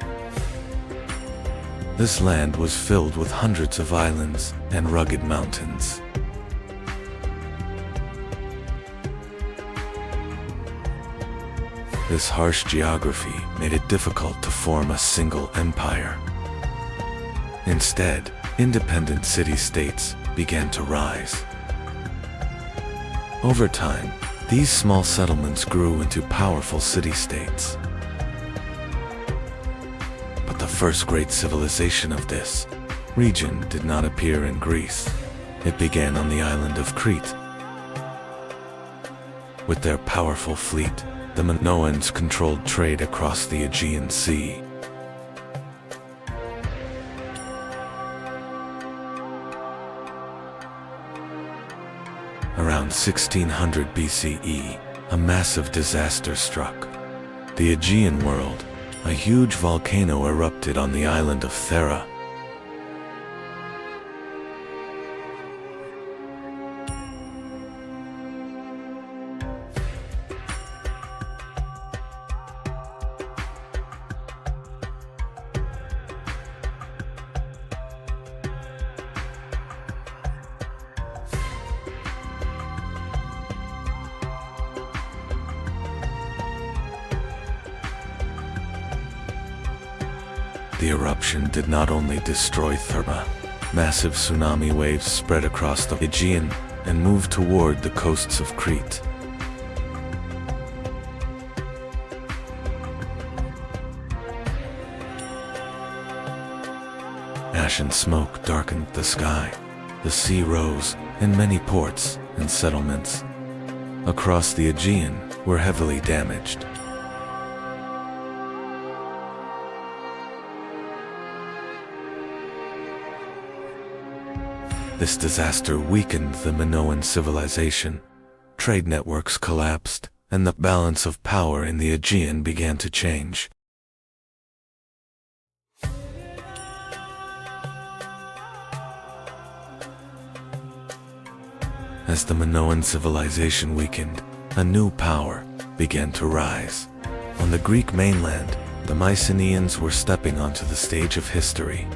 This land was filled with hundreds of islands and rugged mountains. This harsh geography made it difficult to form a single empire. Instead, independent city-states began to rise. Over time, these small settlements grew into powerful city-states. But the first great civilization of this region did not appear in Greece. It began on the island of Crete. With their powerful fleet, the Minoans controlled trade across the Aegean Sea. Around 1600 BCE, a massive disaster struck. The Aegean world, a huge volcano erupted on the island of Thera. The eruption did not only destroy Thera, Massive tsunami waves spread across the Aegean and moved toward the coasts of Crete. Ash and smoke darkened the sky. The sea rose, and many ports and settlements across the Aegean were heavily damaged. This disaster weakened the Minoan civilization. Trade networks collapsed, and the balance of power in the Aegean began to change. As the Minoan civilization weakened, a new power began to rise. On the Greek mainland, the Mycenaeans were stepping onto the stage of history.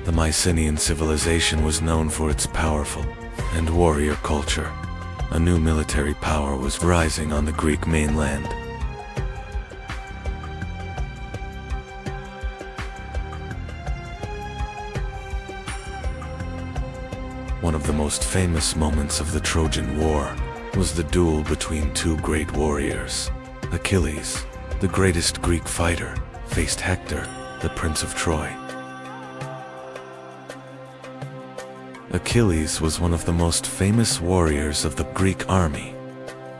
The Mycenaean civilization was known for its powerful and warrior culture. A new military power was rising on the Greek mainland. One of the most famous moments of the Trojan War was the duel between two great warriors. Achilles, the greatest Greek fighter, faced Hector, the Prince of Troy. Achilles was one of the most famous warriors of the Greek army.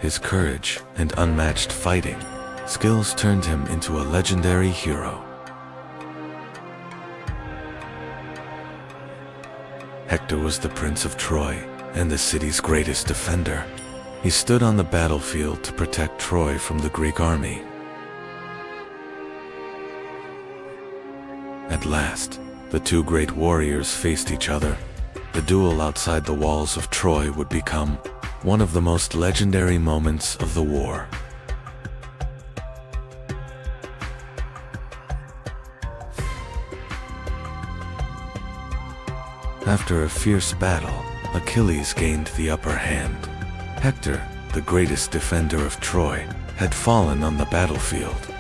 His courage and unmatched fighting skills turned him into a legendary hero. Hector was the Prince of Troy and the city's greatest defender. He stood on the battlefield to protect Troy from the Greek army. At last, the two great warriors faced each other. The duel outside the walls of Troy would become one of the most legendary moments of the war. After a fierce battle, Achilles gained the upper hand. Hector, the greatest defender of Troy, had fallen on the battlefield.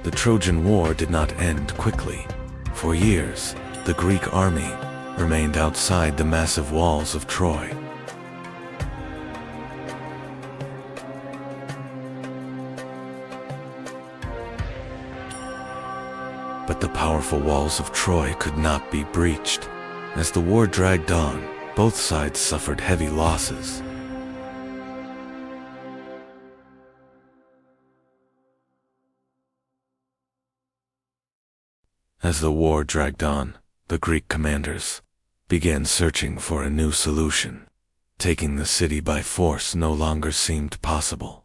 The Trojan War did not end quickly. For years, the Greek army remained outside the massive walls of Troy. But the powerful walls of Troy could not be breached. As the war dragged on, both sides suffered heavy losses. As the war dragged on, the Greek commanders began searching for a new solution. Taking the city by force no longer seemed possible.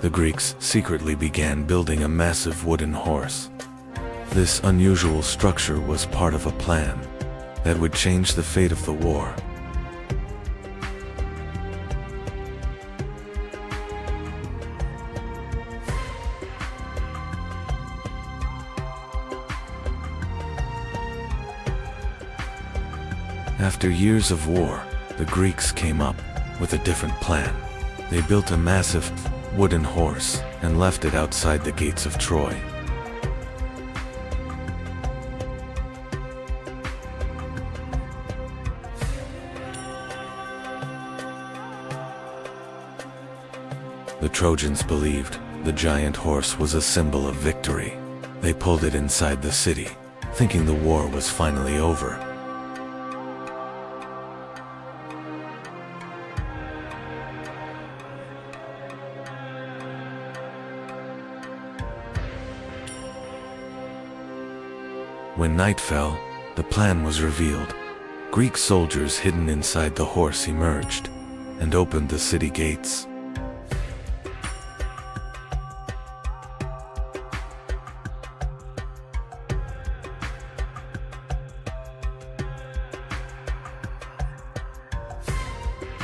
The Greeks secretly began building a massive wooden horse. This unusual structure was part of a plan that would change the fate of the war. After years of war, the Greeks came up with a different plan. They built a massive wooden horse and left it outside the gates of Troy. The Trojans believed the giant horse was a symbol of victory. They pulled it inside the city, thinking the war was finally over. When night fell, the plan was revealed. Greek soldiers hidden inside the horse emerged and opened the city gates.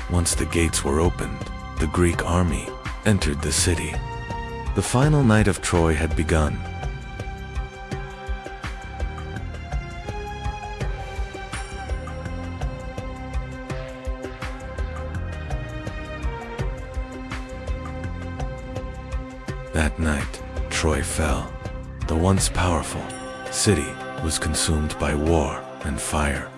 Once the gates were opened, the Greek army entered the city. The final night of Troy had begun. That night, Troy fell. The once powerful city was consumed by war and fire.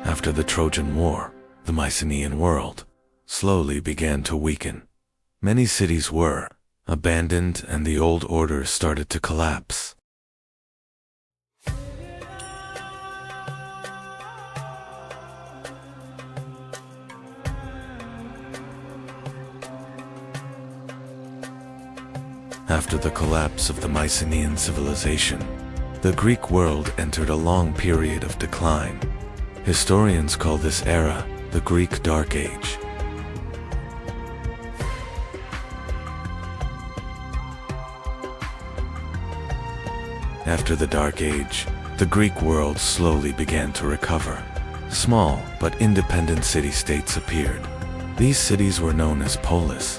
After the Trojan War, the Mycenaean world slowly began to weaken. Many cities were abandoned and the old order started to collapse. After the collapse of the Mycenaean civilization, the Greek world entered a long period of decline. Historians call this era the Greek Dark Age. After the Dark Age, the Greek world slowly began to recover. Small but independent city-states appeared. These cities were known as polis.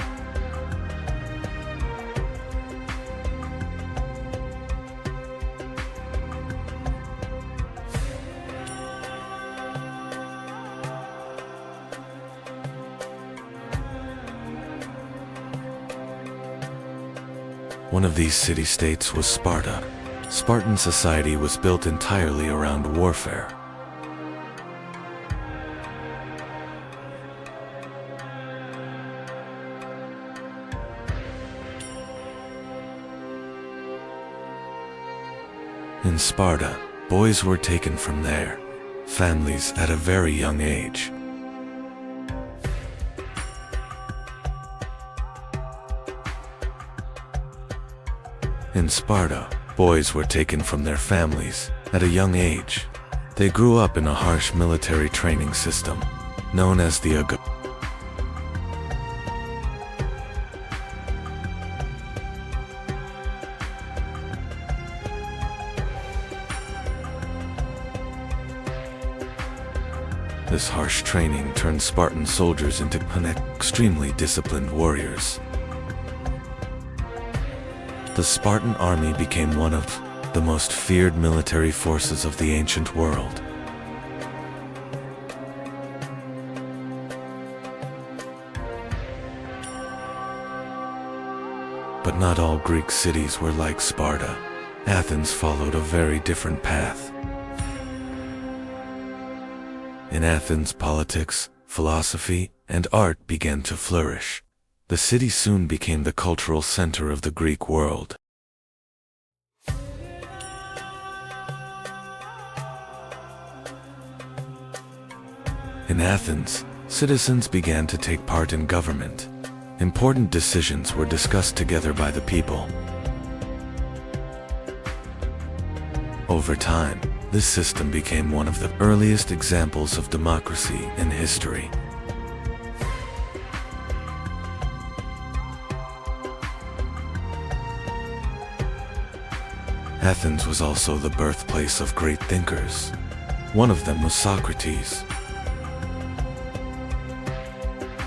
One of these city-states was Sparta. Spartan society was built entirely around warfare. In Sparta, boys were taken from their families at a very young age. In Sparta, boys were taken from their families at a young age. They grew up in a harsh military training system, known as the AGA. This harsh training turned Spartan soldiers into extremely disciplined warriors. The Spartan army became one of the most feared military forces of the ancient world. But not all Greek cities were like Sparta. Athens followed a very different path. In Athens, politics, philosophy, and art began to flourish. The city soon became the cultural center of the Greek world. In Athens, citizens began to take part in government. Important decisions were discussed together by the people. Over time, this system became one of the earliest examples of democracy in history. Athens was also the birthplace of great thinkers. One of them was Socrates.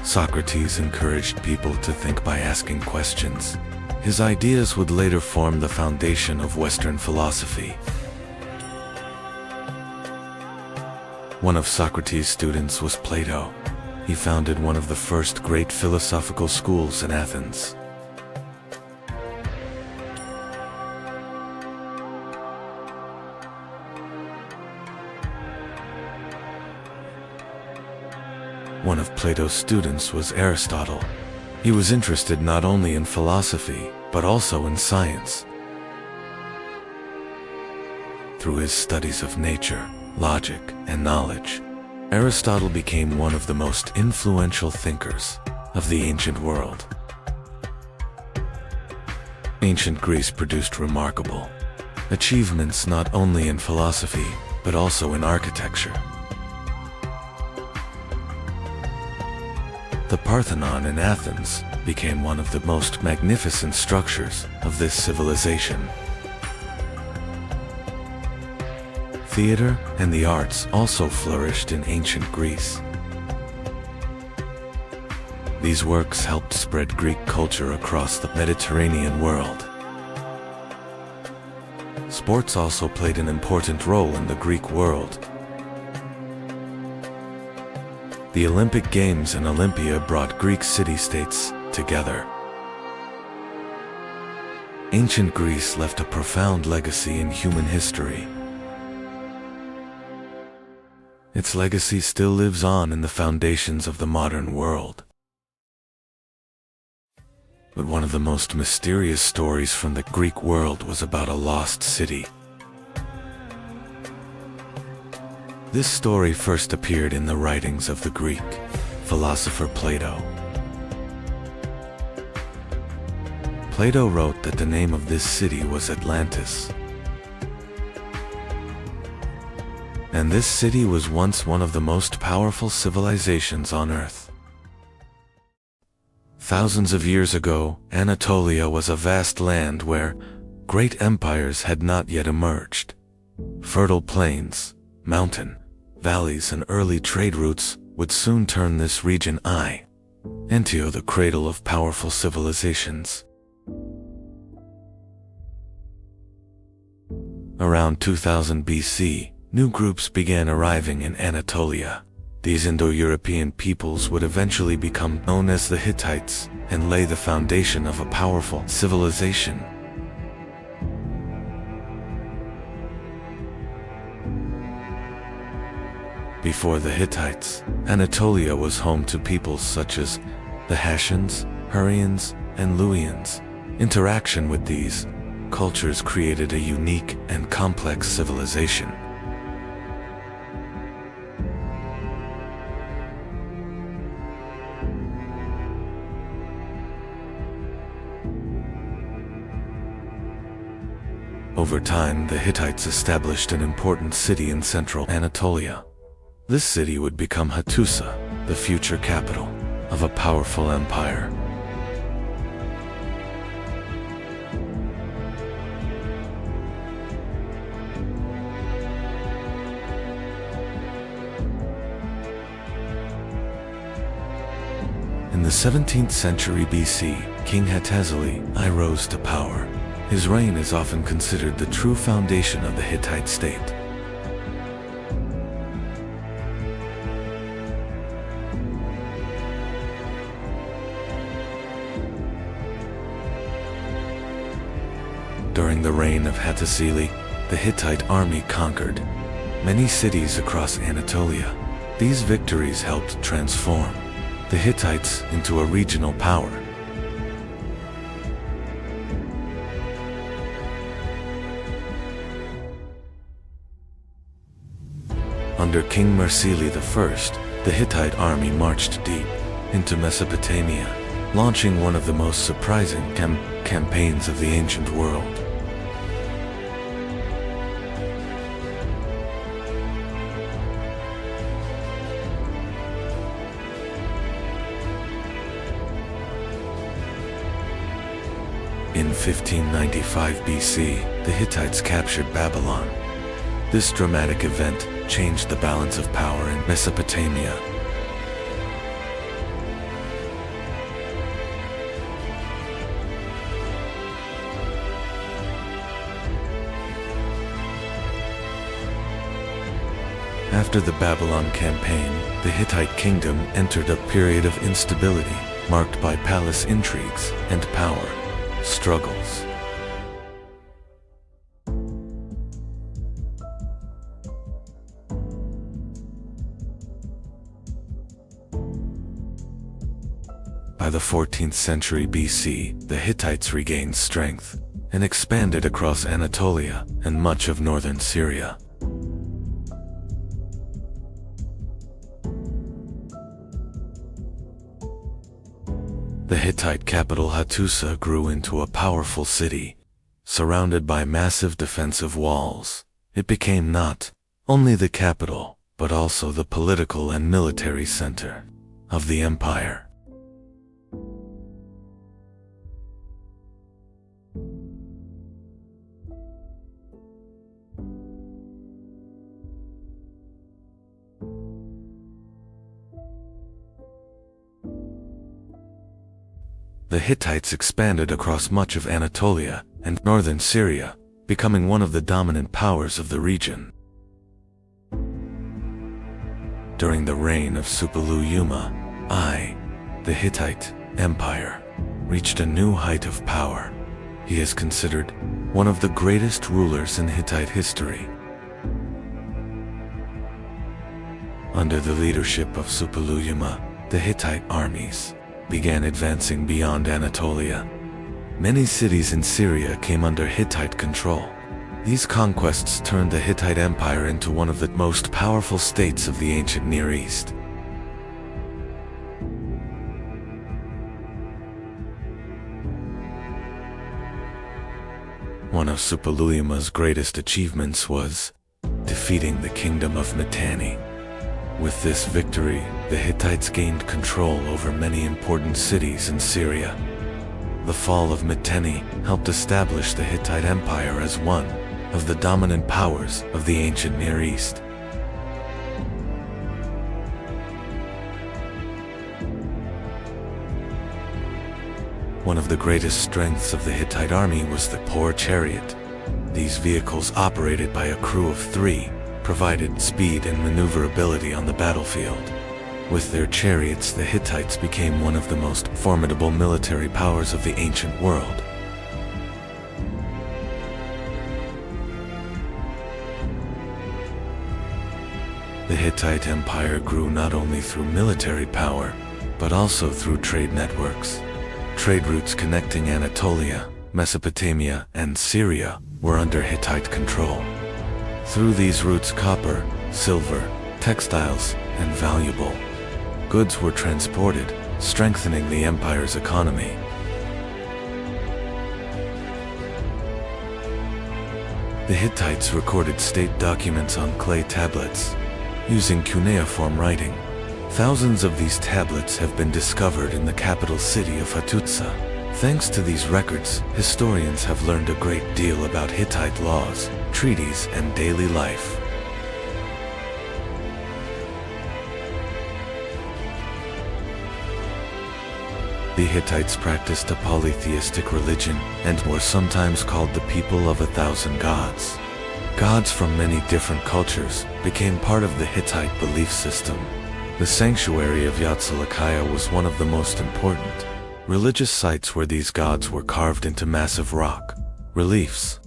Socrates encouraged people to think by asking questions. His ideas would later form the foundation of Western philosophy. One of Socrates' students was Plato. He founded one of the first great philosophical schools in Athens. One of Plato's students was Aristotle. He was interested not only in philosophy, but also in science. Through his studies of nature, logic, and knowledge, Aristotle became one of the most influential thinkers of the ancient world. Ancient Greece produced remarkable achievements not only in philosophy, but also in architecture. The Parthenon in Athens became one of the most magnificent structures of this civilization. Theater and the arts also flourished in ancient Greece. These works helped spread Greek culture across the Mediterranean world. Sports also played an important role in the Greek world. The Olympic Games and Olympia brought Greek city-states together. Ancient Greece left a profound legacy in human history. Its legacy still lives on in the foundations of the modern world. But one of the most mysterious stories from the Greek world was about a lost city. This story first appeared in the writings of the Greek philosopher Plato. Plato wrote that the name of this city was Atlantis. And this city was once one of the most powerful civilizations on Earth. Thousands of years ago, Anatolia was a vast land where great empires had not yet emerged. Fertile plains, mountain, valleys and early trade routes would soon turn this region into the cradle of powerful civilizations. Around 2000 BC, new groups began arriving in Anatolia. These Indo-European peoples would eventually become known as the Hittites and lay the foundation of a powerful civilization. Before the Hittites, Anatolia was home to peoples such as the Hessians, Hurrians, and Luwians. Interaction with these cultures created a unique and complex civilization. Over time, the Hittites established an important city in central Anatolia. This city would become Hattusa, the future capital of a powerful empire. In the 17th century BC, King Hattusili rose to power. His reign is often considered the true foundation of the Hittite state. During the reign of Hattusili, the Hittite army conquered many cities across Anatolia. These victories helped transform the Hittites into a regional power. Under King Mursili I, the Hittite army marched deep into Mesopotamia, launching one of the most surprising campaigns of the ancient world. In 1595 BC, the Hittites captured Babylon. This dramatic event changed the balance of power in Mesopotamia. After the Babylon campaign, the Hittite kingdom entered a period of instability, marked by palace intrigues and power struggles. By the 14th century BC, the Hittites regained strength and expanded across Anatolia and much of northern Syria. The Hittite capital Hattusa grew into a powerful city, surrounded by massive defensive walls. It became not only the capital, but also the political and military center of the empire. the Hittites expanded across much of Anatolia and northern Syria, becoming one of the dominant powers of the region. During the reign of Suppiluliuma I, the Hittite Empire reached a new height of power. He is considered one of the greatest rulers in Hittite history. Under the leadership of Suppiluliuma, the Hittite armies began advancing beyond Anatolia. Many cities in Syria came under Hittite control. These conquests turned the Hittite Empire into one of the most powerful states of the ancient Near East. One of Suppiluliuma's greatest achievements was defeating the kingdom of Mitanni. With this victory, the Hittites gained control over many important cities in Syria. The fall of Mitanni helped establish the Hittite Empire as one of the dominant powers of the ancient Near East. One of the greatest strengths of the Hittite army was the poor chariot. These vehicles, operated by a crew of 3, provided speed and maneuverability on the battlefield. With their chariots, the Hittites became one of the most formidable military powers of the ancient world. The Hittite Empire grew not only through military power, but also through trade networks. Trade routes connecting Anatolia, Mesopotamia, and Syria were under Hittite control. Through these routes, copper, silver, textiles, and valuable goods were transported, strengthening the empire's economy. The Hittites recorded state documents on clay tablets, using cuneiform writing. Thousands of these tablets have been discovered in the capital city of Hattusa. Thanks to these records, historians have learned a great deal about Hittite laws, treaties, and daily life. The Hittites practiced a polytheistic religion and were sometimes called the people of 1,000 gods. Gods from many different cultures became part of the Hittite belief system. The sanctuary of Yatzilakaya was one of the most important religious sites where these gods were carved into massive rock reliefs.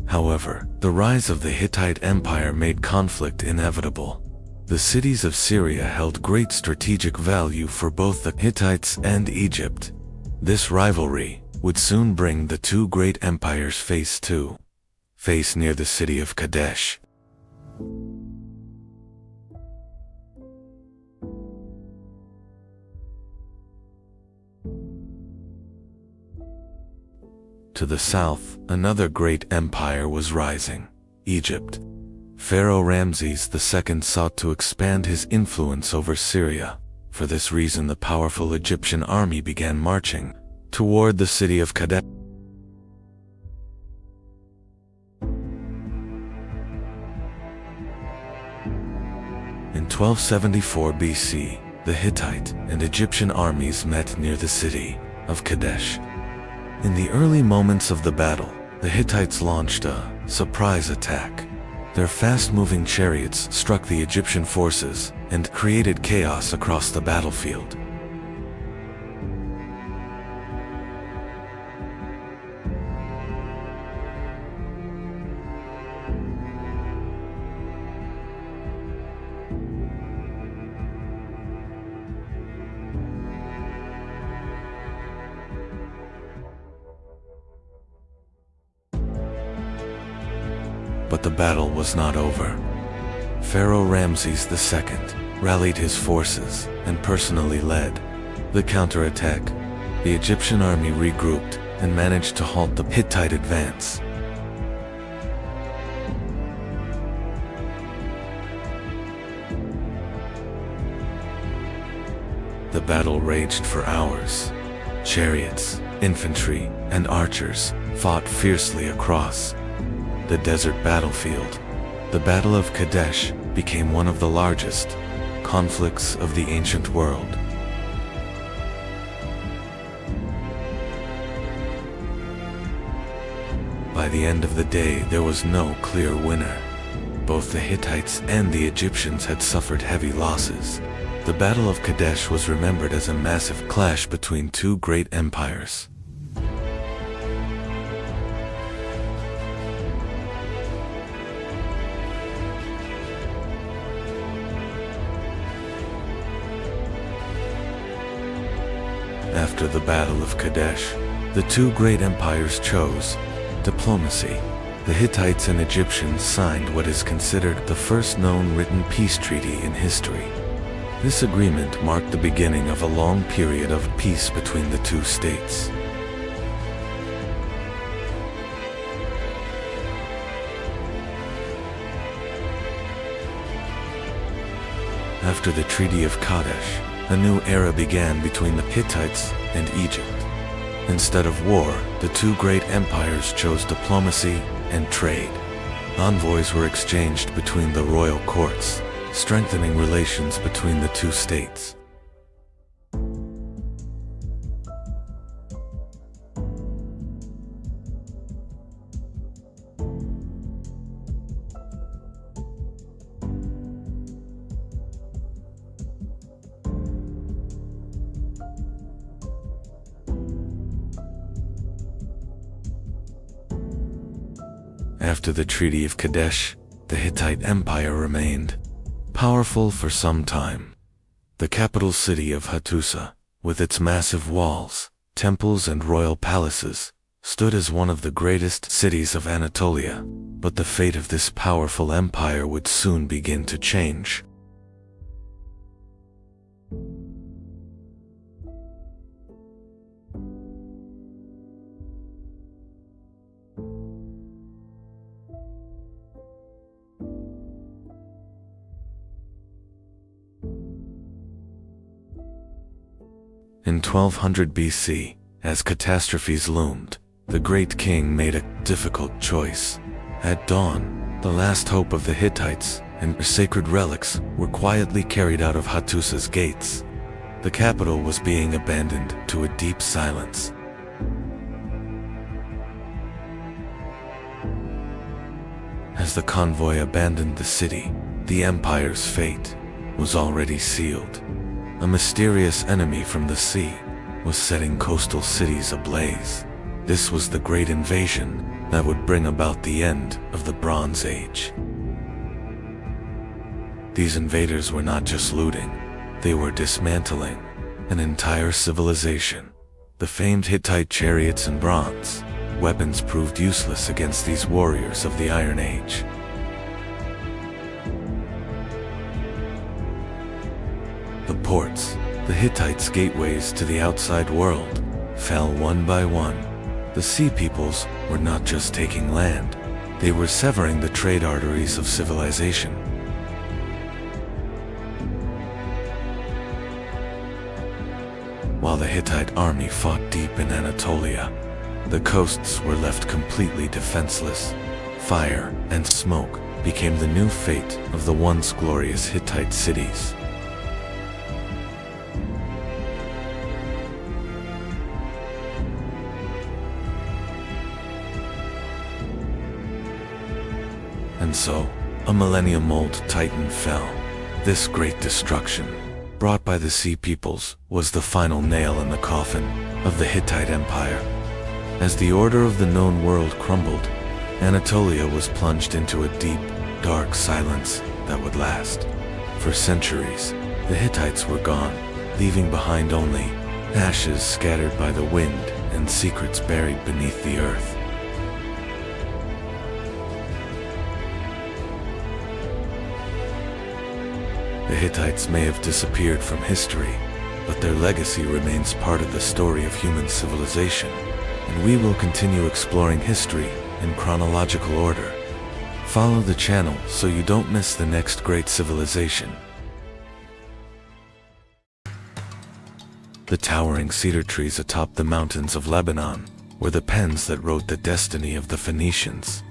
However, the rise of the Hittite Empire made conflict inevitable. The cities of Syria held great strategic value for both the Hittites and Egypt. This rivalry would soon bring the two great empires face to face near the city of Kadesh. To the south, another great empire was rising, Egypt. Pharaoh Ramses II sought to expand his influence over Syria. For this reason, the powerful Egyptian army began marching toward the city of Kadesh. In 1274 BC, the Hittite and Egyptian armies met near the city of Kadesh. In the early moments of the battle, the Hittites launched a surprise attack. Their fast-moving chariots struck the Egyptian forces and created chaos across the battlefield. But the battle was not over. Pharaoh Ramses II rallied his forces and personally led the counterattack. The Egyptian army regrouped and managed to halt the Hittite advance. The battle raged for hours. Chariots, infantry, and archers fought fiercely across the desert battlefield. The Battle of Kadesh became one of the largest conflicts of the ancient world. By the end of the day, there was no clear winner. Both the Hittites and the Egyptians had suffered heavy losses. The Battle of Kadesh was remembered as a massive clash between two great empires. After the Battle of Kadesh, the two great empires chose diplomacy. The Hittites and Egyptians signed what is considered the first known written peace treaty in history. This agreement marked the beginning of a long period of peace between the two states. After the Treaty of Kadesh, a new era began between the Hittites and Egypt. Instead of war, the two great empires chose diplomacy and trade. Envoys were exchanged between the royal courts, strengthening relations between the two states. After the Treaty of Kadesh, the Hittite Empire remained powerful for some time. The capital city of Hattusa, with its massive walls, temples and royal palaces, stood as one of the greatest cities of Anatolia. But the fate of this powerful empire would soon begin to change. In 1200 BC, as catastrophes loomed, the great king made a difficult choice. At dawn, the last hope of the Hittites and their sacred relics were quietly carried out of Hattusa's gates. The capital was being abandoned to a deep silence. As the convoy abandoned the city, the empire's fate was already sealed. A mysterious enemy from the sea was setting coastal cities ablaze. This was the great invasion that would bring about the end of the Bronze Age. These invaders were not just looting, they were dismantling an entire civilization. The famed Hittite chariots and bronze weapons proved useless against these warriors of the Iron Age. The ports, the Hittites' gateways to the outside world, fell one by one. The sea peoples were not just taking land, they were severing the trade arteries of civilization. While the Hittite army fought deep in Anatolia, the coasts were left completely defenseless. Fire and smoke became the new fate of the once glorious Hittite cities. And so, a millennium-old titan fell. This great destruction, brought by the sea peoples, was the final nail in the coffin of the Hittite Empire. As the order of the known world crumbled, Anatolia was plunged into a deep, dark silence that would last. For centuries, the Hittites were gone, leaving behind only ashes scattered by the wind and secrets buried beneath the earth. The Hittites may have disappeared from history, but their legacy remains part of the story of human civilization, and we will continue exploring history in chronological order. Follow the channel so you don't miss the next great civilization. The towering cedar trees atop the mountains of Lebanon were the pens that wrote the destiny of the Phoenicians.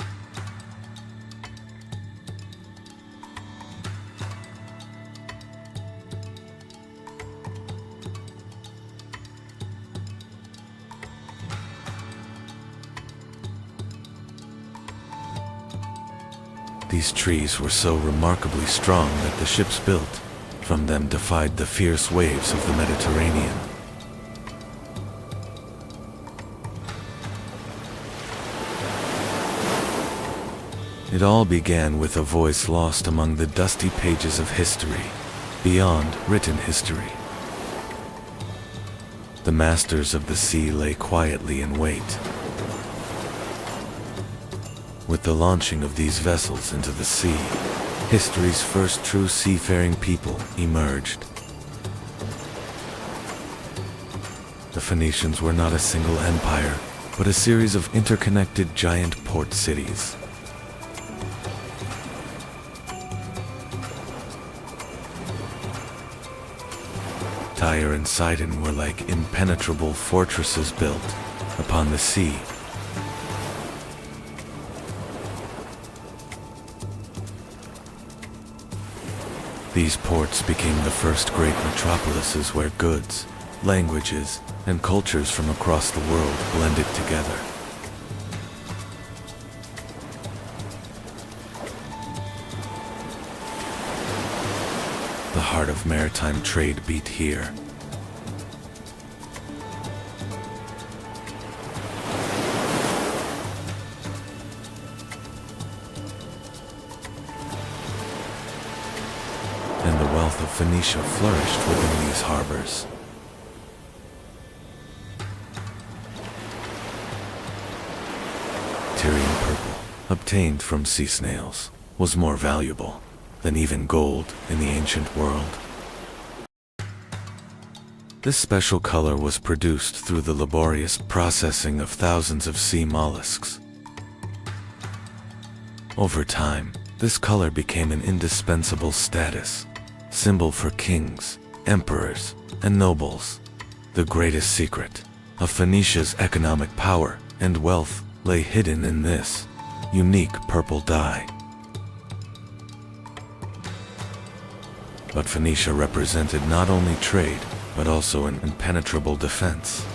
These trees were so remarkably strong that the ships built from them defied the fierce waves of the Mediterranean. It all began with a voice lost among the dusty pages of history, beyond written history. The masters of the sea lay quietly in wait. With the launching of these vessels into the sea, history's first true seafaring people emerged. The Phoenicians were not a single empire, but a series of interconnected giant port cities. Tyre and Sidon were like impenetrable fortresses built upon the sea. These ports became the first great metropolises where goods, languages, and cultures from across the world blended together. The heart of maritime trade beat here. And the wealth of Phoenicia flourished within these harbors. Tyrian purple, obtained from sea snails, was more valuable than even gold in the ancient world. This special color was produced through the laborious processing of thousands of sea mollusks. Over time, this color became an indispensable status symbol for kings, emperors, and nobles. The greatest secret of Phoenicia's economic power and wealth lay hidden in this unique purple dye. But Phoenicia represented not only trade, but also an impenetrable defense.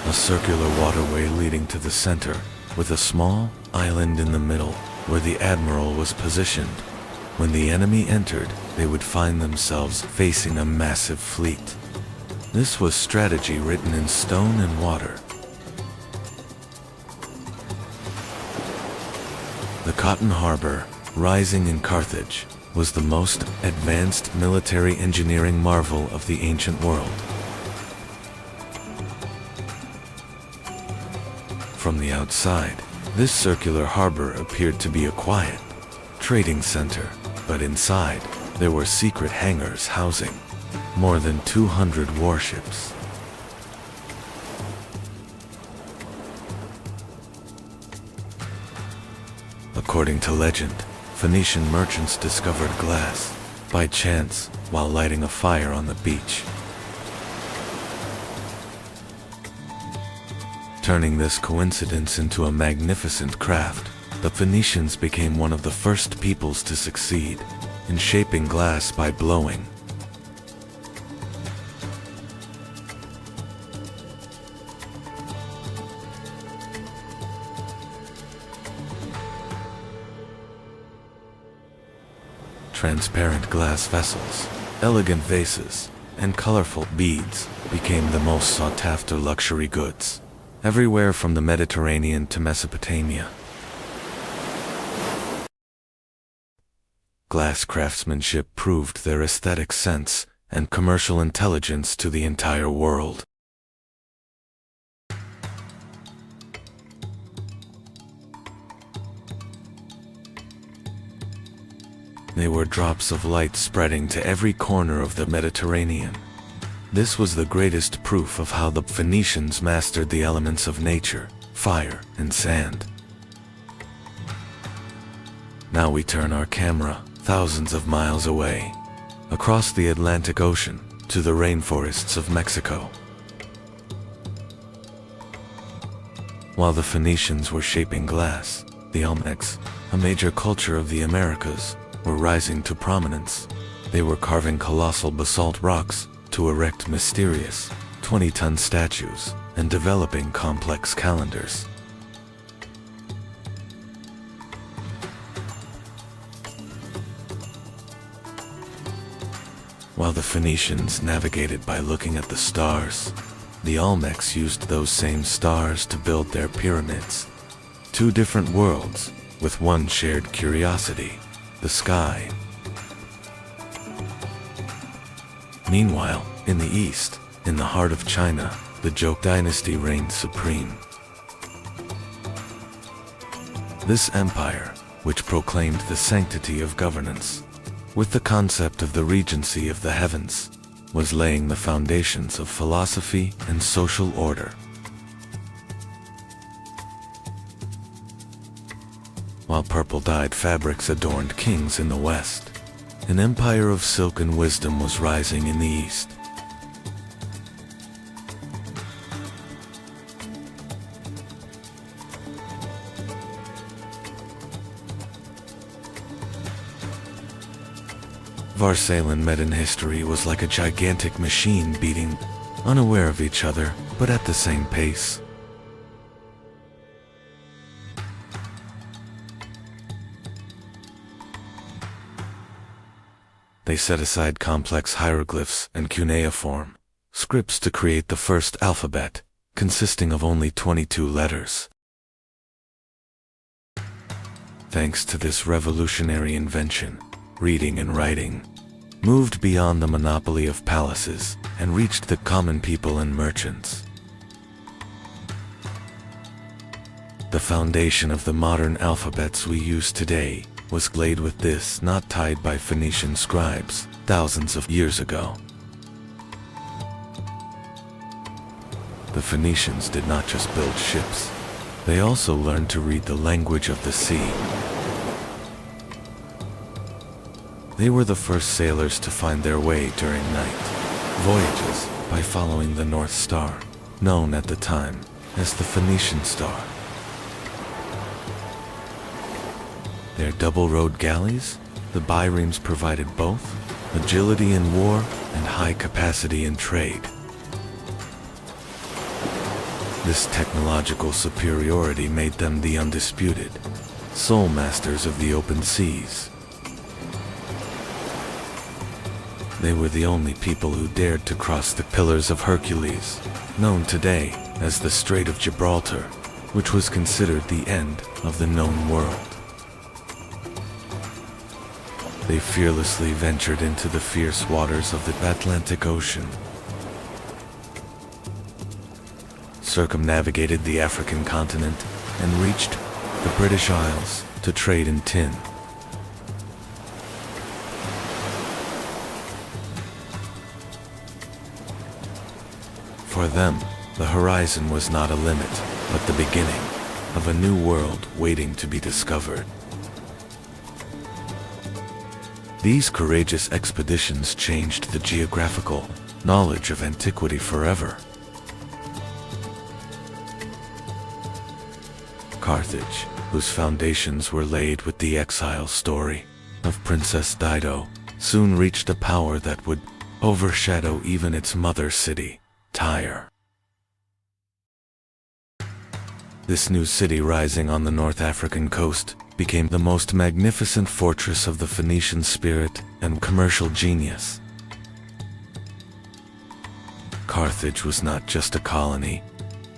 A circular waterway leading to the center, with a small island in the middle, where the admiral was positioned. When the enemy entered, they would find themselves facing a massive fleet. This was strategy written in stone and water. The Cotton Harbor, rising in Carthage, was the most advanced military engineering marvel of the ancient world. From the outside, this circular harbor appeared to be a quiet trading center, but inside, there were secret hangars housing more than 200 warships. According to legend, Phoenician merchants discovered glass by chance while lighting a fire on the beach. Turning this coincidence into a magnificent craft, the Phoenicians became one of the first peoples to succeed in shaping glass by blowing. Transparent glass vessels, elegant vases, and colorful beads became the most sought-after luxury goods, everywhere from the Mediterranean to Mesopotamia. Glass craftsmanship proved their aesthetic sense and commercial intelligence to the entire world. They were drops of light spreading to every corner of the Mediterranean. This was the greatest proof of how the Phoenicians mastered the elements of nature, fire, and sand. Now we turn our camera thousands of miles away, across the Atlantic Ocean, to the rainforests of Mexico. While the Phoenicians were shaping glass, the Olmecs, a major culture of the Americas, were rising to prominence. They were carving colossal basalt rocks to erect mysterious 20-ton statues and developing complex calendars. While the Phoenicians navigated by looking at the stars, the Olmecs used those same stars to build their pyramids. Two different worlds, with one shared curiosity: the sky. Meanwhile, in the east, in the heart of China, the Zhou dynasty reigned supreme. This empire, which proclaimed the sanctity of governance, with the concept of the regency of the heavens, was laying the foundations of philosophy and social order. While purple-dyed fabrics adorned kings in the west, an empire of silk and wisdom was rising in the east. Varsalan met in history was like a gigantic machine beating, unaware of each other, but at the same pace. They set aside complex hieroglyphs and cuneiform scripts to create the first alphabet, consisting of only 22 letters. Thanks to this revolutionary invention, reading and writing moved beyond the monopoly of palaces and reached the common people and merchants. The foundation of the modern alphabets we use today was laid with this knot tied by Phoenician scribes thousands of years ago. The Phoenicians did not just build ships, they also learned to read the language of the sea. They were the first sailors to find their way during night voyages by following the North Star, known at the time as the Phoenician Star. Their double-rowed galleys, the biremes, provided both agility in war and high capacity in trade. This technological superiority made them the undisputed sole masters of the open seas. They were the only people who dared to cross the Pillars of Hercules, known today as the Strait of Gibraltar, which was considered the end of the known world. They fearlessly ventured into the fierce waters of the Atlantic Ocean, circumnavigated the African continent, and reached the British Isles to trade in tin. For them, the horizon was not a limit, but the beginning of a new world waiting to be discovered. These courageous expeditions changed the geographical knowledge of antiquity forever. Carthage, whose foundations were laid with the exile story of Princess Dido, soon reached a power that would overshadow even its mother city, Tyre. This new city rising on the North African coast became the most magnificent fortress of the Phoenician spirit and commercial genius. Carthage was not just a colony,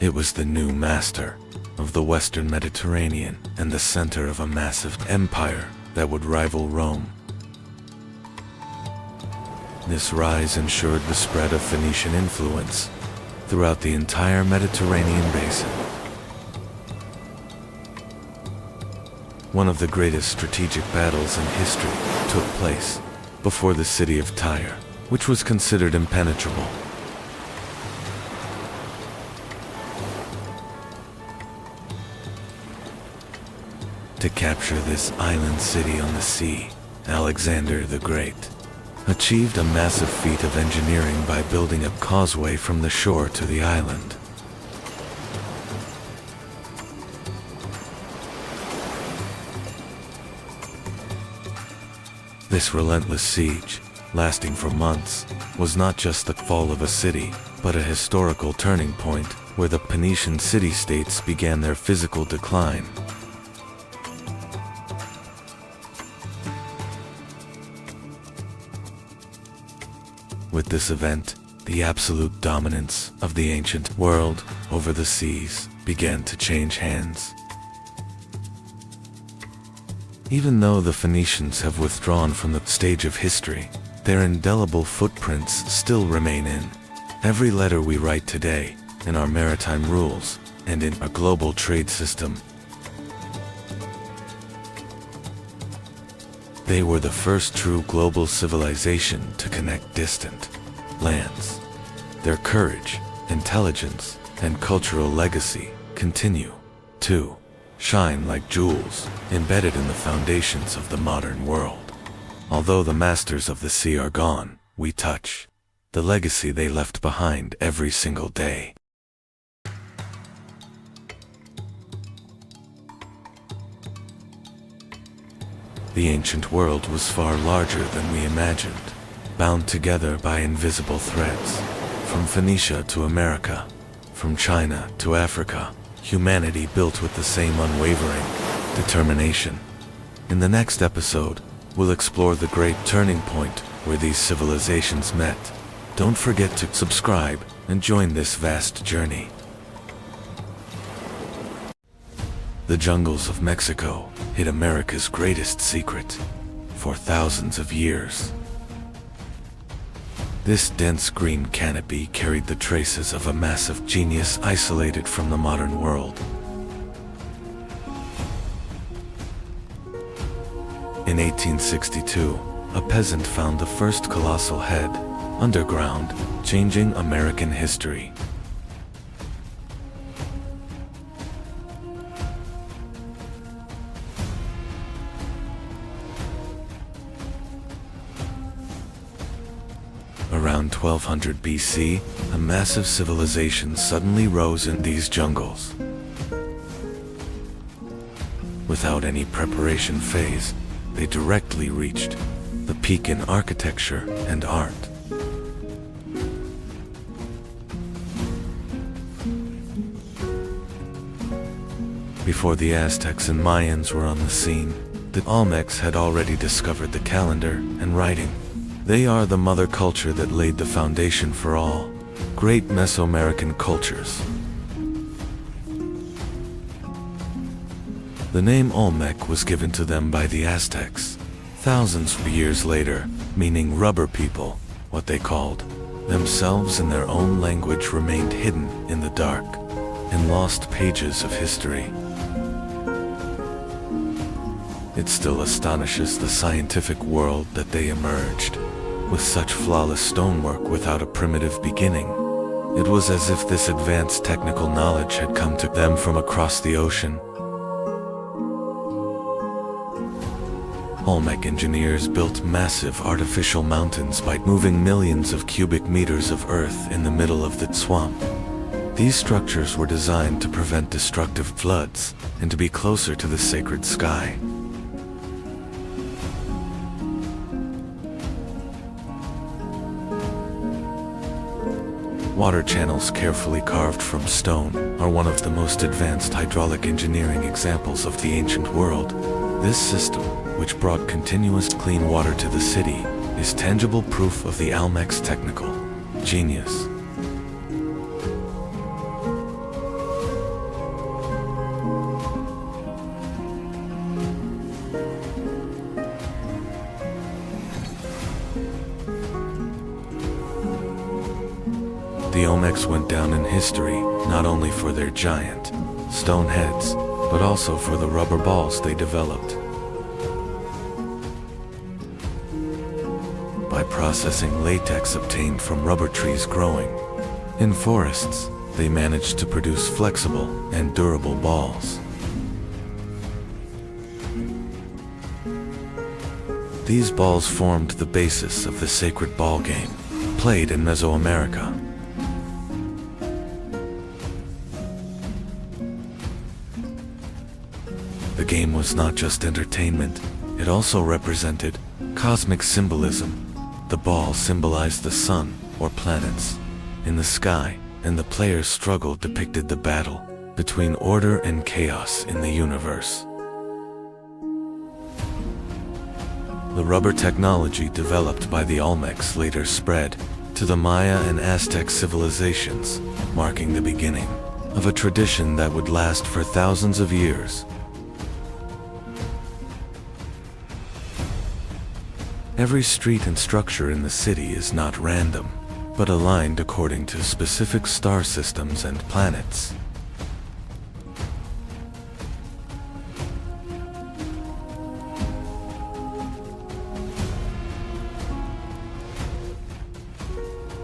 it was the new master of the Western Mediterranean and the center of a massive empire that would rival Rome. This rise ensured the spread of Phoenician influence throughout the entire Mediterranean basin. One of the greatest strategic battles in history took place before the city of Tyre, which was considered impenetrable. To capture this island city on the sea, Alexander the Great achieved a massive feat of engineering by building a causeway from the shore to the island. This relentless siege, lasting for months, was not just the fall of a city, but a historical turning point where the Phoenician city-states began their physical decline. With this event, the absolute dominance of the ancient world over the seas began to change hands. Even though the Phoenicians have withdrawn from the stage of history, their indelible footprints still remain in every letter we write today, in our maritime rules, and in our global trade system. They were the first true global civilization to connect distant lands. Their courage, intelligence, and cultural legacy continue to shine like jewels embedded in the foundations of the modern world. Although the masters of the sea are gone, we touch the legacy they left behind every single day. The ancient world was far larger than we imagined, bound together by invisible threads. From Phoenicia to America, from China to Africa, humanity built with the same unwavering determination. In the next episode, we'll explore the great turning point where these civilizations met. Don't forget to subscribe and join this vast journey. The jungles of Mexico hid America's greatest secret for thousands of years. This dense green canopy carried the traces of a massive genius isolated from the modern world. In 1862, a peasant found the first colossal head underground, changing American history. Around 1200 BC, a massive civilization suddenly rose in these jungles. Without any preparation phase, they directly reached the peak in architecture and art. Before the Aztecs and Mayans were on the scene, the Olmecs had already discovered the calendar and writing. They are the mother culture that laid the foundation for all great Mesoamerican cultures. The name Olmec was given to them by the Aztecs thousands of years later, meaning rubber people. What they called themselves in their own language remained hidden in the dark, in lost pages of history. It still astonishes the scientific world that they emerged with such flawless stonework without a primitive beginning. It was as if this advanced technical knowledge had come to them from across the ocean. Olmec engineers built massive artificial mountains by moving millions of cubic meters of earth in the middle of the swamp. These structures were designed to prevent destructive floods and to be closer to the sacred sky. Water channels carefully carved from stone are one of the most advanced hydraulic engineering examples of the ancient world. This system, which brought continuous clean water to the city, is tangible proof of the Olmec's technical genius. The Olmecs went down in history not only for their giant stone heads, but also for the rubber balls they developed. By processing latex obtained from rubber trees growing in forests, they managed to produce flexible and durable balls. These balls formed the basis of the sacred ball game, played in Mesoamerica. The game was not just entertainment, it also represented cosmic symbolism. The ball symbolized the sun, or planets, in the sky, and the player's struggle depicted the battle between order and chaos in the universe. The rubber technology developed by the Olmecs later spread to the Maya and Aztec civilizations, marking the beginning of a tradition that would last for thousands of years. Every street and structure in the city is not random, but aligned according to specific star systems and planets.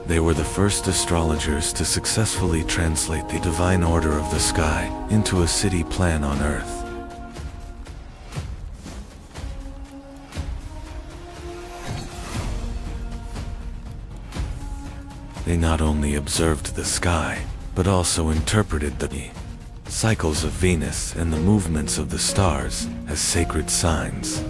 They were the first astrologers to successfully translate the divine order of the sky into a city plan on Earth. They not only observed the sky, but also interpreted the cycles of Venus and the movements of the stars as sacred signs.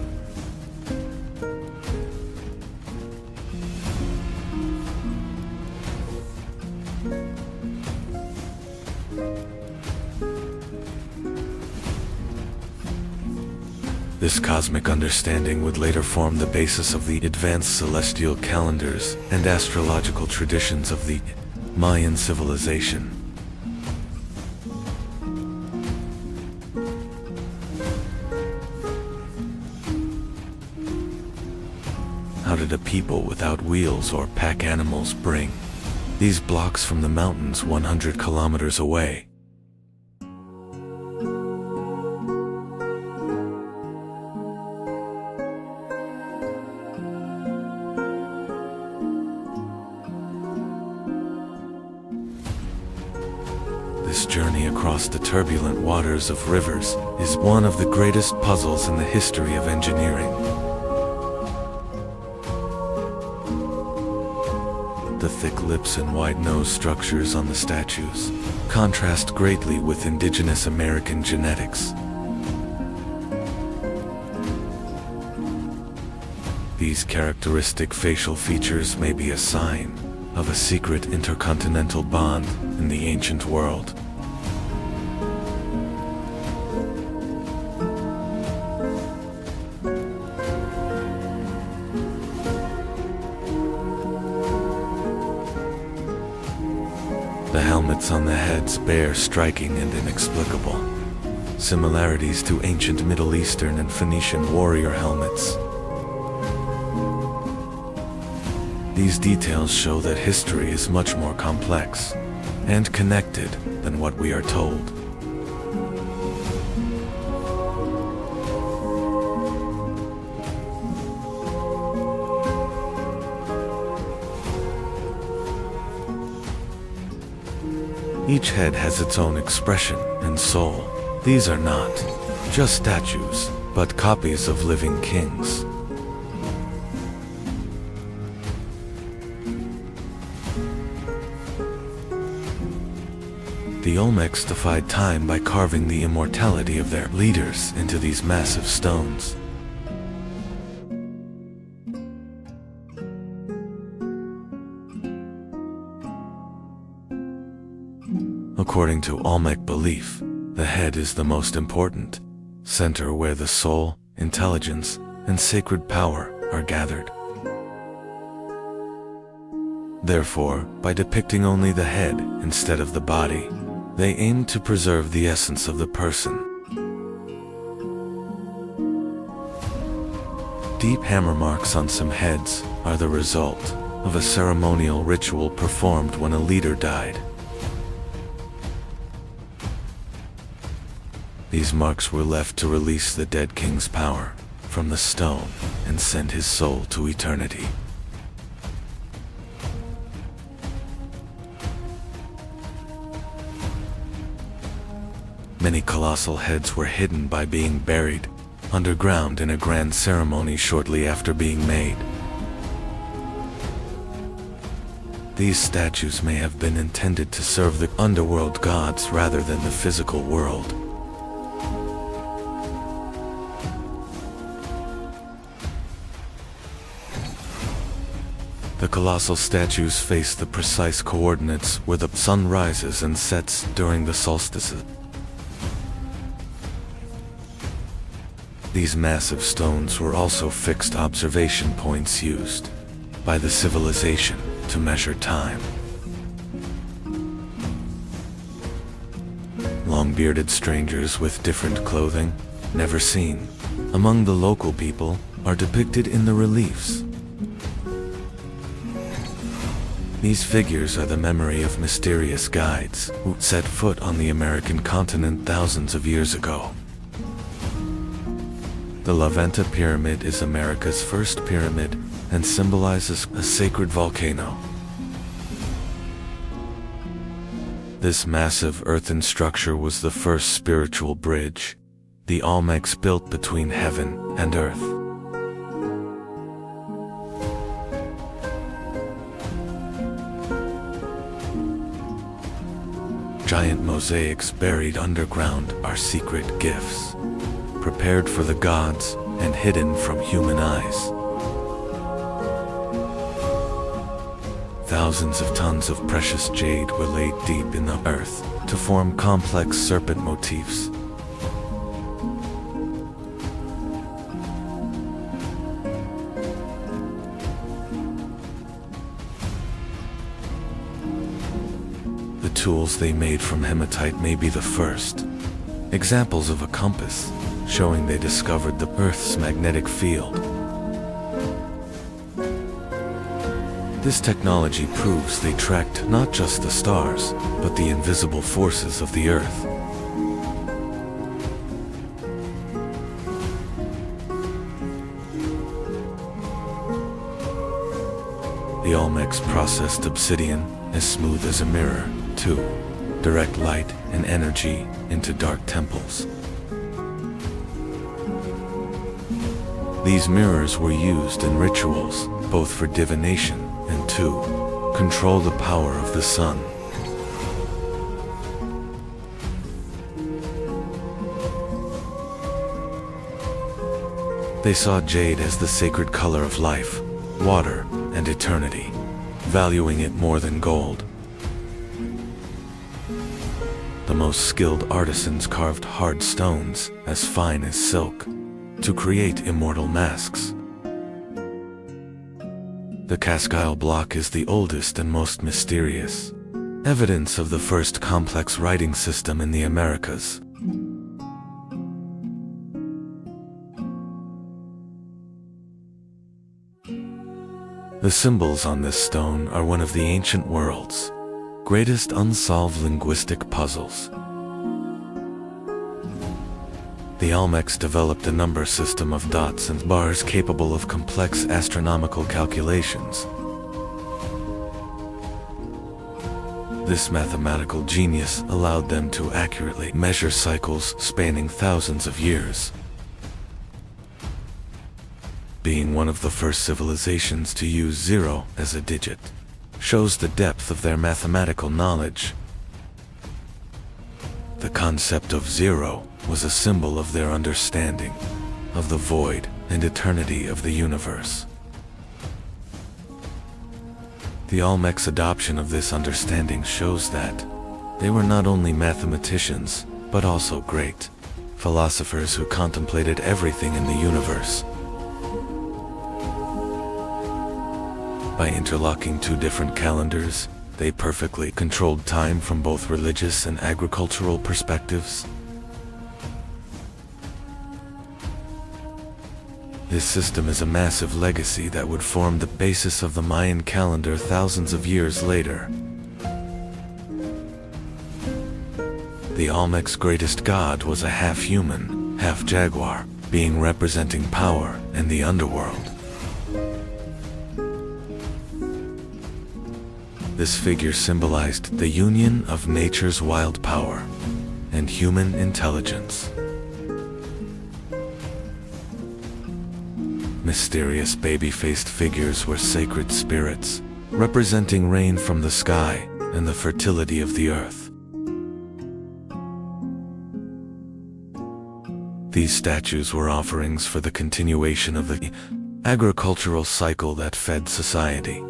This cosmic understanding would later form the basis of the advanced celestial calendars and astrological traditions of the Mayan civilization. How did a people without wheels or pack animals bring these blocks from the mountains 100 kilometers away? This journey across the turbulent waters of rivers is one of the greatest puzzles in the history of engineering. The thick lips and wide-nosed structures on the statues contrast greatly with indigenous American genetics. These characteristic facial features may be a sign of a secret intercontinental bond in the ancient world. The helmets on the heads bear striking and inexplicable similarities to ancient Middle Eastern and Phoenician warrior helmets. These details show that history is much more complex and connected than what we are told. Each head has its own expression and soul. These are not just statues, but copies of living kings. The Olmecs defied time by carving the immortality of their leaders into these massive stones. According to Olmec belief, the head is the most important center where the soul, intelligence, and sacred power are gathered. Therefore, by depicting only the head instead of the body, they aim to preserve the essence of the person. Deep hammer marks on some heads are the result of a ceremonial ritual performed when a leader died. These marks were left to release the dead king's power from the stone and send his soul to eternity. Many colossal heads were hidden by being buried underground in a grand ceremony shortly after being made. These statues may have been intended to serve the underworld gods rather than the physical world. The colossal statues face the precise coordinates where the sun rises and sets during the solstices. These massive stones were also fixed observation points used by the civilization to measure time. Long-bearded strangers with different clothing, never seen among the local people, are depicted in the reliefs. These figures are the memory of mysterious guides who set foot on the American continent thousands of years ago. The La Venta Pyramid is America's first pyramid and symbolizes a sacred volcano. This massive earthen structure was the first spiritual bridge the Olmecs built between heaven and earth. Giant mosaics buried underground are secret gifts, prepared for the gods and hidden from human eyes. Thousands of tons of precious jade were laid deep in the earth to form complex serpent motifs. The tools they made from hematite may be the first examples of a compass, showing they discovered the Earth's magnetic field. This technology proves they tracked not just the stars, but the invisible forces of the Earth. The Olmecs processed obsidian as smooth as a mirror to direct light and energy into dark temples. These mirrors were used in rituals, both for divination and to control the power of the sun. They saw jade as the sacred color of life, water, and eternity, valuing it more than gold. The most skilled artisans carved hard stones as fine as silk to create immortal masks. The Cascile block is the oldest and most mysterious, evidence of the first complex writing system in the Americas. The symbols on this stone are one of the ancient world's greatest unsolved linguistic puzzles. The Olmecs developed a number system of dots and bars capable of complex astronomical calculations. This mathematical genius allowed them to accurately measure cycles spanning thousands of years. Being one of the first civilizations to use zero as a digit shows the depth of their mathematical knowledge. The concept of zero was a symbol of their understanding of the void and eternity of the universe. The Olmecs' adoption of this understanding shows that they were not only mathematicians, but also great philosophers who contemplated everything in the universe. By interlocking two different calendars, they perfectly controlled time from both religious and agricultural perspectives. This system is a massive legacy that would form the basis of the Mayan calendar thousands of years later. The Olmecs' greatest god was a half-human, half-jaguar, being representing power and the underworld. This figure symbolized the union of nature's wild power and human intelligence. mysterious baby-faced figures were sacred spirits, representing rain from the sky and the fertility of the earth. These statues were offerings for the continuation of the agricultural cycle that fed society.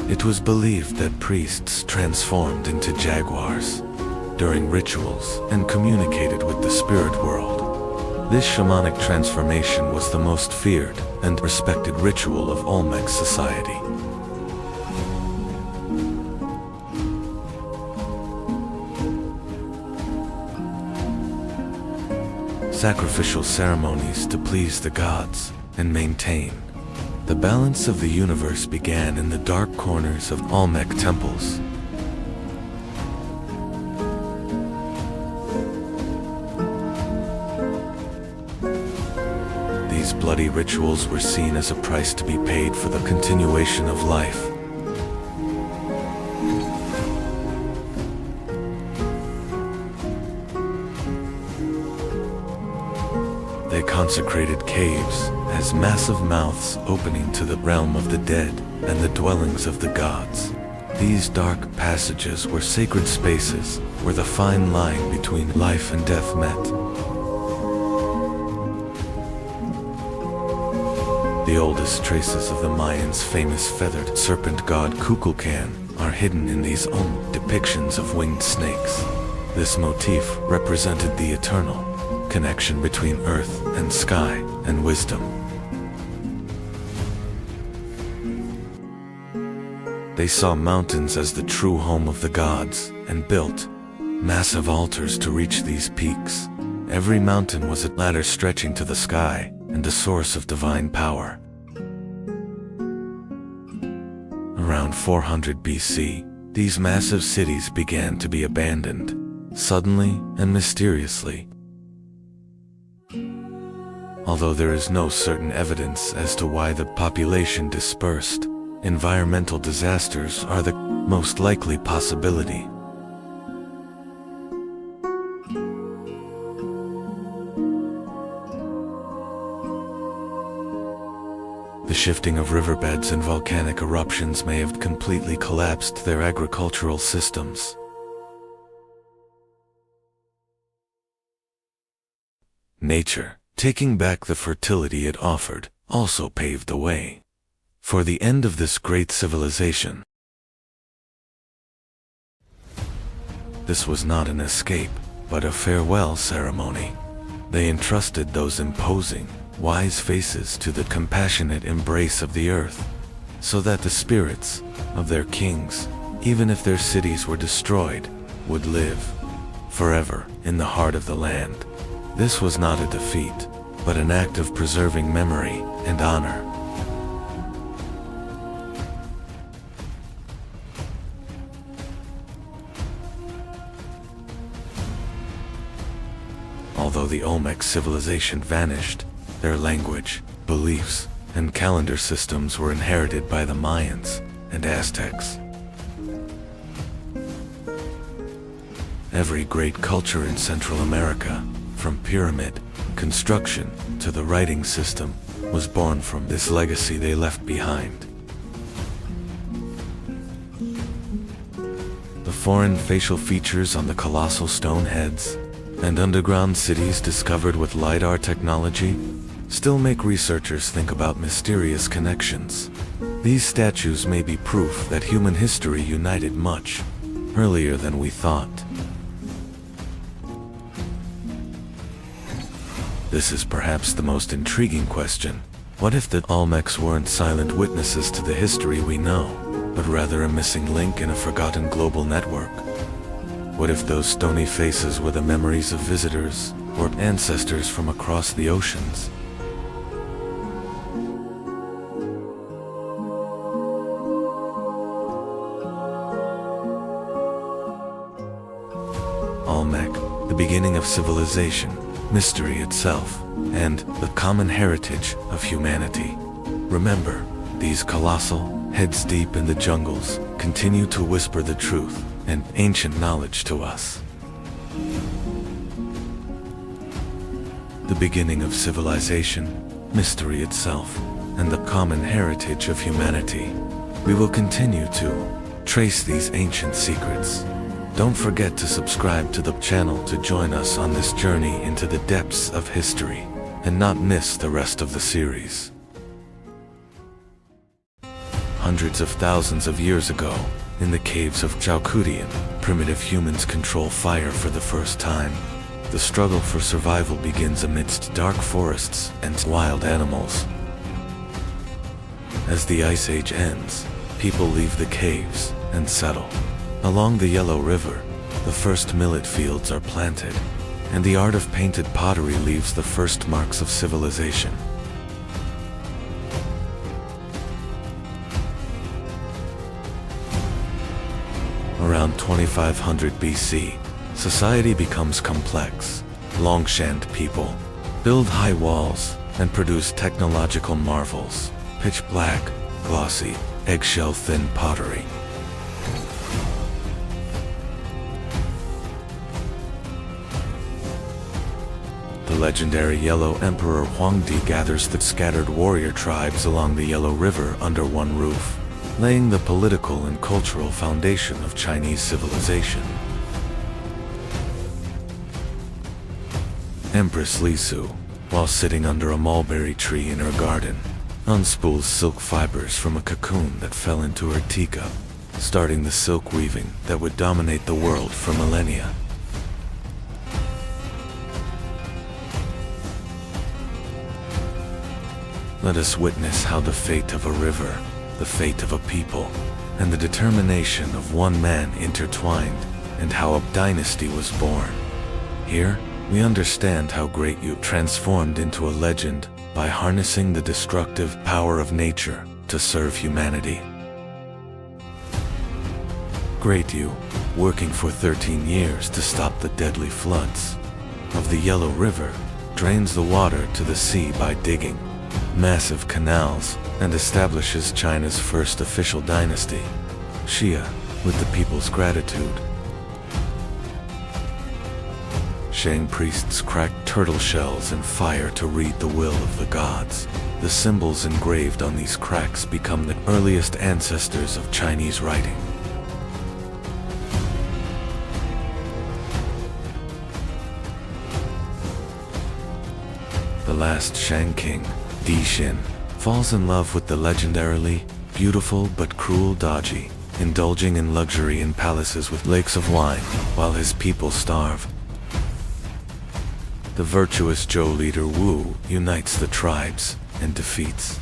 It was believed that priests transformed into jaguars during rituals and communicated with the spirit world. This shamanic transformation was the most feared and respected ritual of Olmec society. Sacrificial ceremonies to please the gods and maintain the balance of the universe began in the dark corners of Olmec temples. These bloody rituals were seen as a price to be paid for the continuation of life. They consecrated caves as massive mouths opening to the realm of the dead and the dwellings of the gods. These dark passages were sacred spaces where the fine line between life and death met. The oldest traces of the Mayans' famous feathered serpent god Kukulkan are hidden in these old depictions of winged snakes. This motif represented the eternal connection between earth and sky and wisdom. They saw mountains as the true home of the gods and built massive altars to reach these peaks. Every mountain was a ladder stretching to the sky and a source of divine power. Around 400 BC, these massive cities began to be abandoned, suddenly and mysteriously. Although there is no certain evidence as to why the population dispersed, environmental disasters are the most likely possibility. The shifting of riverbeds and volcanic eruptions may have completely collapsed their agricultural systems. Nature, taking back the fertility it offered, also paved the way for the end of this great civilization. This was not an escape, but a farewell ceremony. They entrusted those imposing, wise faces to the compassionate embrace of the earth, so that the spirits of their kings, even if their cities were destroyed, would live forever in the heart of the land. This was not a defeat, but an act of preserving memory and honor. Although the Olmec civilization vanished, their language, beliefs, and calendar systems were inherited by the Mayans and Aztecs. Every great culture in Central America, from pyramid construction to the writing system, was born from this legacy they left behind. The foreign facial features on the colossal stone heads and underground cities discovered with LiDAR technology still make researchers think about mysterious connections. These statues may be proof that human history united much earlier than we thought. This is perhaps the most intriguing question. What if the Olmecs weren't silent witnesses to the history we know, but rather a missing link in a forgotten global network? What if those stony faces were the memories of visitors or ancestors from across the oceans? Olmec, the beginning of civilization, mystery itself, and the common heritage of humanity. Remember, these colossal, heads deep in the jungles, continue to whisper the truth and ancient knowledge to us. The beginning of civilization, mystery itself, and the common heritage of humanity. We will continue to trace these ancient secrets. Don't forget to subscribe to the channel to join us on this journey into the depths of history and not miss the rest of the series. Hundreds of thousands of years ago, in the caves of Zhoukoudian, primitive humans control fire for the first time. The struggle for survival begins amidst dark forests and wild animals. As the Ice Age ends, people leave the caves and settle. Along the Yellow River, the first millet fields are planted, and the art of painted pottery leaves the first marks of civilization. Around 2500 BC, society becomes complex. Longshan people build high walls and produce technological marvels: pitch black, glossy, eggshell-thin pottery. The legendary Yellow Emperor Huangdi gathers the scattered warrior tribes along the Yellow River under one roof, laying the political and cultural foundation of Chinese civilization. Empress Li Su, while sitting under a mulberry tree in her garden, unspools silk fibers from a cocoon that fell into her teacup, starting the silk weaving that would dominate the world for millennia. Let us witness how the fate of a river, the fate of a people, and the determination of one man intertwined, and how a dynasty was born. Here, we understand how Great Yu transformed into a legend by harnessing the destructive power of nature to serve humanity. Great Yu, working for 13 years to stop the deadly floods of the Yellow River, drains the water to the sea by digging massive canals and establishes China's first official dynasty, Xia, with the people's gratitude. Shang priests cracked turtle shells in fire to read the will of the gods. The symbols engraved on these cracks become the earliest ancestors of Chinese writing. The last Shang king, Di Xin, falls in love with the legendarily beautiful but cruel Daji, indulging in luxury in palaces with lakes of wine while his people starve. The virtuous Zhou leader Wu unites the tribes and defeats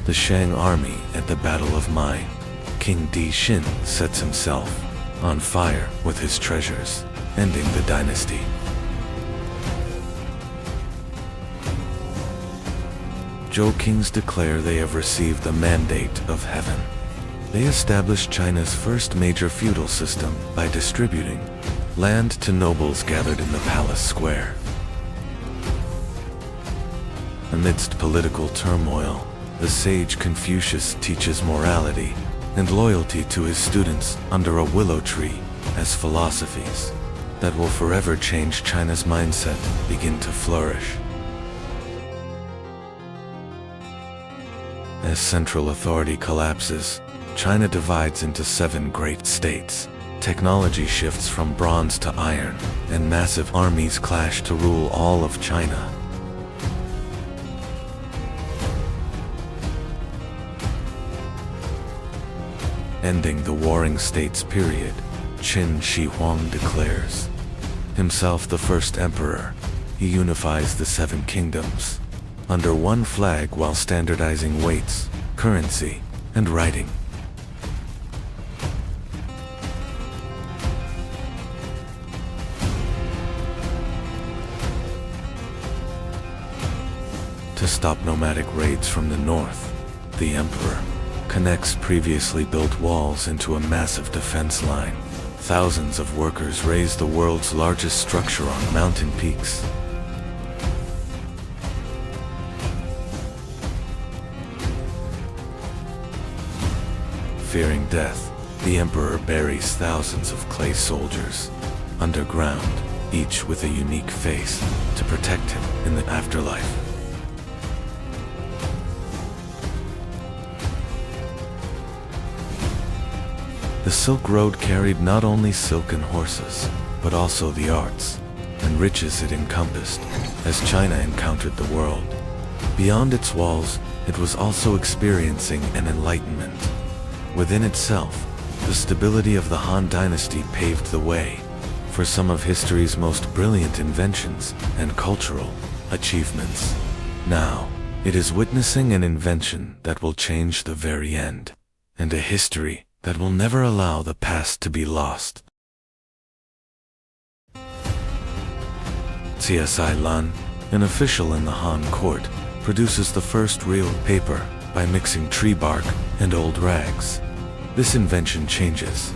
the Shang army at the Battle of Mai. King Di Xin sets himself on fire with his treasures, ending the dynasty. Zhou kings declare they have received the mandate of heaven. They establish China's first major feudal system by distributing land to nobles gathered in the palace square. Amidst political turmoil, the sage Confucius teaches morality and loyalty to his students under a willow tree as philosophies that will forever change China's mindset begin to flourish. As central authority collapses, China divides into 7 great states. Technology shifts from bronze to iron, and massive armies clash to rule all of China. Ending the warring states period, Qin Shi Huang declares himself the first emperor. He unifies the 7 kingdoms under one flag while standardizing weights, currency, and writing. To stop nomadic raids from the north, the emperor connects previously built walls into a massive defense line. Thousands of workers raise the world's largest structure on mountain peaks. Fearing death, the emperor buries thousands of clay soldiers underground, each with a unique face, to protect him in the afterlife. The Silk Road carried not only silk and horses, but also the arts and riches it encompassed as China encountered the world. Beyond its walls, it was also experiencing an enlightenment. Within itself, the stability of the Han Dynasty paved the way for some of history's most brilliant inventions and cultural achievements. Now, it is witnessing an invention that will change the very end, and a history that will never allow the past to be lost. CSI Lan, an official in the Han court, produces the first real paper by mixing tree bark and old rags. This invention changes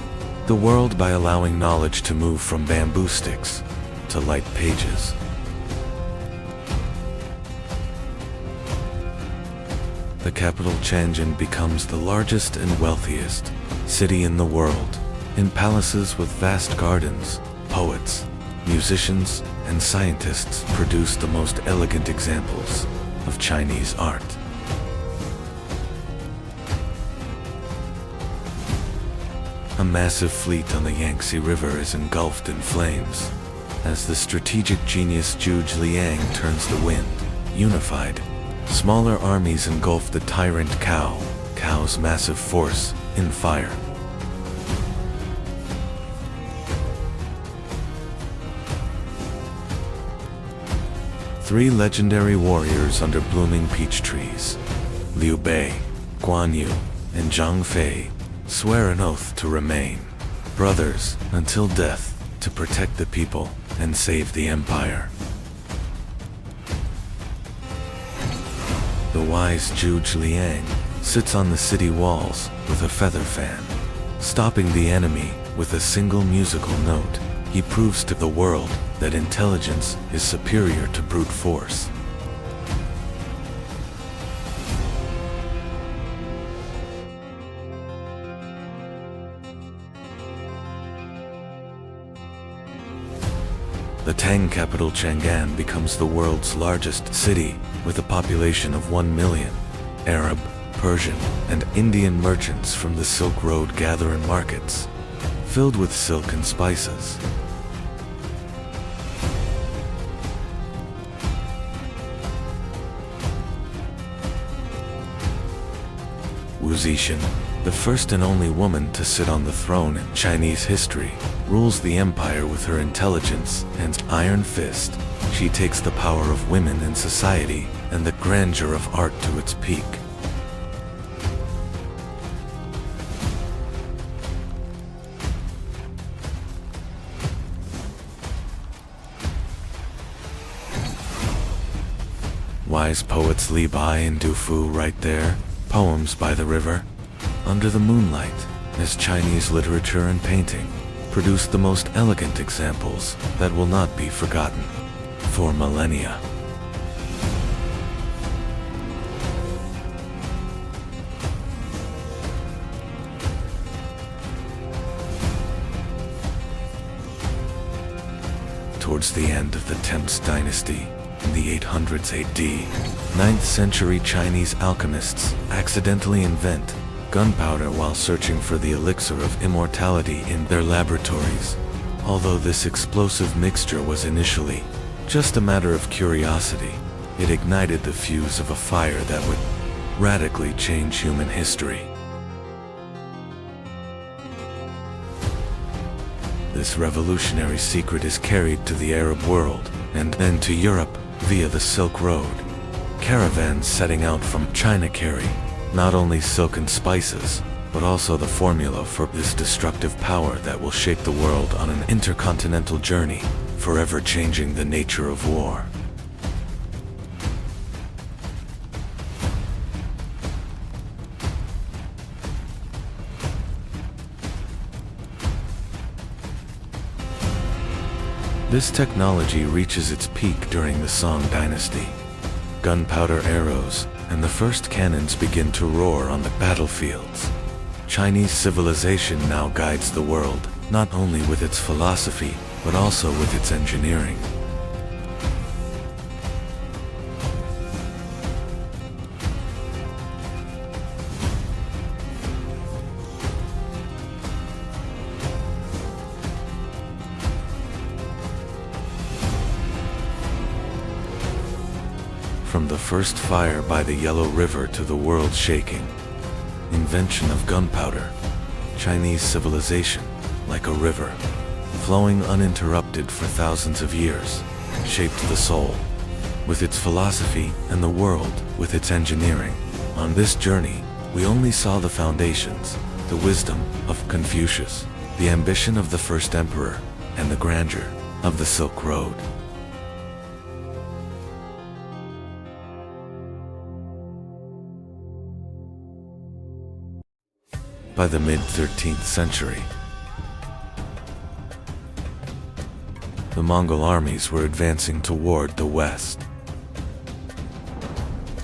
the world by allowing knowledge to move from bamboo sticks to light pages. The capital Tianjin becomes the largest and wealthiest city in the world, in palaces with vast gardens. Poets, musicians, and scientists produce the most elegant examples of Chinese art. A massive fleet on the Yangtze River is engulfed in flames as the strategic genius Zhuge Liang turns the wind. Unified, smaller armies engulf the tyrant Cao's massive force in fire. Three legendary warriors under blooming peach trees, Liu Bei, Guan Yu, and Zhang Fei, swear an oath to remain brothers until death, to protect the people and save the empire. The wise Zhuge Liang sits on the city walls with a feather fan. Stopping the enemy with a single musical note, he proves to the world that intelligence is superior to brute force. The Tang capital Chang'an becomes the world's largest city with a population of 1 million. Arab, Persian, and Indian merchants from the Silk Road gather in markets filled with silk and spices. Wu Zixin, the first and only woman to sit on the throne in Chinese history, rules the empire with her intelligence and iron fist. She takes the power of women in society and the grandeur of art to its peak. Wise poets Li Bai and Du Fu write their poems by the river, under the moonlight, as Chinese literature and painting produce the most elegant examples that will not be forgotten for millennia. Towards the end of the Tang dynasty, in the 800s AD, 9th century Chinese alchemists accidentally invent gunpowder while searching for the elixir of immortality in their laboratories. Although this explosive mixture was initially just a matter of curiosity, it ignited the fuse of a fire that would radically change human history. This revolutionary secret is carried to the Arab world and then to Europe via the Silk Road. Caravans setting out from China carry not only silk and spices, but also the formula for this destructive power that will shape the world on an intercontinental journey, forever changing the nature of war. This technology reaches its peak during the Song dynasty. Gunpowder arrows and the first cannons begin to roar on the battlefields. Chinese civilization now guides the world, not only with its philosophy, but also with its engineering. From the first fire by the Yellow River to the world shaking invention of gunpowder, Chinese civilization, like a river, flowing uninterrupted for thousands of years, shaped the soul with its philosophy and the world with its engineering. On this journey, we only saw the foundations, the wisdom of Confucius, the ambition of the first emperor, and the grandeur of the Silk Road. By the mid-13th century, the Mongol armies were advancing toward the west.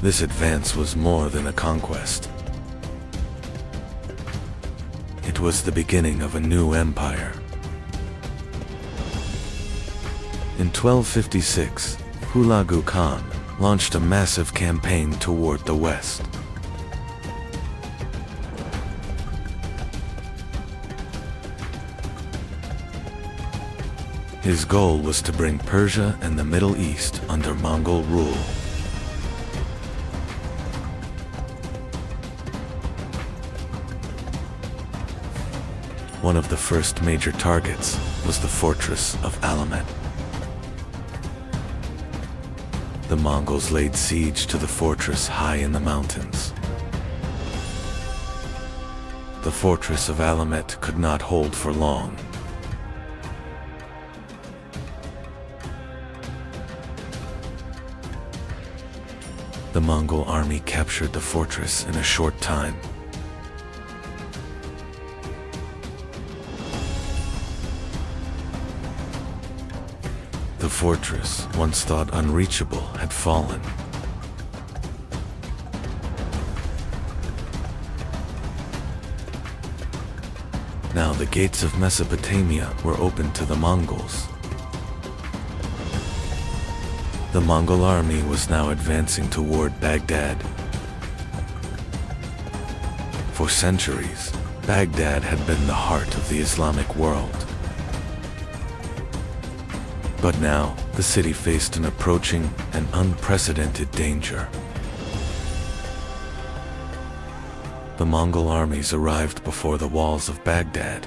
This advance was more than a conquest. It was the beginning of a new empire. In 1256, Hulagu Khan launched a massive campaign toward the west. His goal was to bring Persia and the Middle East under Mongol rule. One of the first major targets was the fortress of Alamet. The Mongols laid siege to the fortress high in the mountains. The fortress of Alamet could not hold for long. The Mongol army captured the fortress in a short time. The fortress, once thought unreachable, had fallen. Now the gates of Mesopotamia were open to the Mongols. The Mongol army was now advancing toward Baghdad. For centuries, Baghdad had been the heart of the Islamic world. But now, the city faced an approaching and unprecedented danger. The Mongol armies arrived before the walls of Baghdad.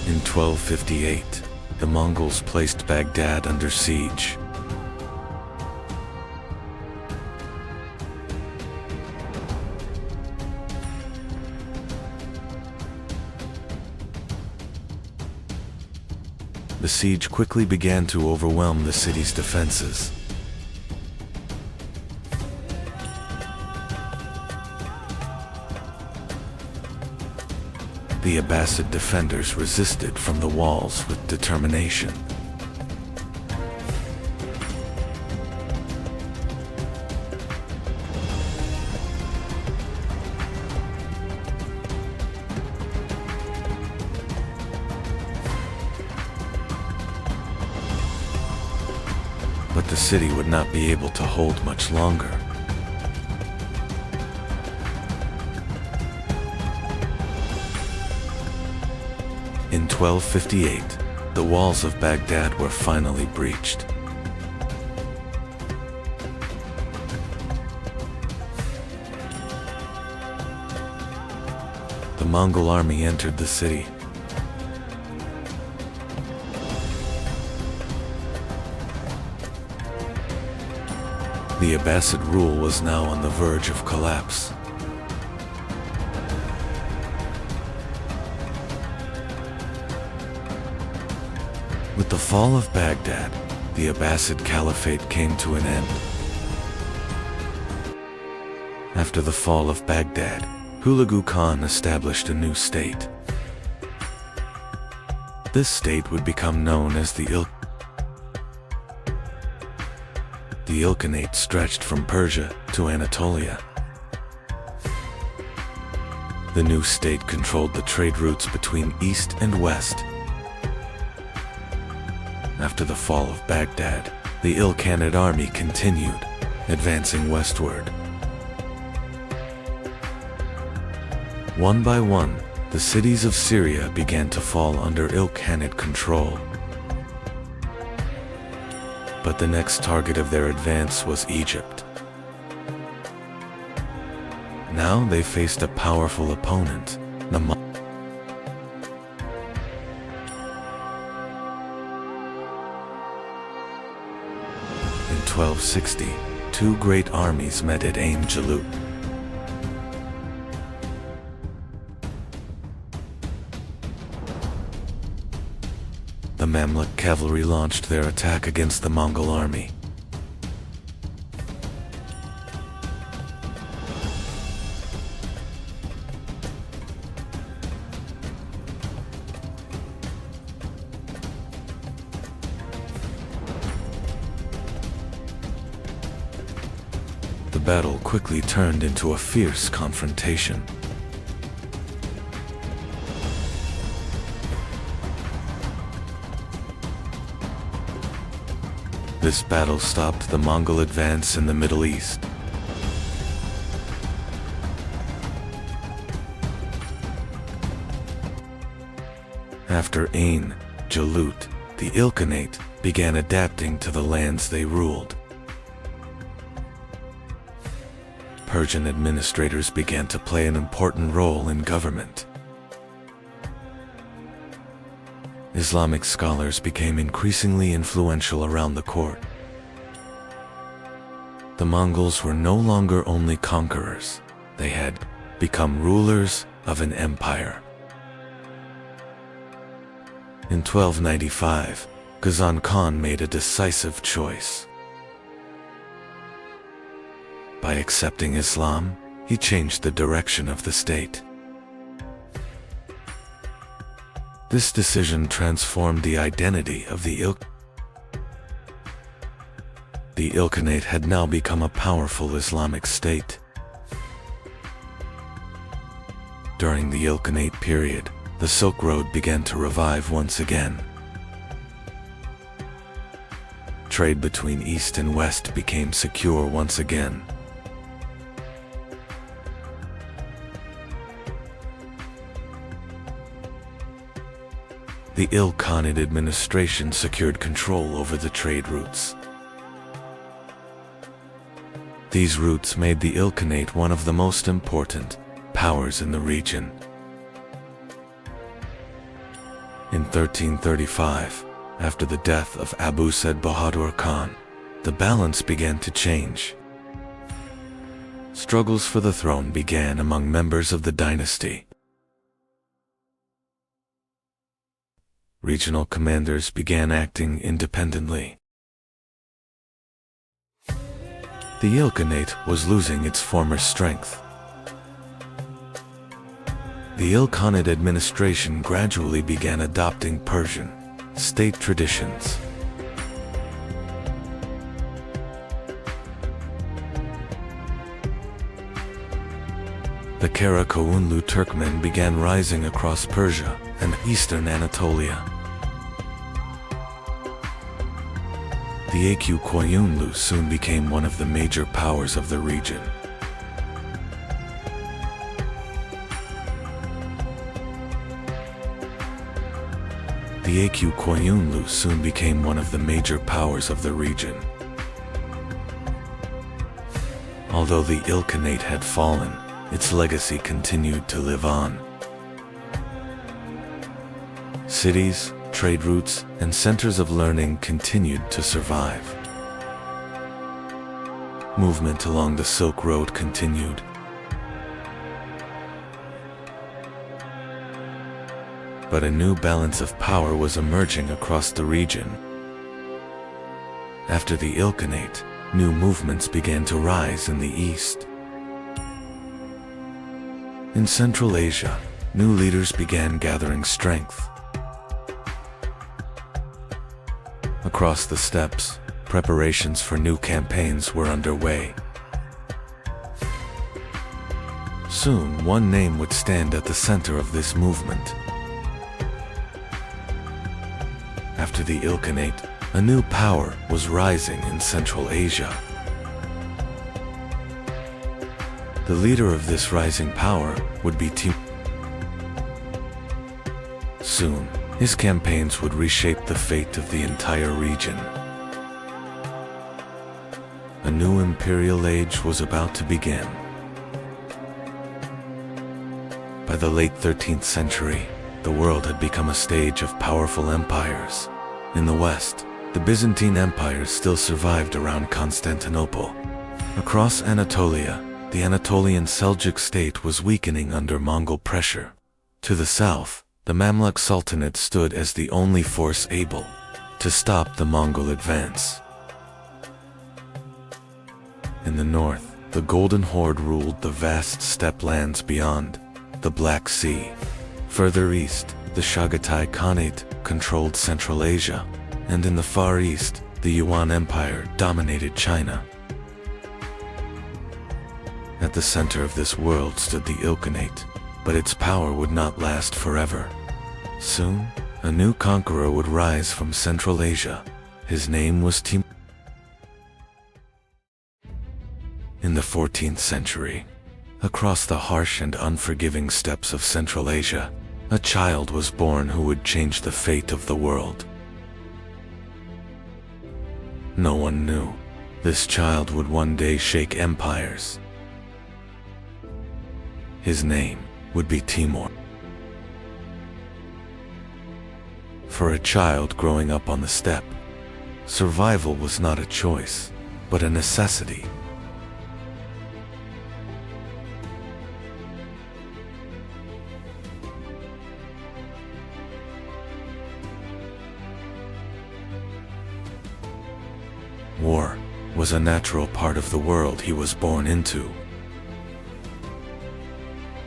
In 1258, the Mongols placed Baghdad under siege. The siege quickly began to overwhelm the city's defenses. The Abbasid defenders resisted from the walls with determination. But the city would not be able to hold much longer. In 1258, the walls of Baghdad were finally breached. The Mongol army entered the city. The Abbasid rule was now on the verge of collapse. With the fall of Baghdad, the Abbasid Caliphate came to an end. After the fall of Baghdad, Hulagu Khan established a new state. This state would become known as the Ilkhanate, stretched from Persia to Anatolia. The new state controlled the trade routes between East and West. After the fall of Baghdad, the Ilkhanate army continued, advancing westward. One by one, the cities of Syria began to fall under Ilkhanate control. But the next target of their advance was Egypt. Now they faced a powerful opponent, the In 1260, two great armies met at Ain Jalut. The Mamluk cavalry launched their attack against the Mongol army. The battle quickly turned into a fierce confrontation. This battle stopped the Mongol advance in the Middle East. After Ain Jalut, the Ilkhanate began adapting to the lands they ruled. Persian administrators began to play an important role in government. Islamic scholars became increasingly influential around the court. The Mongols were no longer only conquerors, they had become rulers of an empire. In 1295, Ghazan Khan made a decisive choice. By accepting Islam, he changed the direction of the state. This decision transformed the identity of the Ilkhanate. The Ilkhanate had now become a powerful Islamic state. During the Ilkhanate period, the Silk Road began to revive once again. Trade between East and West became secure once again. The Ilkhanate administration secured control over the trade routes. These routes made the Ilkhanate one of the most important powers in the region. In 1335, after the death of Abu Said Bahadur Khan, the balance began to change. Struggles for the throne began among members of the dynasty. Regional commanders began acting independently. The Ilkhanate was losing its former strength. The Ilkhanate administration gradually began adopting Persian state traditions. The Karakoyunlu Turkmen began rising across Persia and eastern Anatolia. The Aq Koyunlu soon became one of the major powers of the region. The Aq Koyunlu soon became one of the major powers of the region. Although the Ilkhanate had fallen, its legacy continued to live on. Cities, trade routes, and centers of learning continued to survive. Movement along the Silk Road continued. But a new balance of power was emerging across the region. After the Ilkhanate, new movements began to rise in the east. In Central Asia, new leaders began gathering strength. Across the steppes, preparations for new campaigns were underway. Soon, one name would stand at the center of this movement. After the Ilkhanate, a new power was rising in Central Asia. The leader of this rising power would be Timur. Soon, his campaigns would reshape the fate of the entire region. A new imperial age was about to begin. By the late 13th century, the world had become a stage of powerful empires. In the west, the Byzantine Empire still survived around Constantinople. Across Anatolia, the Anatolian Seljuk state was weakening under Mongol pressure. To the south, the Mamluk Sultanate stood as the only force able to stop the Mongol advance. In the north, the Golden Horde ruled the vast steppe lands beyond the Black Sea. Further east, the Chagatai Khanate controlled Central Asia, and in the far east, the Yuan Empire dominated China. At the center of this world stood the Ilkhanate, but its power would not last forever. Soon, a new conqueror would rise from Central Asia. His name was Timur. In the 14th century, across the harsh and unforgiving steppes of Central Asia, a child was born who would change the fate of the world. No one knew this child would one day shake empires. His name would be Timur. For a child growing up on the steppe, survival was not a choice, but a necessity. War was a natural part of the world he was born into.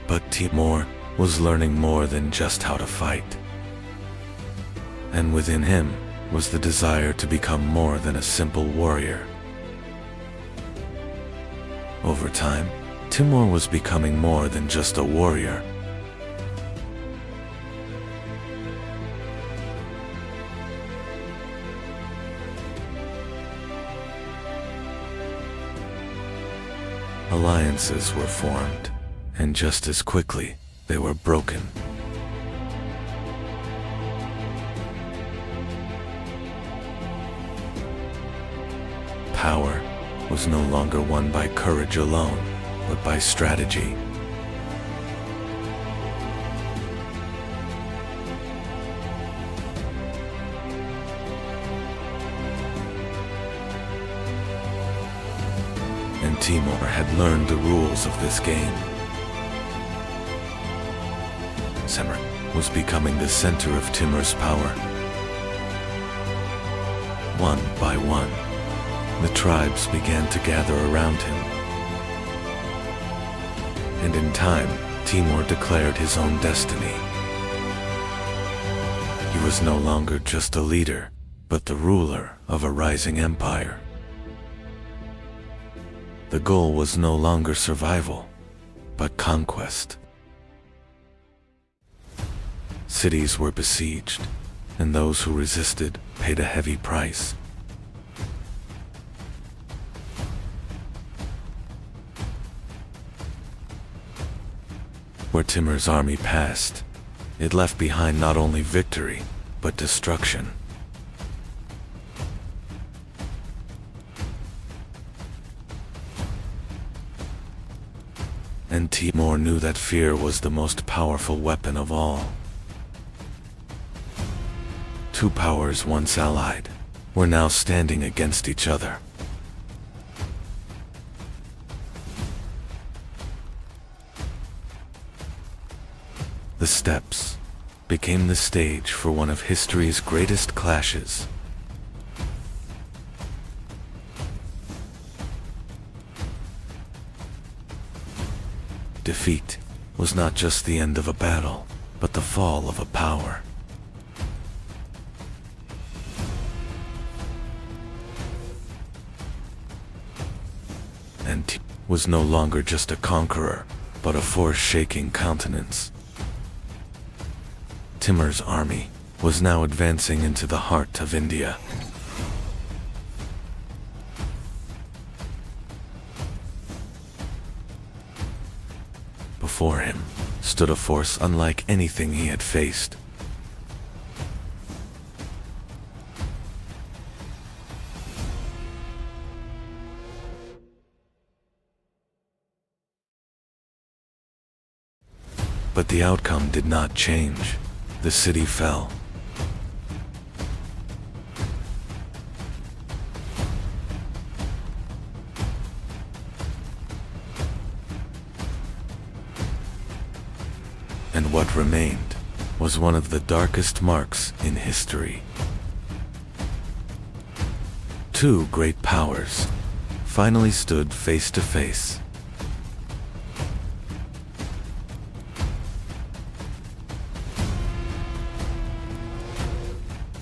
But Timur was learning more than just how to fight. And within him was the desire to become more than a simple warrior. Over time, Timur was becoming more than just a warrior. Alliances were formed, and just as quickly, they were broken. Power was no longer won by courage alone, but by strategy. And Timur had learned the rules of this game. Semir was becoming the center of Timur's power. One by one, the tribes began to gather around him. And in time, Timur declared his own destiny. He was no longer just a leader, but the ruler of a rising empire. The goal was no longer survival, but conquest. Cities were besieged, and those who resisted paid a heavy price. Where Timur's army passed, it left behind not only victory, but destruction. And Timur knew that fear was the most powerful weapon of all. Two powers once allied were now standing against each other. The steppes became the stage for one of history's greatest clashes. Defeat was not just the end of a battle, but the fall of a power. And Timur was no longer just a conqueror, but a force-shaking countenance. Timur's army was now advancing into the heart of India. Before him stood a force unlike anything he had faced. But the outcome did not change. The city fell. And what remained was one of the darkest marks in history. Two great powers finally stood face to face.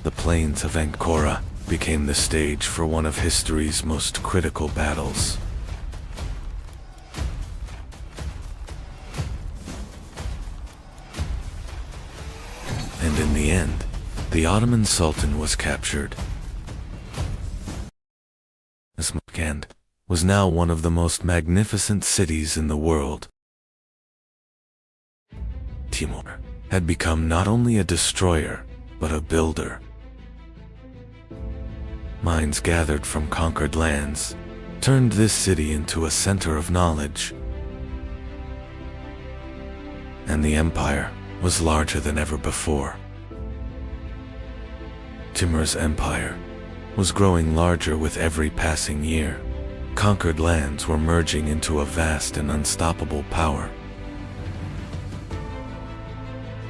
The plains of Ankara became the stage for one of history's most critical battles. And in the end, the Ottoman Sultan was captured. Samarkand was now one of the most magnificent cities in the world. Timur had become not only a destroyer, but a builder. Minds gathered from conquered lands turned this city into a center of knowledge. And the empire was larger than ever before. Timur's empire was growing larger with every passing year. Conquered lands were merging into a vast and unstoppable power.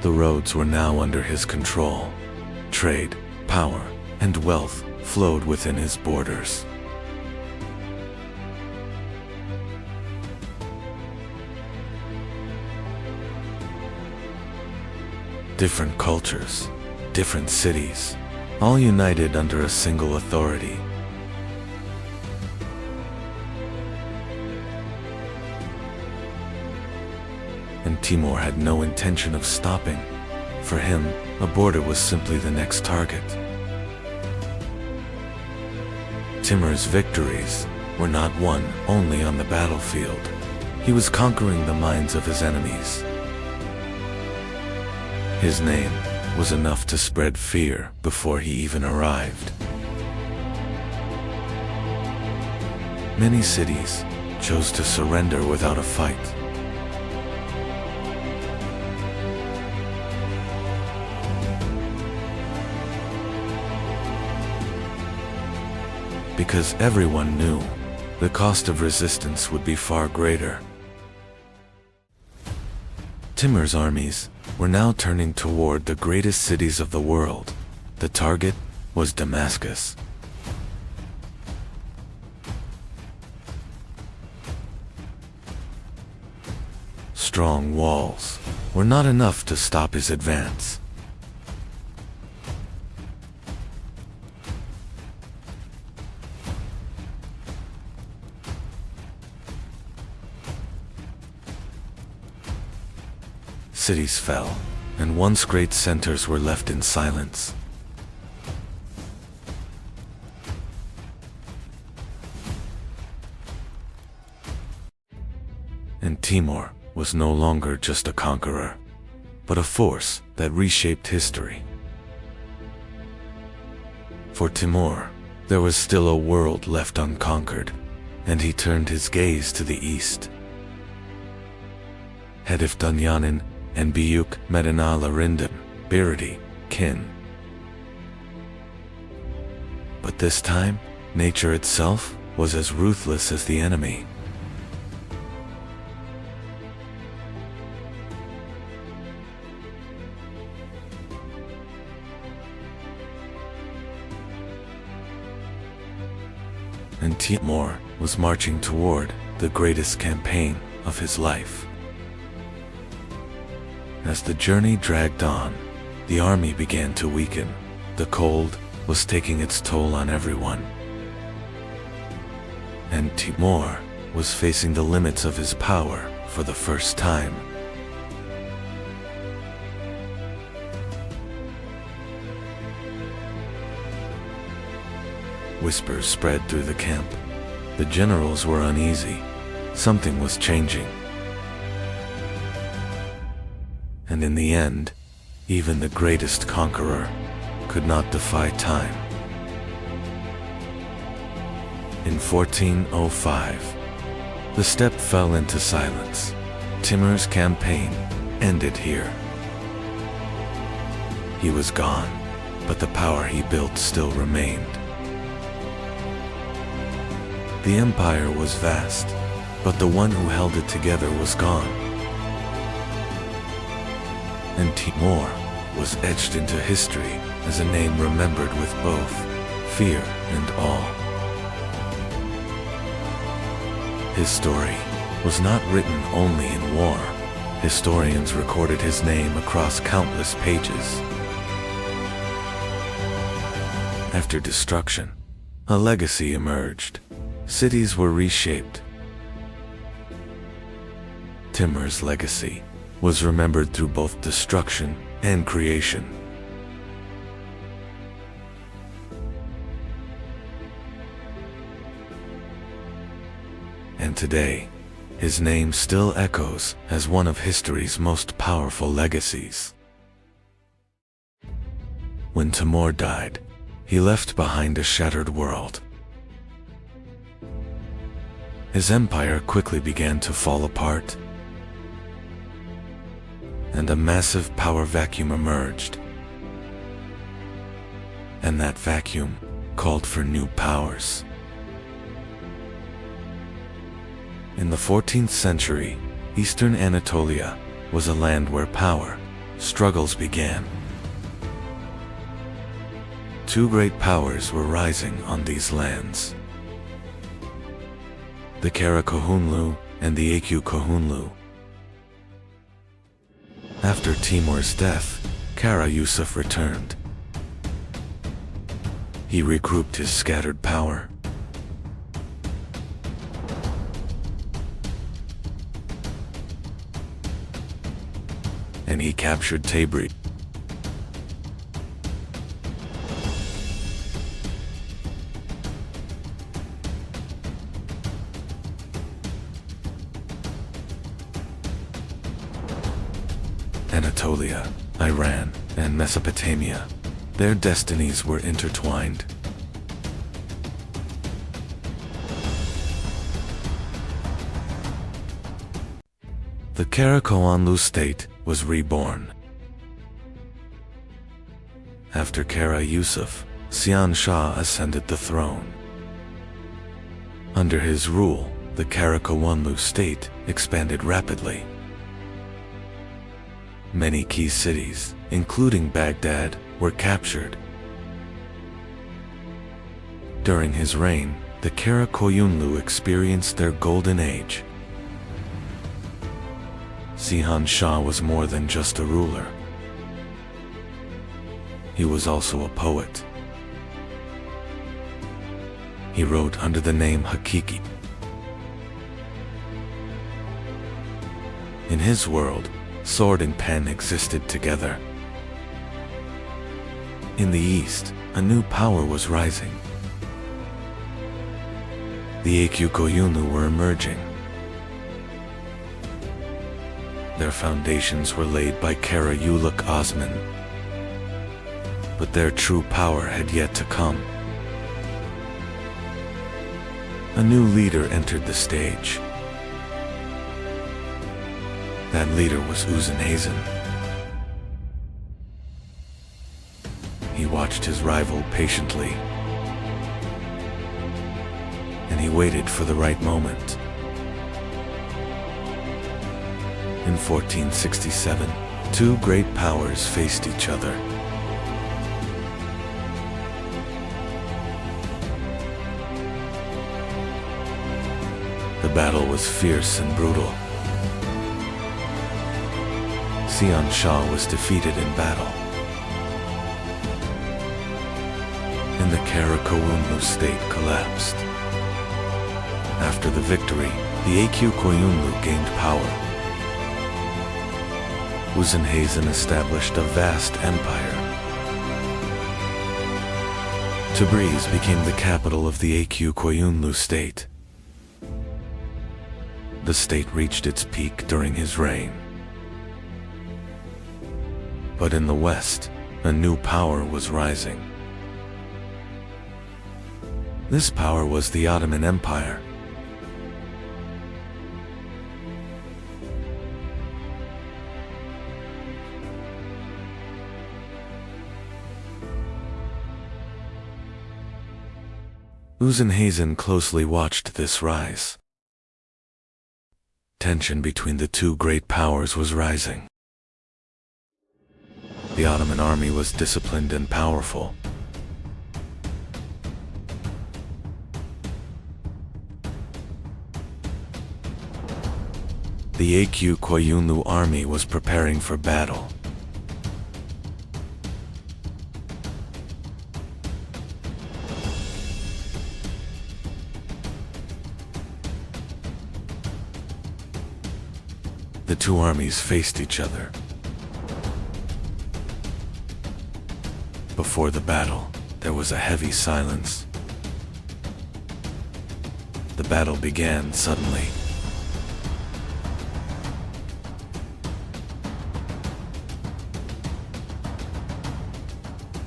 The roads were now under his control. Trade, power, and wealth flowed within his borders. Different cultures, different cities, all united under a single authority. And Timur had no intention of stopping. For him, a border was simply the next target. Timur's victories were not won only on the battlefield. He was conquering the minds of his enemies. His name was enough to spread fear before he even arrived. Many cities chose to surrender without a fight. Because everyone knew the cost of resistance would be far greater. Timur's armies were now turning toward the greatest cities of the world. The target was Damascus. Strong walls were not enough to stop his advance. Cities fell, and once great centers were left in silence. And Timur was no longer just a conqueror, but a force that reshaped history. For Timur, there was still a world left unconquered, and he turned his gaze to the east. Hedef Dunyanin and Büyük Medinalarından Biridi, kin. But this time, nature itself was as ruthless as the enemy. And Timur was marching toward the greatest campaign of his life. As the journey dragged on, the army began to weaken. The cold was taking its toll on everyone. And Timur was facing the limits of his power for the first time. Whispers spread through the camp. The generals were uneasy. Something was changing. And in the end, even the greatest conqueror could not defy time. In 1405, the steppe fell into silence. Timur's campaign ended here. He was gone, but the power he built still remained. The empire was vast, but the one who held it together was gone. And Timur was etched into history as a name remembered with both fear and awe. His story was not written only in war. Historians recorded his name across countless pages. After destruction, a legacy emerged. Cities were reshaped. Timur's legacy was remembered through both destruction and creation. And today, his name still echoes as one of history's most powerful legacies. When Timur died, he left behind a shattered world. His empire quickly began to fall apart, and a massive power vacuum emerged. And that vacuum called for new powers. In the 14th century, Eastern Anatolia was a land where power struggles began. Two great powers were rising on these lands: the Karakohunlu and the Akukohunlu. After Timur's death, Kara Yusuf returned. He regrouped his scattered power. And he captured Tabriz. Anatolia, Iran, and Mesopotamia. Their destinies were intertwined. The Karakohunlu state was reborn. After Kara Yusuf, Sian Shah ascended the throne. Under his rule, the Karakohunlu state expanded rapidly. Many key cities, including Baghdad, were captured. During his reign, the Karakohunlu experienced their golden age. Sihan Shah was more than just a ruler. He was also a poet. He wrote under the name Hakiki. In his world, sword and pen existed together. In the east, a new power was rising. The Akukohunlu were emerging. Their foundations were laid by Kara Uluk Osman. But their true power had yet to come. A new leader entered the stage. That leader was Uzenhazen. He watched his rival patiently, and he waited for the right moment. In 1467, two great powers faced each other. The battle was fierce and brutal. Sian Shah was defeated in battle, and the Karakohunlu state collapsed. After the victory, the Akukohunlu gained power. Uzenhazen established a vast empire. Tabriz became the capital of the Aq Koyunlu state. The state reached its peak during his reign. But in the west, a new power was rising. This power was the Ottoman Empire. Uzenhazen closely watched this rise. Tension between the two great powers was rising. The Ottoman army was disciplined and powerful. The Aq Koyunlu army was preparing for battle. The two armies faced each other. Before the battle, there was a heavy silence. The battle began suddenly.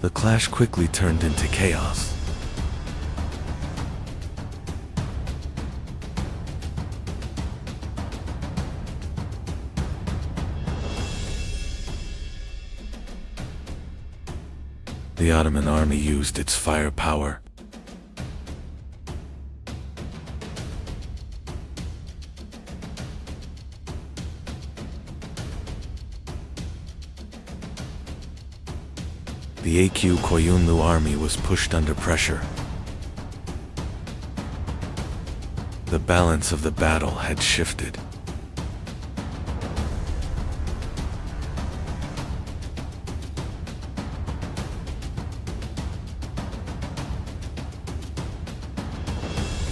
The clash quickly turned into chaos. The Ottoman army used its firepower. The Aq Koyunlu army was pushed under pressure. The balance of the battle had shifted.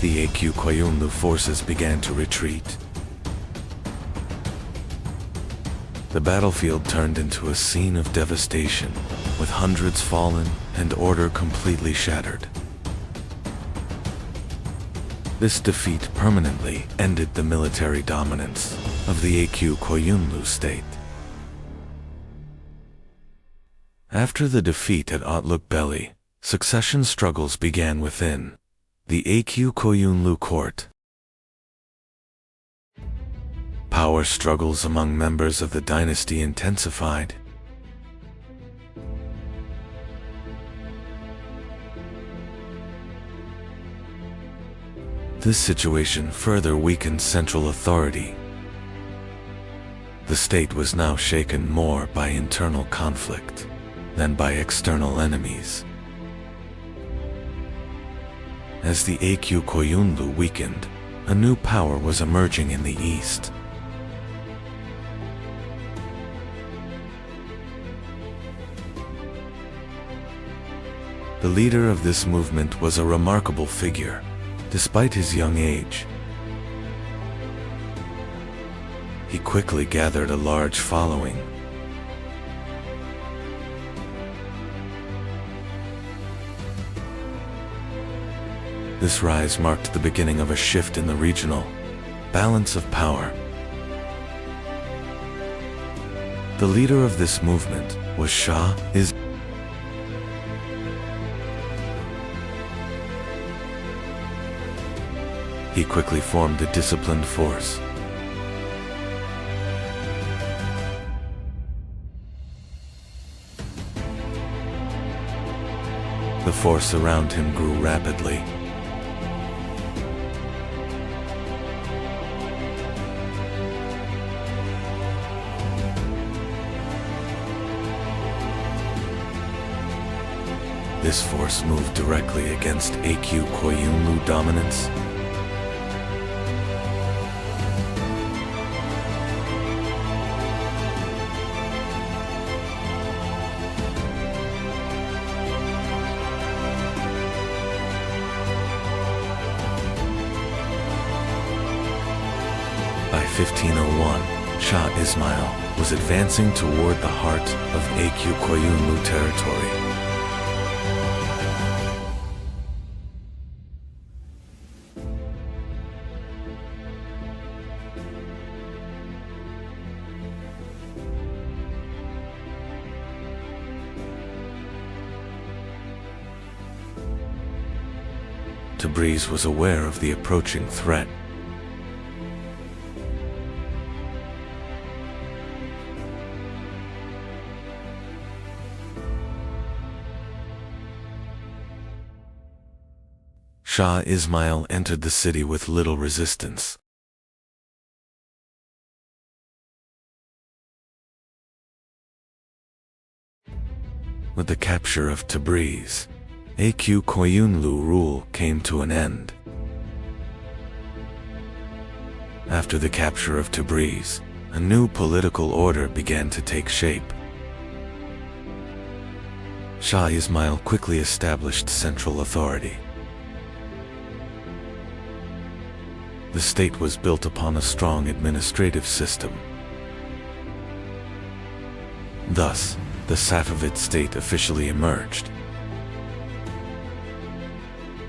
The Aq Koyunlu forces began to retreat. The battlefield turned into a scene of devastation, with hundreds fallen and order completely shattered. This defeat permanently ended the military dominance of the Aq Koyunlu state. After the defeat at Otluk Belli, succession struggles began within the Aq Koyunlu court. Power struggles among members of the dynasty intensified. This situation further weakened central authority. The state was now shaken more by internal conflict than by external enemies. As the Aq Koyunlu weakened, a new power was emerging in the east. The leader of this movement was a remarkable figure, despite his young age. He quickly gathered a large following. This rise marked the beginning of a shift in the regional balance of power. The leader of this movement was Shah Is. He quickly formed a disciplined force. The force around him grew rapidly. This force moved directly against Aq Koyunlu dominance. By 1501, Shah Ismail was advancing toward the heart of Koyunlu territory. Tabriz was aware of the approaching threat. Shah Ismail entered the city with little resistance. With the capture of Tabriz, Koyunlu rule came to an end. After the capture of Tabriz, a new political order began to take shape. Shah Ismail quickly established central authority. The state was built upon a strong administrative system. Thus, the Safavid state officially emerged.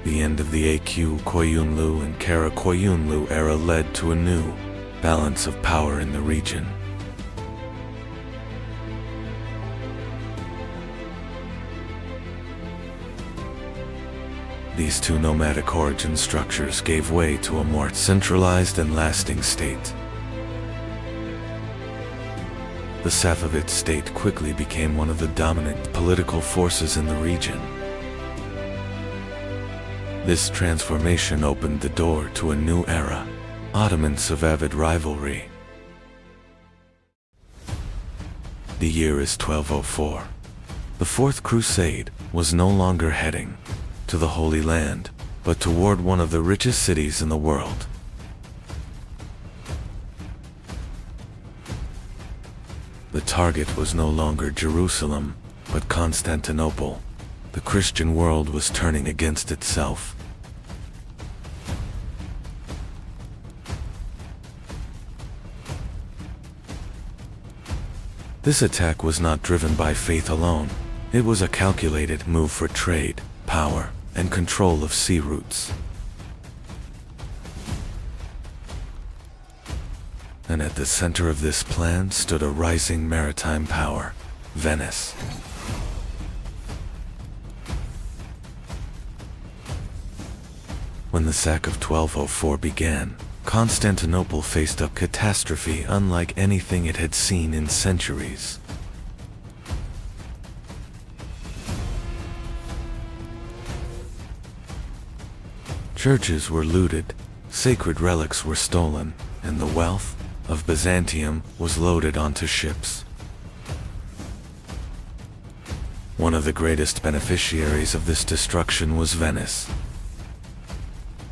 The end of the Koyunlu and Kara Koyunlu era led to a new balance of power in the region. These two nomadic origin structures gave way to a more centralized and lasting state. The Safavid state quickly became one of the dominant political forces in the region. This transformation opened the door to a new era, Ottoman-Safavid rivalry. The year is 1204. The Fourth Crusade was no longer heading to the Holy Land, but toward one of the richest cities in the world. The target was no longer Jerusalem, but Constantinople. The Christian world was turning against itself. This attack was not driven by faith alone. It was a calculated move for trade, power, and control of sea routes. And at the center of this plan stood a rising maritime power, Venice. When the sack of 1204 began, Constantinople faced a catastrophe unlike anything it had seen in centuries. Churches were looted, sacred relics were stolen, and the wealth of Byzantium was loaded onto ships. One of the greatest beneficiaries of this destruction was Venice.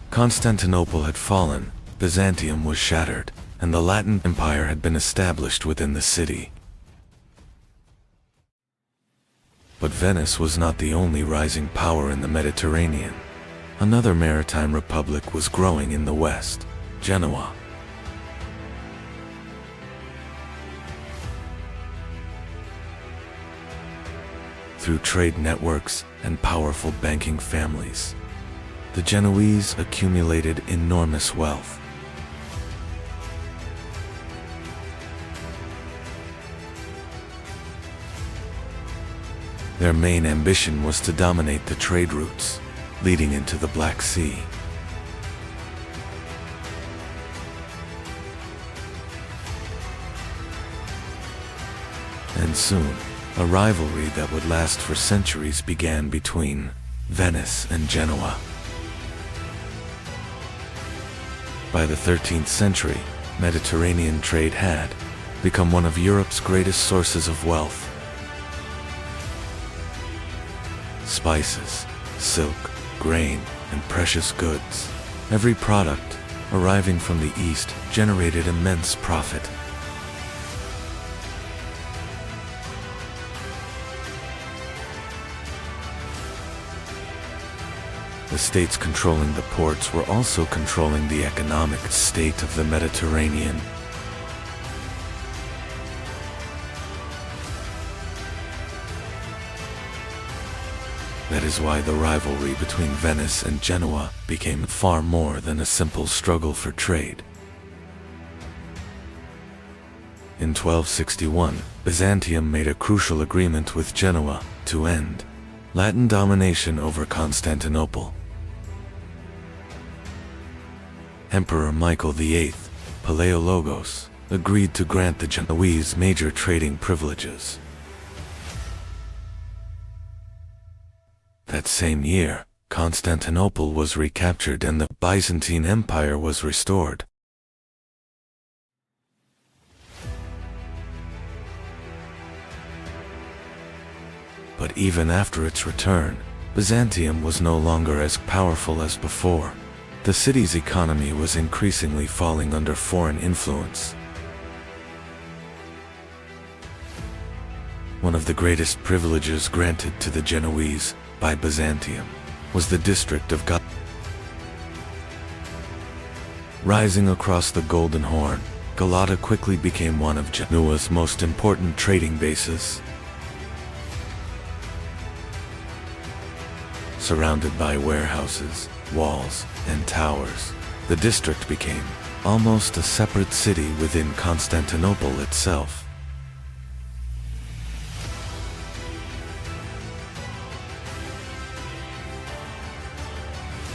Constantinople had fallen, Byzantium was shattered, and the Latin Empire had been established within the city. But Venice was not the only rising power in the Mediterranean. Another maritime republic was growing in the west, Genoa. Through trade networks and powerful banking families, the Genoese accumulated enormous wealth. Their main ambition was to dominate the trade routes leading into the Black Sea. And soon, a rivalry that would last for centuries began between Venice and Genoa. By the 13th century, Mediterranean trade had become one of Europe's greatest sources of wealth. Spices, silk, grain, and precious goods. Every product arriving from the East generated immense profit. The states controlling the ports were also controlling the economic state of the Mediterranean. That is why the rivalry between Venice and Genoa became far more than a simple struggle for trade. In 1261, Byzantium made a crucial agreement with Genoa to end Latin domination over Constantinople. Emperor Michael VIII, Palaiologos, agreed to grant the Genoese major trading privileges. That same year, Constantinople was recaptured and the Byzantine Empire was restored. But even after its return, Byzantium was no longer as powerful as before. The city's economy was increasingly falling under foreign influence. One of the greatest privileges granted to the Genoese by Byzantium was the district of Galata. Rising across the Golden Horn, Galata quickly became one of Genoa's most important trading bases. Surrounded by warehouses, walls, and towers, the district became almost a separate city within Constantinople itself.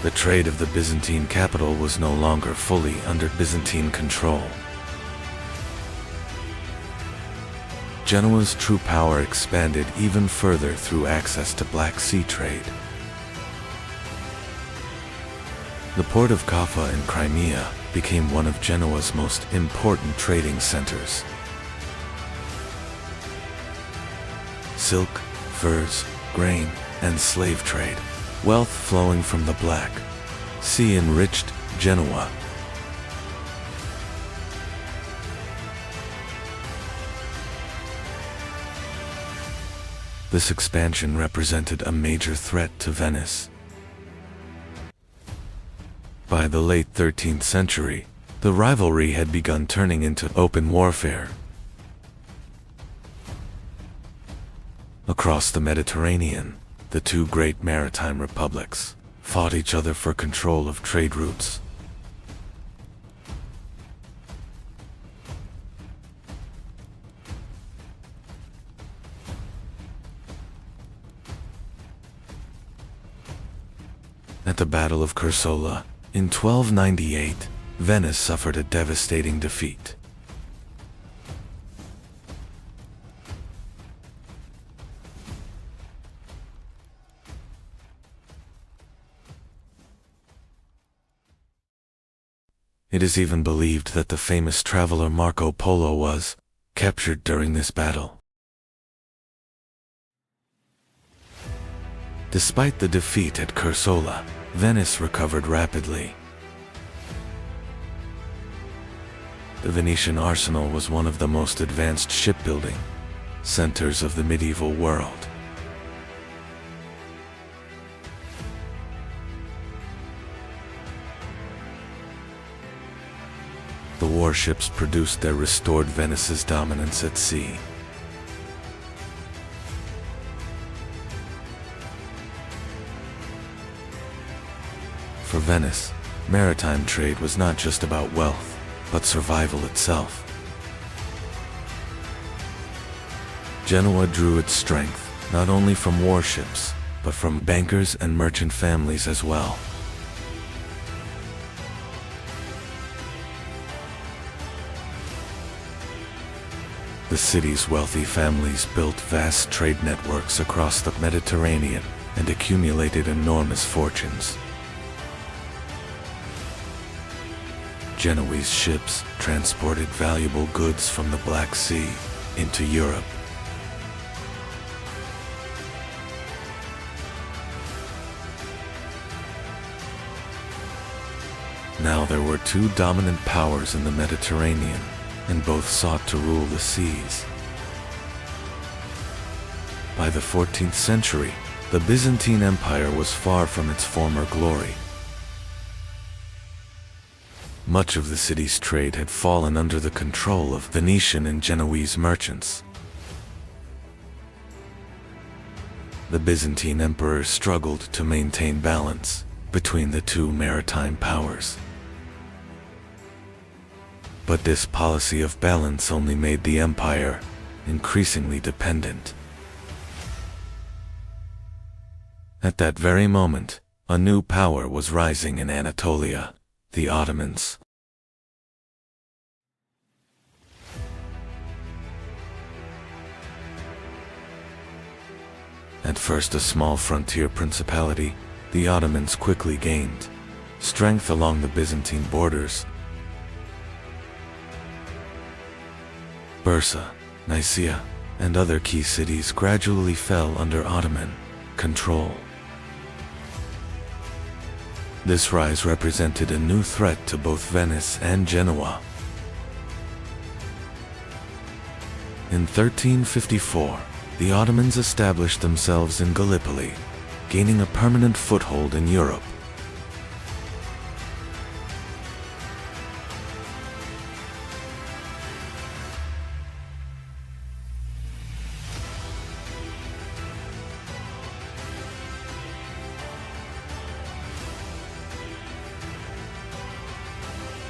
The trade of the Byzantine capital was no longer fully under Byzantine control. Genoa's true power expanded even further through access to Black Sea trade. The port of Kaffa in Crimea became one of Genoa's most important trading centers. Silk, furs, grain, and slave trade, wealth flowing from the Black Sea enriched Genoa. This expansion represented a major threat to Venice. By the late 13th century, the rivalry had begun turning into open warfare. Across the Mediterranean, the two great maritime republics fought each other for control of trade routes. At the Battle of Curzola, in 1298, Venice suffered a devastating defeat. It is even believed that the famous traveler Marco Polo was captured during this battle. Despite the defeat at Curzola, Venice recovered rapidly. The Venetian arsenal was one of the most advanced shipbuilding centers of the medieval world. The warships produced their restored Venice's dominance at sea. For Venice, maritime trade was not just about wealth, but survival itself. Genoa drew its strength not only from warships, but from bankers and merchant families as well. The city's wealthy families built vast trade networks across the Mediterranean and accumulated enormous fortunes. Genoese ships transported valuable goods from the Black Sea into Europe. Now there were two dominant powers in the Mediterranean, and both sought to rule the seas. By the 14th century, the Byzantine Empire was far from its former glory. Much of the city's trade had fallen under the control of Venetian and Genoese merchants. the Byzantine emperors struggled to maintain balance between the two maritime powers. But this policy of balance only made the empire increasingly dependent. At that very moment, a new power was rising in Anatolia, the Ottomans. At first a small frontier principality, the Ottomans quickly gained strength along the Byzantine borders. Bursa, Nicaea, and other key cities gradually fell under Ottoman control. This rise represented a new threat to both Venice and Genoa. In 1354, the Ottomans established themselves in Gallipoli, gaining a permanent foothold in Europe.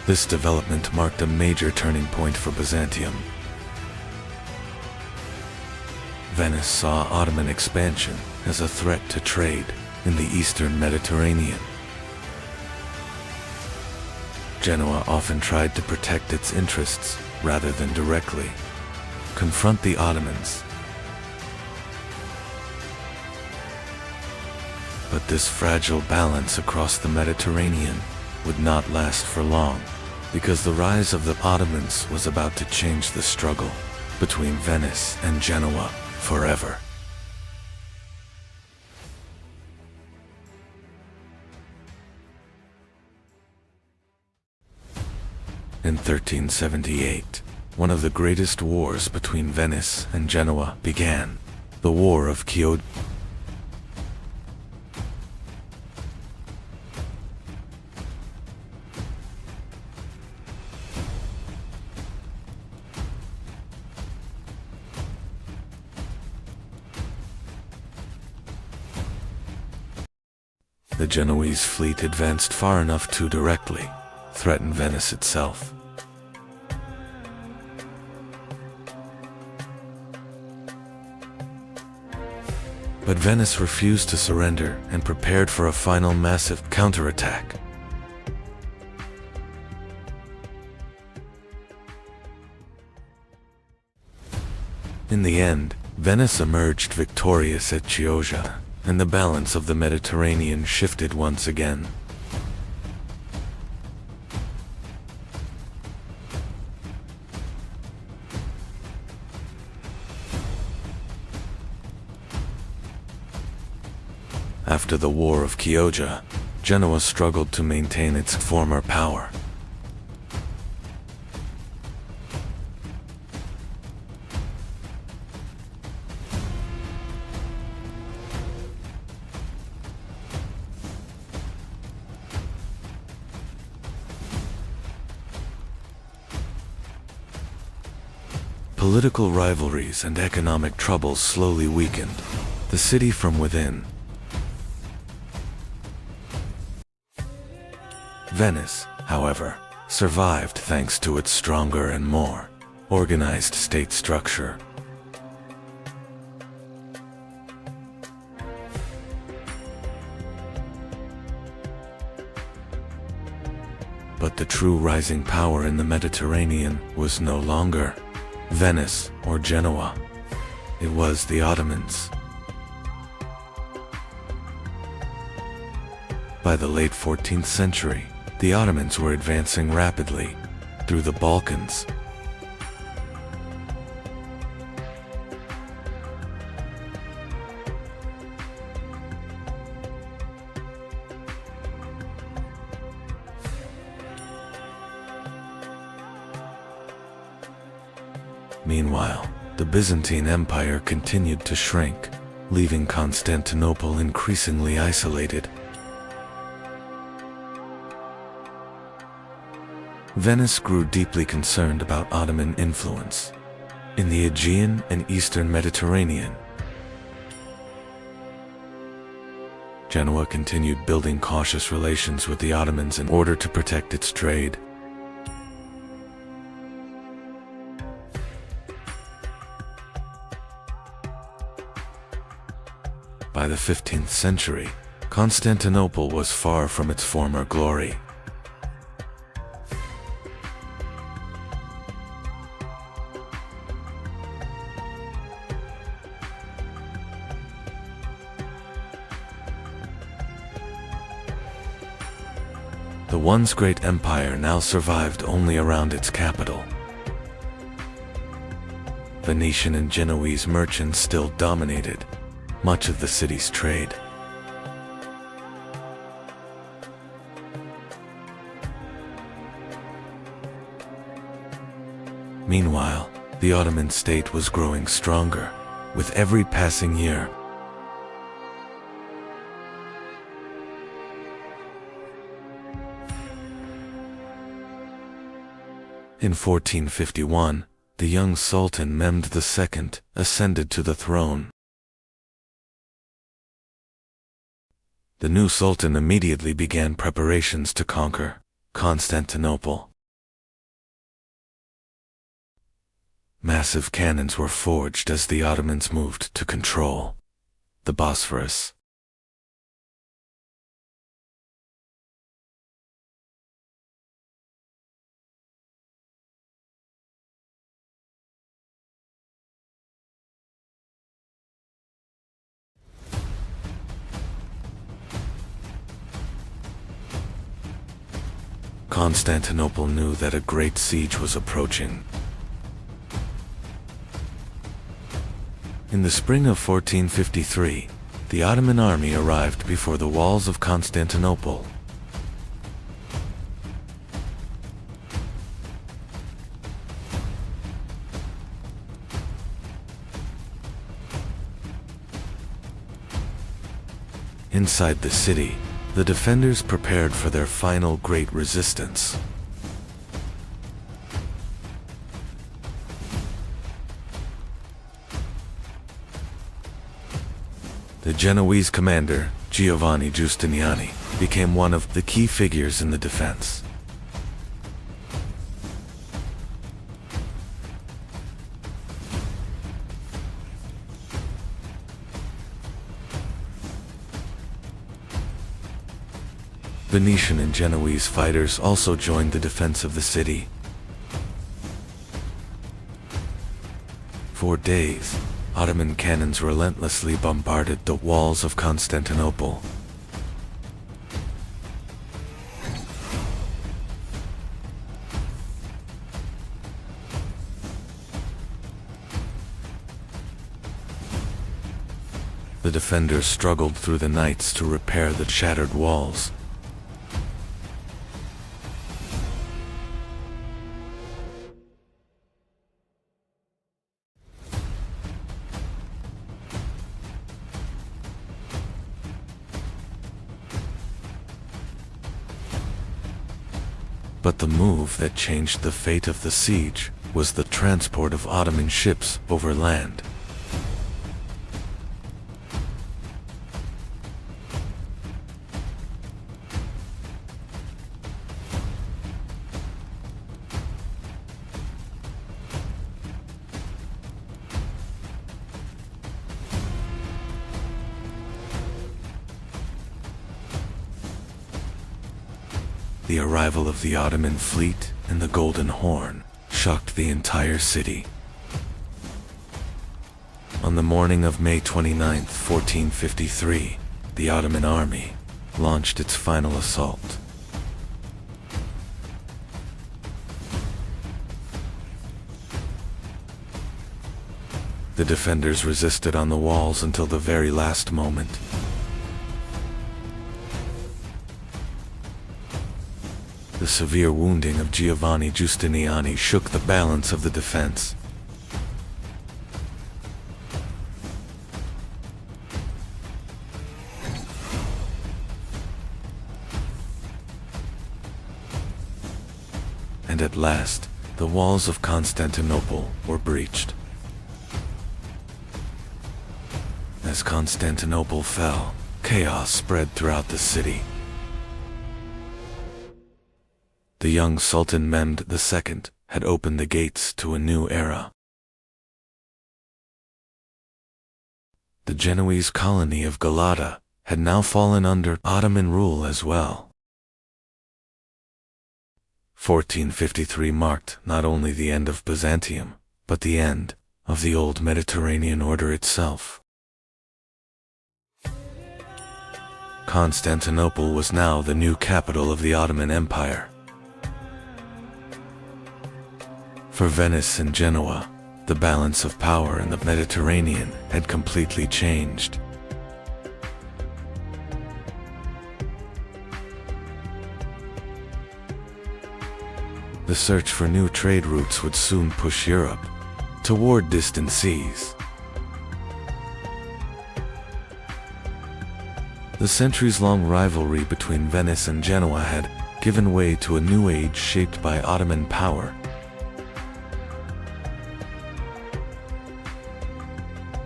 This development marked a major turning point for Byzantium. Venice saw Ottoman expansion as a threat to trade in the eastern Mediterranean. Genoa often tried to protect its interests rather than directly confront the Ottomans. But this fragile balance across the Mediterranean would not last for long, because the rise of the Ottomans was about to change the struggle between Venice and Genoa forever. In 1378, one of the greatest wars between Venice and Genoa began, the War of Chioggia. The Genoese fleet advanced far enough to directly threaten Venice itself. But Venice refused to surrender and prepared for a final massive counterattack. In the end, Venice emerged victorious at Chioggia, and the balance of the Mediterranean shifted once again. After the War of Chioggia, Genoa struggled to maintain its former power. Political rivalries and economic troubles slowly weakened the city from within. Venice, however, survived thanks to its stronger and more organized state structure. But the true rising power in the Mediterranean was no longer Venice or Genoa. It was the Ottomans. By the late 14th century, the Ottomans were advancing rapidly through the Balkans. Meanwhile, the Byzantine Empire continued to shrink, leaving Constantinople increasingly isolated. Venice grew deeply concerned about Ottoman influence in the Aegean and Eastern Mediterranean. Genoa continued building cautious relations with the Ottomans in order to protect its trade. By the 15th century, Constantinople was far from its former glory. The once great empire now survived only around its capital. Venetian and Genoese merchants still dominated much of the city's trade. Meanwhile, the Ottoman state was growing stronger with every passing year. In 1451, the young Sultan Mehmed II ascended to the throne. The new Sultan immediately began preparations to conquer Constantinople. Massive cannons were forged as the Ottomans moved to control the Bosphorus. Constantinople knew that a great siege was approaching. In the spring of 1453, the Ottoman army arrived before the walls of Constantinople. Inside the city, the defenders prepared for their final great resistance. The Genoese commander, Giovanni Giustiniani, became one of the key figures in the defense. Venetian and Genoese fighters also joined the defense of the city. For days, Ottoman cannons relentlessly bombarded the walls of Constantinople. The defenders struggled through the nights to repair the shattered walls. But the move that changed the fate of the siege was the transport of Ottoman ships over land. The arrival of the Ottoman fleet and the Golden Horn shocked the entire city. On the morning of May 29, 1453, the Ottoman army launched its final assault. The defenders resisted on the walls until the very last moment. The severe wounding of Giovanni Giustiniani shook the balance of the defense. And at last, the walls of Constantinople were breached. As Constantinople fell, Chaos spread throughout the city. The young Sultan Mehmed II had opened the gates to a new era. The Genoese colony of Galata had now fallen under Ottoman rule as well. 1453 marked not only the end of Byzantium, but the end of the old Mediterranean order itself. Constantinople was now the new capital of the Ottoman Empire. For Venice and Genoa, the balance of power in the Mediterranean had completely changed. The search for new trade routes would soon push Europe toward distant seas. The centuries-long rivalry between Venice and Genoa had given way to a new age shaped by Ottoman power.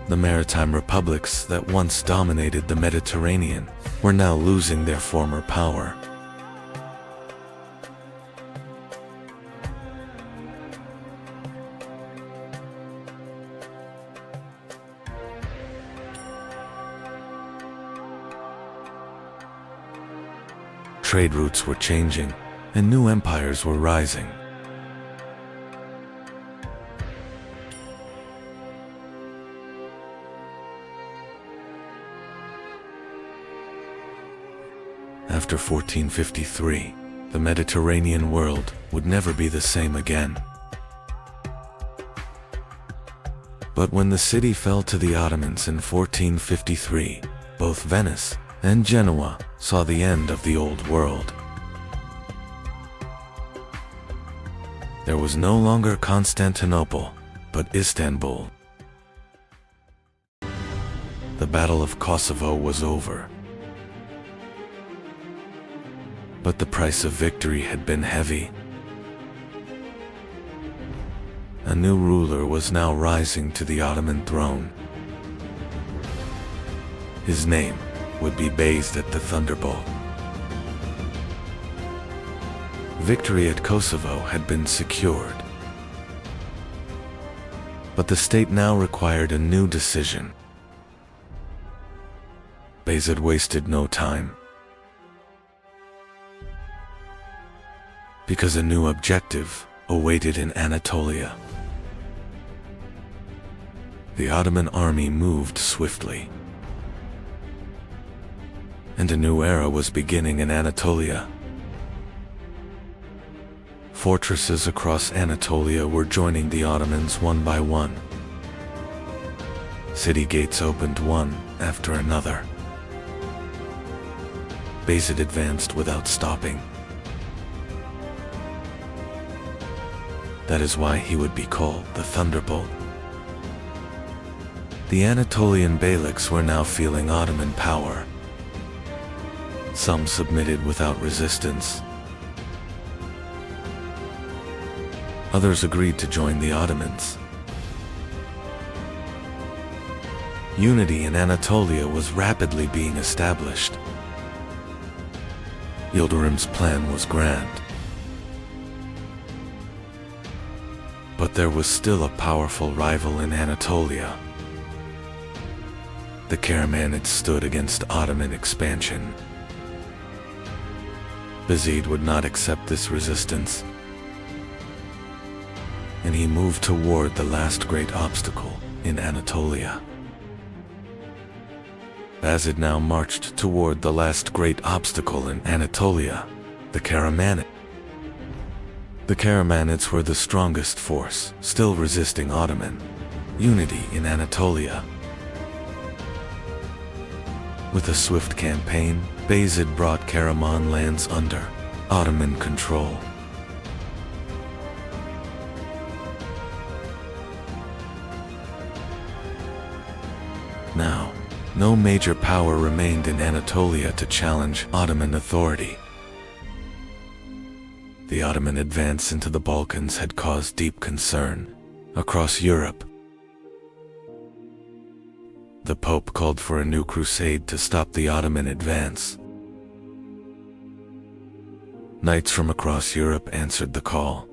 The maritime republics that once dominated the Mediterranean were now losing their former power. Trade routes were changing, and new empires were rising. After 1453, the Mediterranean world would never be the same again. But when the city fell to the Ottomans in 1453, both Venice and Genoa saw the end of the old world. There was no longer Constantinople, but Istanbul. The Battle of Kosovo was over. But the price of victory had been heavy. A new ruler was now rising to the Ottoman throne. His name would be Bayezid the Thunderbolt. Victory at Kosovo had been secured. But the state now required a new decision. Bayezid wasted no time, because a new objective awaited in Anatolia. The Ottoman army moved swiftly, and a new era was beginning in Anatolia. Fortresses across Anatolia were joining the Ottomans one by one. City gates opened one after another. Bayezid advanced without stopping. That is why he would be called the Thunderbolt. The Anatolian beyliks were now feeling Ottoman power. Some submitted without resistance. Others agreed to join the Ottomans. Unity in Anatolia was rapidly being established. Yildirim's plan was grand. But there was still a powerful rival in Anatolia. The Karamanids stood against Ottoman expansion. Bayezid would not accept this resistance, and he moved toward the last great obstacle in Anatolia. Bayezid now marched toward the last great obstacle in Anatolia, the Karamanids. The Karamanids were the strongest force, still resisting Ottoman unity in Anatolia. With a swift campaign, Bayezid brought Karaman lands under Ottoman control. Now, no major power remained in Anatolia to challenge Ottoman authority. The Ottoman advance into the Balkans had caused deep concern across Europe. The Pope called for a new crusade to stop the Ottoman advance. Knights from across Europe answered the call.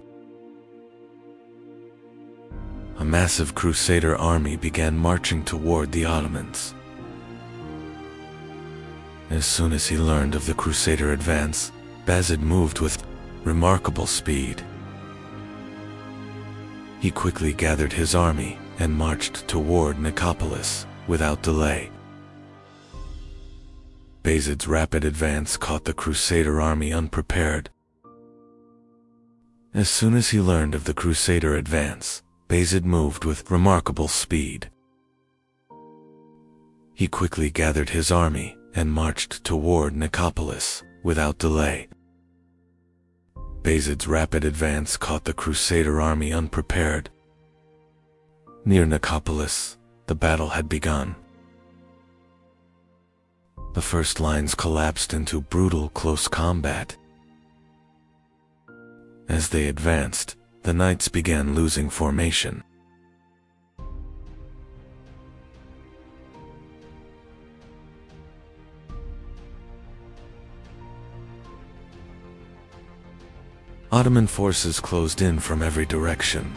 A massive crusader army began marching toward the Ottomans. As soon as he learned of the crusader advance, Bayezid moved with remarkable speed. He quickly gathered his army and marched toward Nicopolis without delay. Bayezid's rapid advance caught the crusader army unprepared. As soon as he learned of the crusader advance, Bayezid moved with remarkable speed. He quickly gathered his army and marched toward Nicopolis without delay. Bayezid's rapid advance caught the crusader army unprepared. Near Nicopolis, the battle had begun. The first lines collapsed into brutal close combat. As they advanced, the knights began losing formation. Ottoman forces closed in from every direction.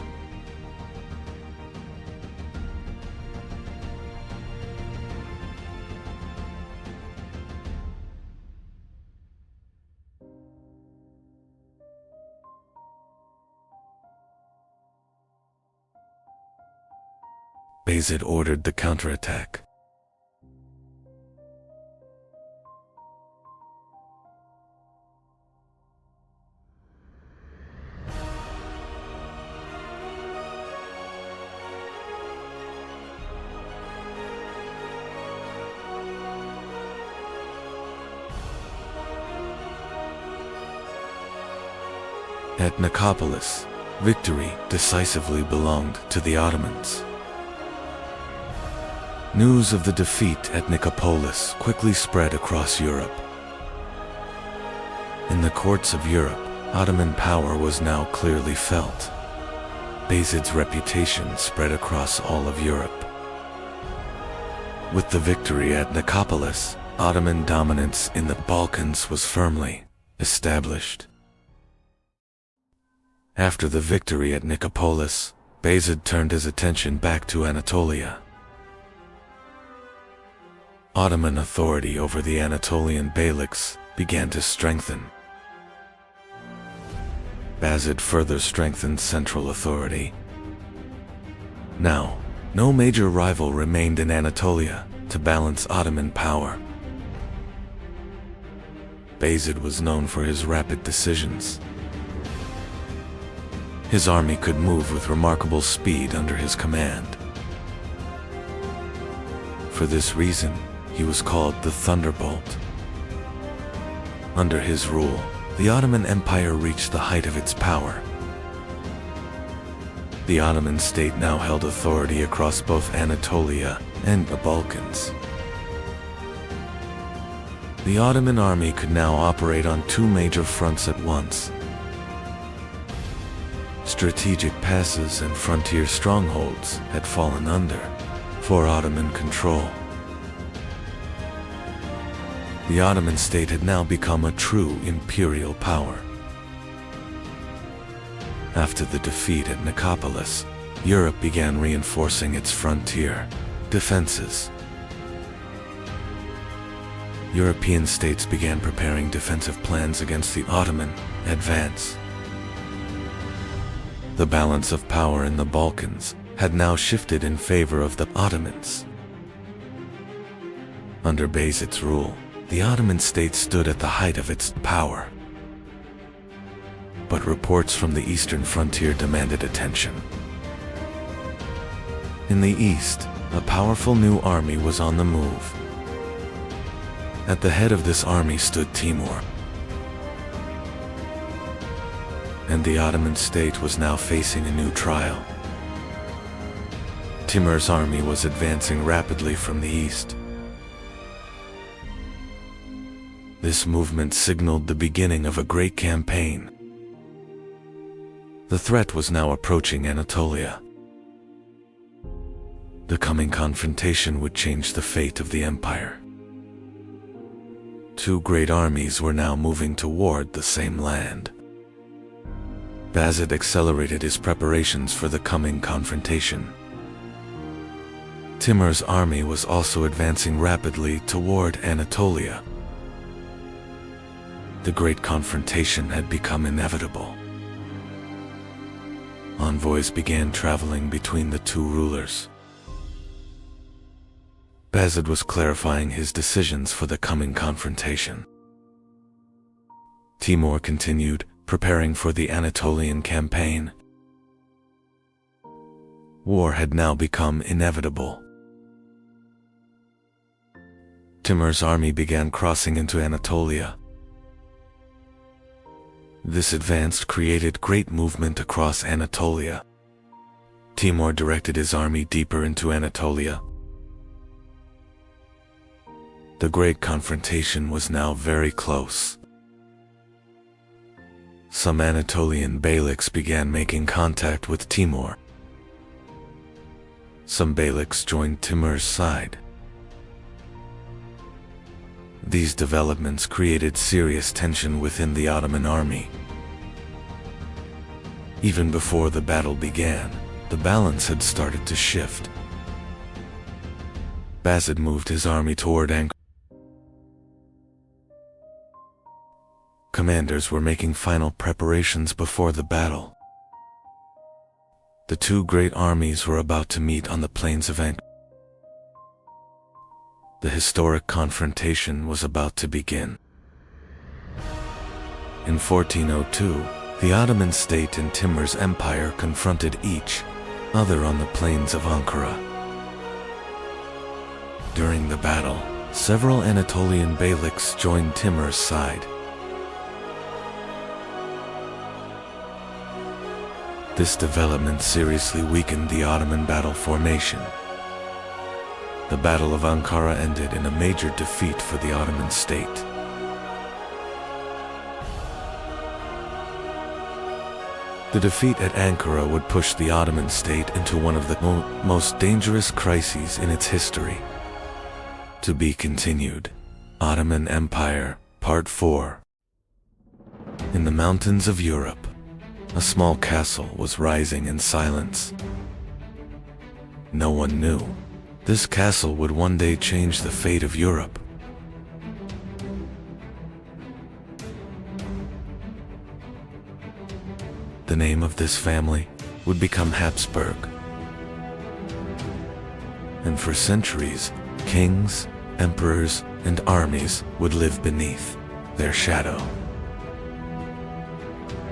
Bayezid ordered the counterattack. At Nicopolis, victory decisively belonged to the Ottomans. News of the defeat at Nicopolis quickly spread across Europe. In the courts of Europe, Ottoman power was now clearly felt. Bayezid's reputation spread across all of Europe. With the victory at Nicopolis, Ottoman dominance in the Balkans was firmly established. After the victory at Nicopolis, Bayezid turned his attention back to Anatolia. Ottoman authority over the Anatolian beyliks began to strengthen. Bayezid further strengthened central authority. Now, no major rival remained in Anatolia to balance Ottoman power. Bayezid was known for his rapid decisions. His army could move with remarkable speed under his command. For this reason, he was called the Thunderbolt. Under his rule, the Ottoman Empire reached the height of its power. The Ottoman state now held authority across both Anatolia and the Balkans. The Ottoman army could now operate on two major fronts at once. Strategic passes and frontier strongholds had fallen under for Ottoman control. The Ottoman state had now become a true imperial power. After the defeat at Nicopolis, Europe began reinforcing its frontier defenses. European states began preparing defensive plans against the Ottoman advance. The balance of power in the Balkans had now shifted in favor of the Ottomans. Under Bayezid's rule, the Ottoman state stood at the height of its power. But reports from the eastern frontier demanded attention. In the east, a powerful new army was on the move. At the head of this army stood Timur. And the Ottoman state was now facing a new trial. Timur's army was advancing rapidly from the east. This movement signaled the beginning of a great campaign. The threat was now approaching Anatolia. The coming confrontation would change the fate of the empire. Two great armies were now moving toward the same land. Bayezid accelerated his preparations for the coming confrontation. Timur's army was also advancing rapidly toward Anatolia. The great confrontation had become inevitable. Envoys began traveling between the two rulers. Bayezid was clarifying his decisions for the coming confrontation. Timur continued, preparing for the Anatolian campaign. War had now become inevitable. Timur's army began crossing into Anatolia. This advance created great movement across Anatolia. Timur directed his army deeper into Anatolia. The great confrontation was now very close. Some Anatolian beyliks began making contact with Timur. Some beyliks joined Timur's side. These developments created serious tension within the Ottoman army. Even before the battle began, the balance had started to shift. Bayezid moved his army toward Ankara. Commanders were making final preparations before the battle. The two great armies were about to meet on the plains of Ankara. The historic confrontation was about to begin. In 1402, the Ottoman state and Timur's empire confronted each other on the plains of Ankara. During the battle, several Anatolian beyliks joined Timur's side. This development seriously weakened the Ottoman battle formation. The Battle of Ankara ended in a major defeat for the Ottoman state. The defeat at Ankara would push the Ottoman state into one of the most dangerous crises in its history. To be continued. Ottoman Empire, Part 4. In the mountains of Europe, a small castle was rising in silence. No one knew. This castle would one day change the fate of Europe. The name of this family would become Habsburg. And for centuries, kings, emperors, and armies would live beneath their shadow.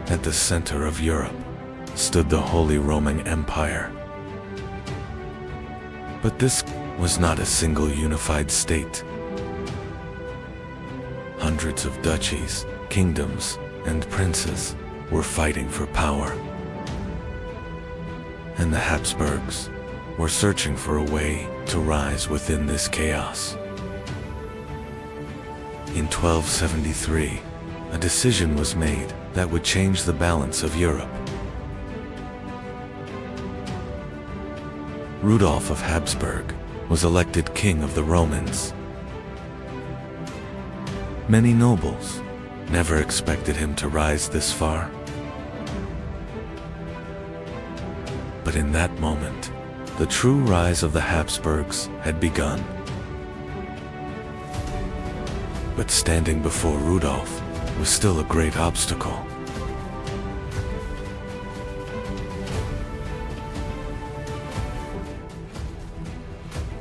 At the center of Europe stood the Holy Roman Empire. But this was not a single unified state. Hundreds of duchies, kingdoms, and princes were fighting for power. And the Habsburgs were searching for a way to rise within this chaos. In 1273, a decision was made that would change the balance of Europe. Rudolf of Habsburg was elected king of the Romans. Many nobles never expected him to rise this far. But in that moment, the true rise of the Habsburgs had begun. But standing before Rudolf was still a great obstacle.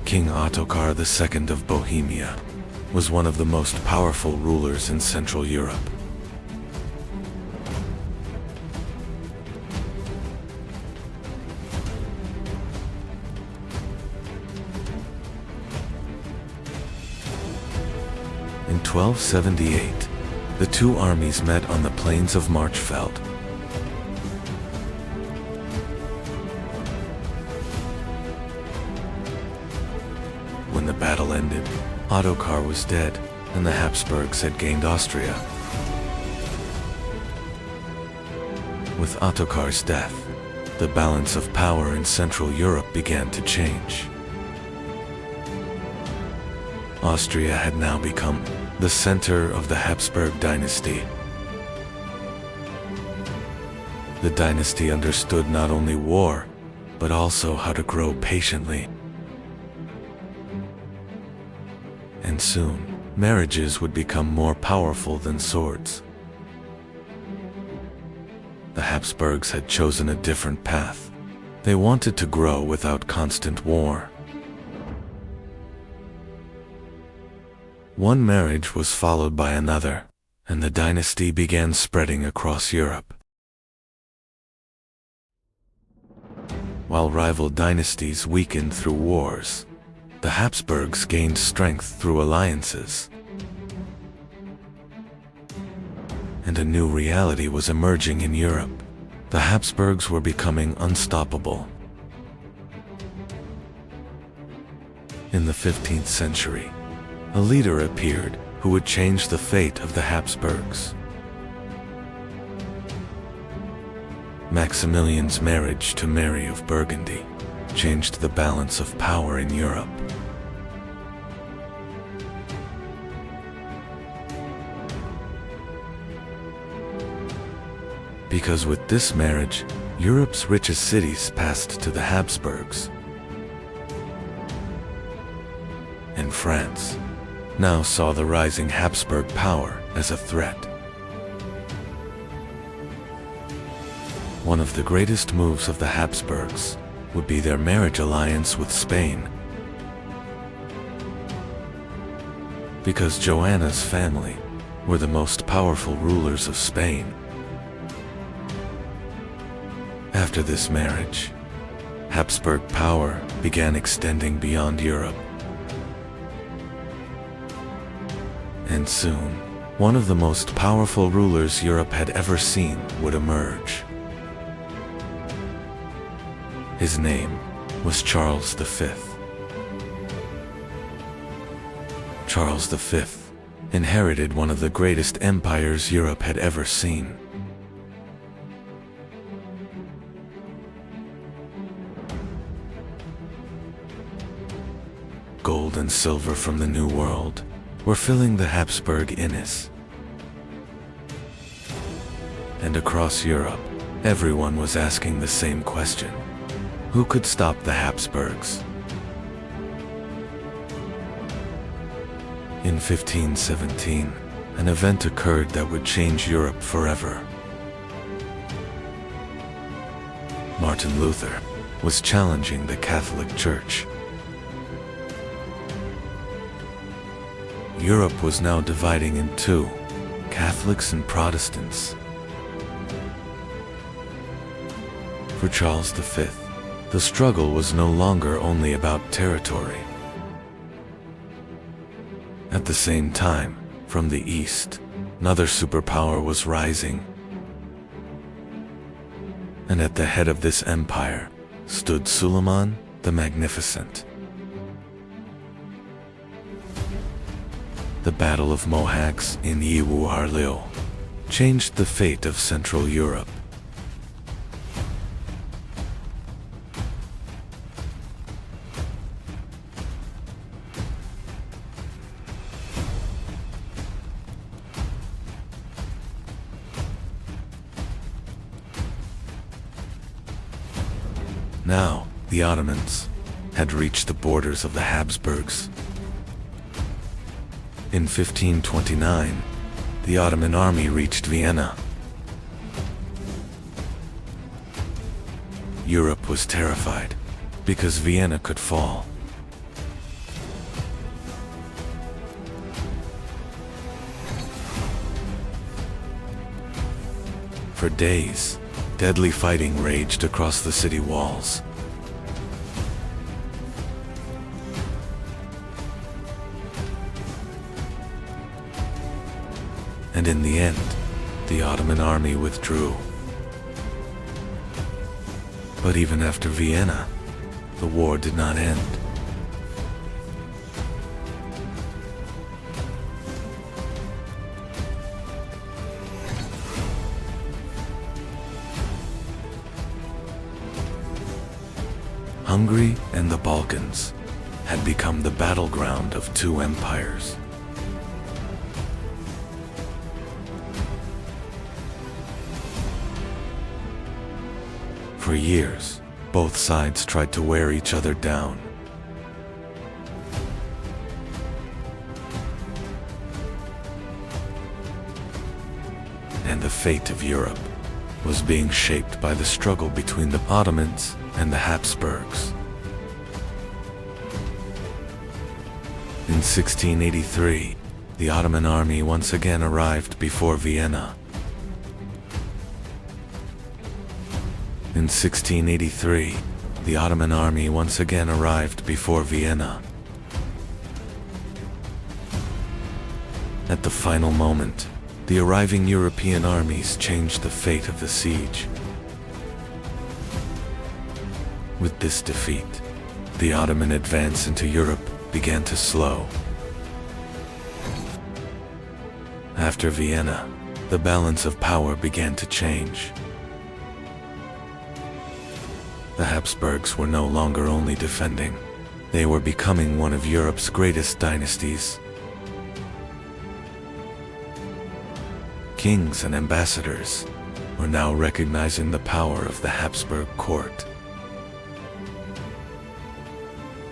King Ottokar II of Bohemia was one of the most powerful rulers in Central Europe. In 1278, the two armies met on the plains of Marchfeld. When the battle ended, Ottokar was dead, and the Habsburgs had gained Austria. With Ottokar's death, the balance of power in Central Europe began to change. Austria had now become the center of the Habsburg dynasty. The dynasty understood not only war, but also how to grow patiently. And soon, marriages would become more powerful than swords. The Habsburgs had chosen a different path. They wanted to grow without constant war. One marriage was followed by another, and the dynasty began spreading across Europe. While rival dynasties weakened through wars, the Habsburgs gained strength through alliances. And a new reality was emerging in Europe. The Habsburgs were becoming unstoppable. In the 15th century, a leader appeared who would change the fate of the Habsburgs. Maximilian's marriage to Mary of Burgundy changed the balance of power in Europe. Because with this marriage, Europe's richest cities passed to the Habsburgs. And France now saw the rising Habsburg power as a threat. One of the greatest moves of the Habsburgs would be their marriage alliance with Spain. Because Joanna's family were the most powerful rulers of Spain. After this marriage, Habsburg power began extending beyond Europe. And soon, one of the most powerful rulers Europe had ever seen would emerge. His name was Charles V. Charles V inherited one of the greatest empires Europe had ever seen. Gold and silver from the New World were filling the Habsburg inns. And across Europe, everyone was asking the same question: who could stop the Habsburgs? In 1517, an event occurred that would change Europe forever. Martin Luther was challenging the Catholic Church. Europe was now dividing in two, Catholics and Protestants. For Charles V, the struggle was no longer only about territory. At the same time, from the east, another superpower was rising. And at the head of this empire stood Suleiman the Magnificent. The Battle of Mohacs in Yiwu Harliu changed the fate of Central Europe. Now, the Ottomans had reached the borders of the Habsburgs. In 1529, the Ottoman army reached Vienna. Europe was terrified because Vienna could fall. For days, deadly fighting raged across the city walls. And in the end, the Ottoman army withdrew. But even after Vienna, the war did not end. Hungary and the Balkans had become the battleground of two empires. For years, both sides tried to wear each other down. And the fate of Europe was being shaped by the struggle between the Ottomans and the Habsburgs. In 1683, the Ottoman army once again arrived before Vienna. In 1683, the Ottoman army once again arrived before Vienna. At the final moment, the arriving European armies changed the fate of the siege. With this defeat, the Ottoman advance into Europe began to slow. After Vienna, the balance of power began to change. The Habsburgs were no longer only defending, they were becoming one of Europe's greatest dynasties. Kings and ambassadors were now recognizing the power of the Habsburg court.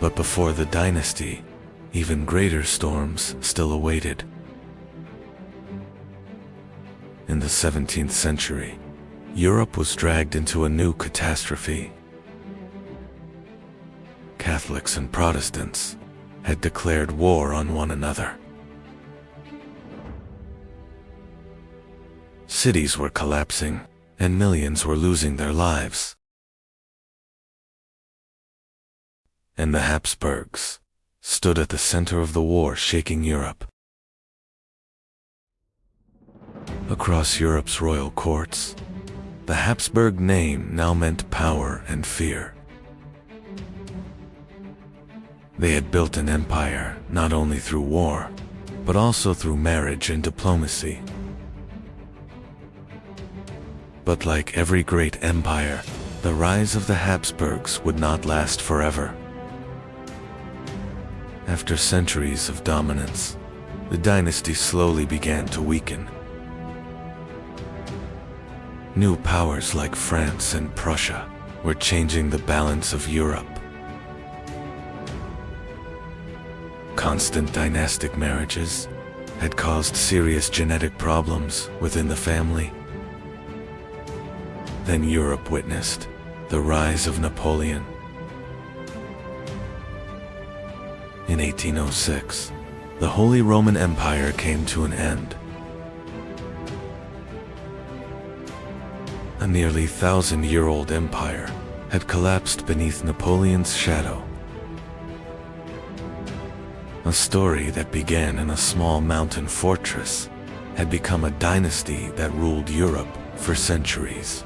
But before the dynasty, even greater storms still awaited. In the 17th century, Europe was dragged into a new catastrophe. Catholics and Protestants had declared war on one another. Cities were collapsing, and millions were losing their lives. And the Habsburgs stood at the center of the war, shaking Europe. Across Europe's royal courts, the Habsburg name now meant power and fear. They had built an empire not only through war, but also through marriage and diplomacy. But like every great empire, the rise of the Habsburgs would not last forever. After centuries of dominance, the dynasty slowly began to weaken. New powers like France and Prussia were changing the balance of Europe. Constant dynastic marriages had caused serious genetic problems within the family. Then Europe witnessed the rise of Napoleon. In 1806, the Holy Roman Empire came to an end. A nearly 1,000-year-old empire had collapsed beneath Napoleon's shadow. A story that began in a small mountain fortress had become a dynasty that ruled Europe for centuries.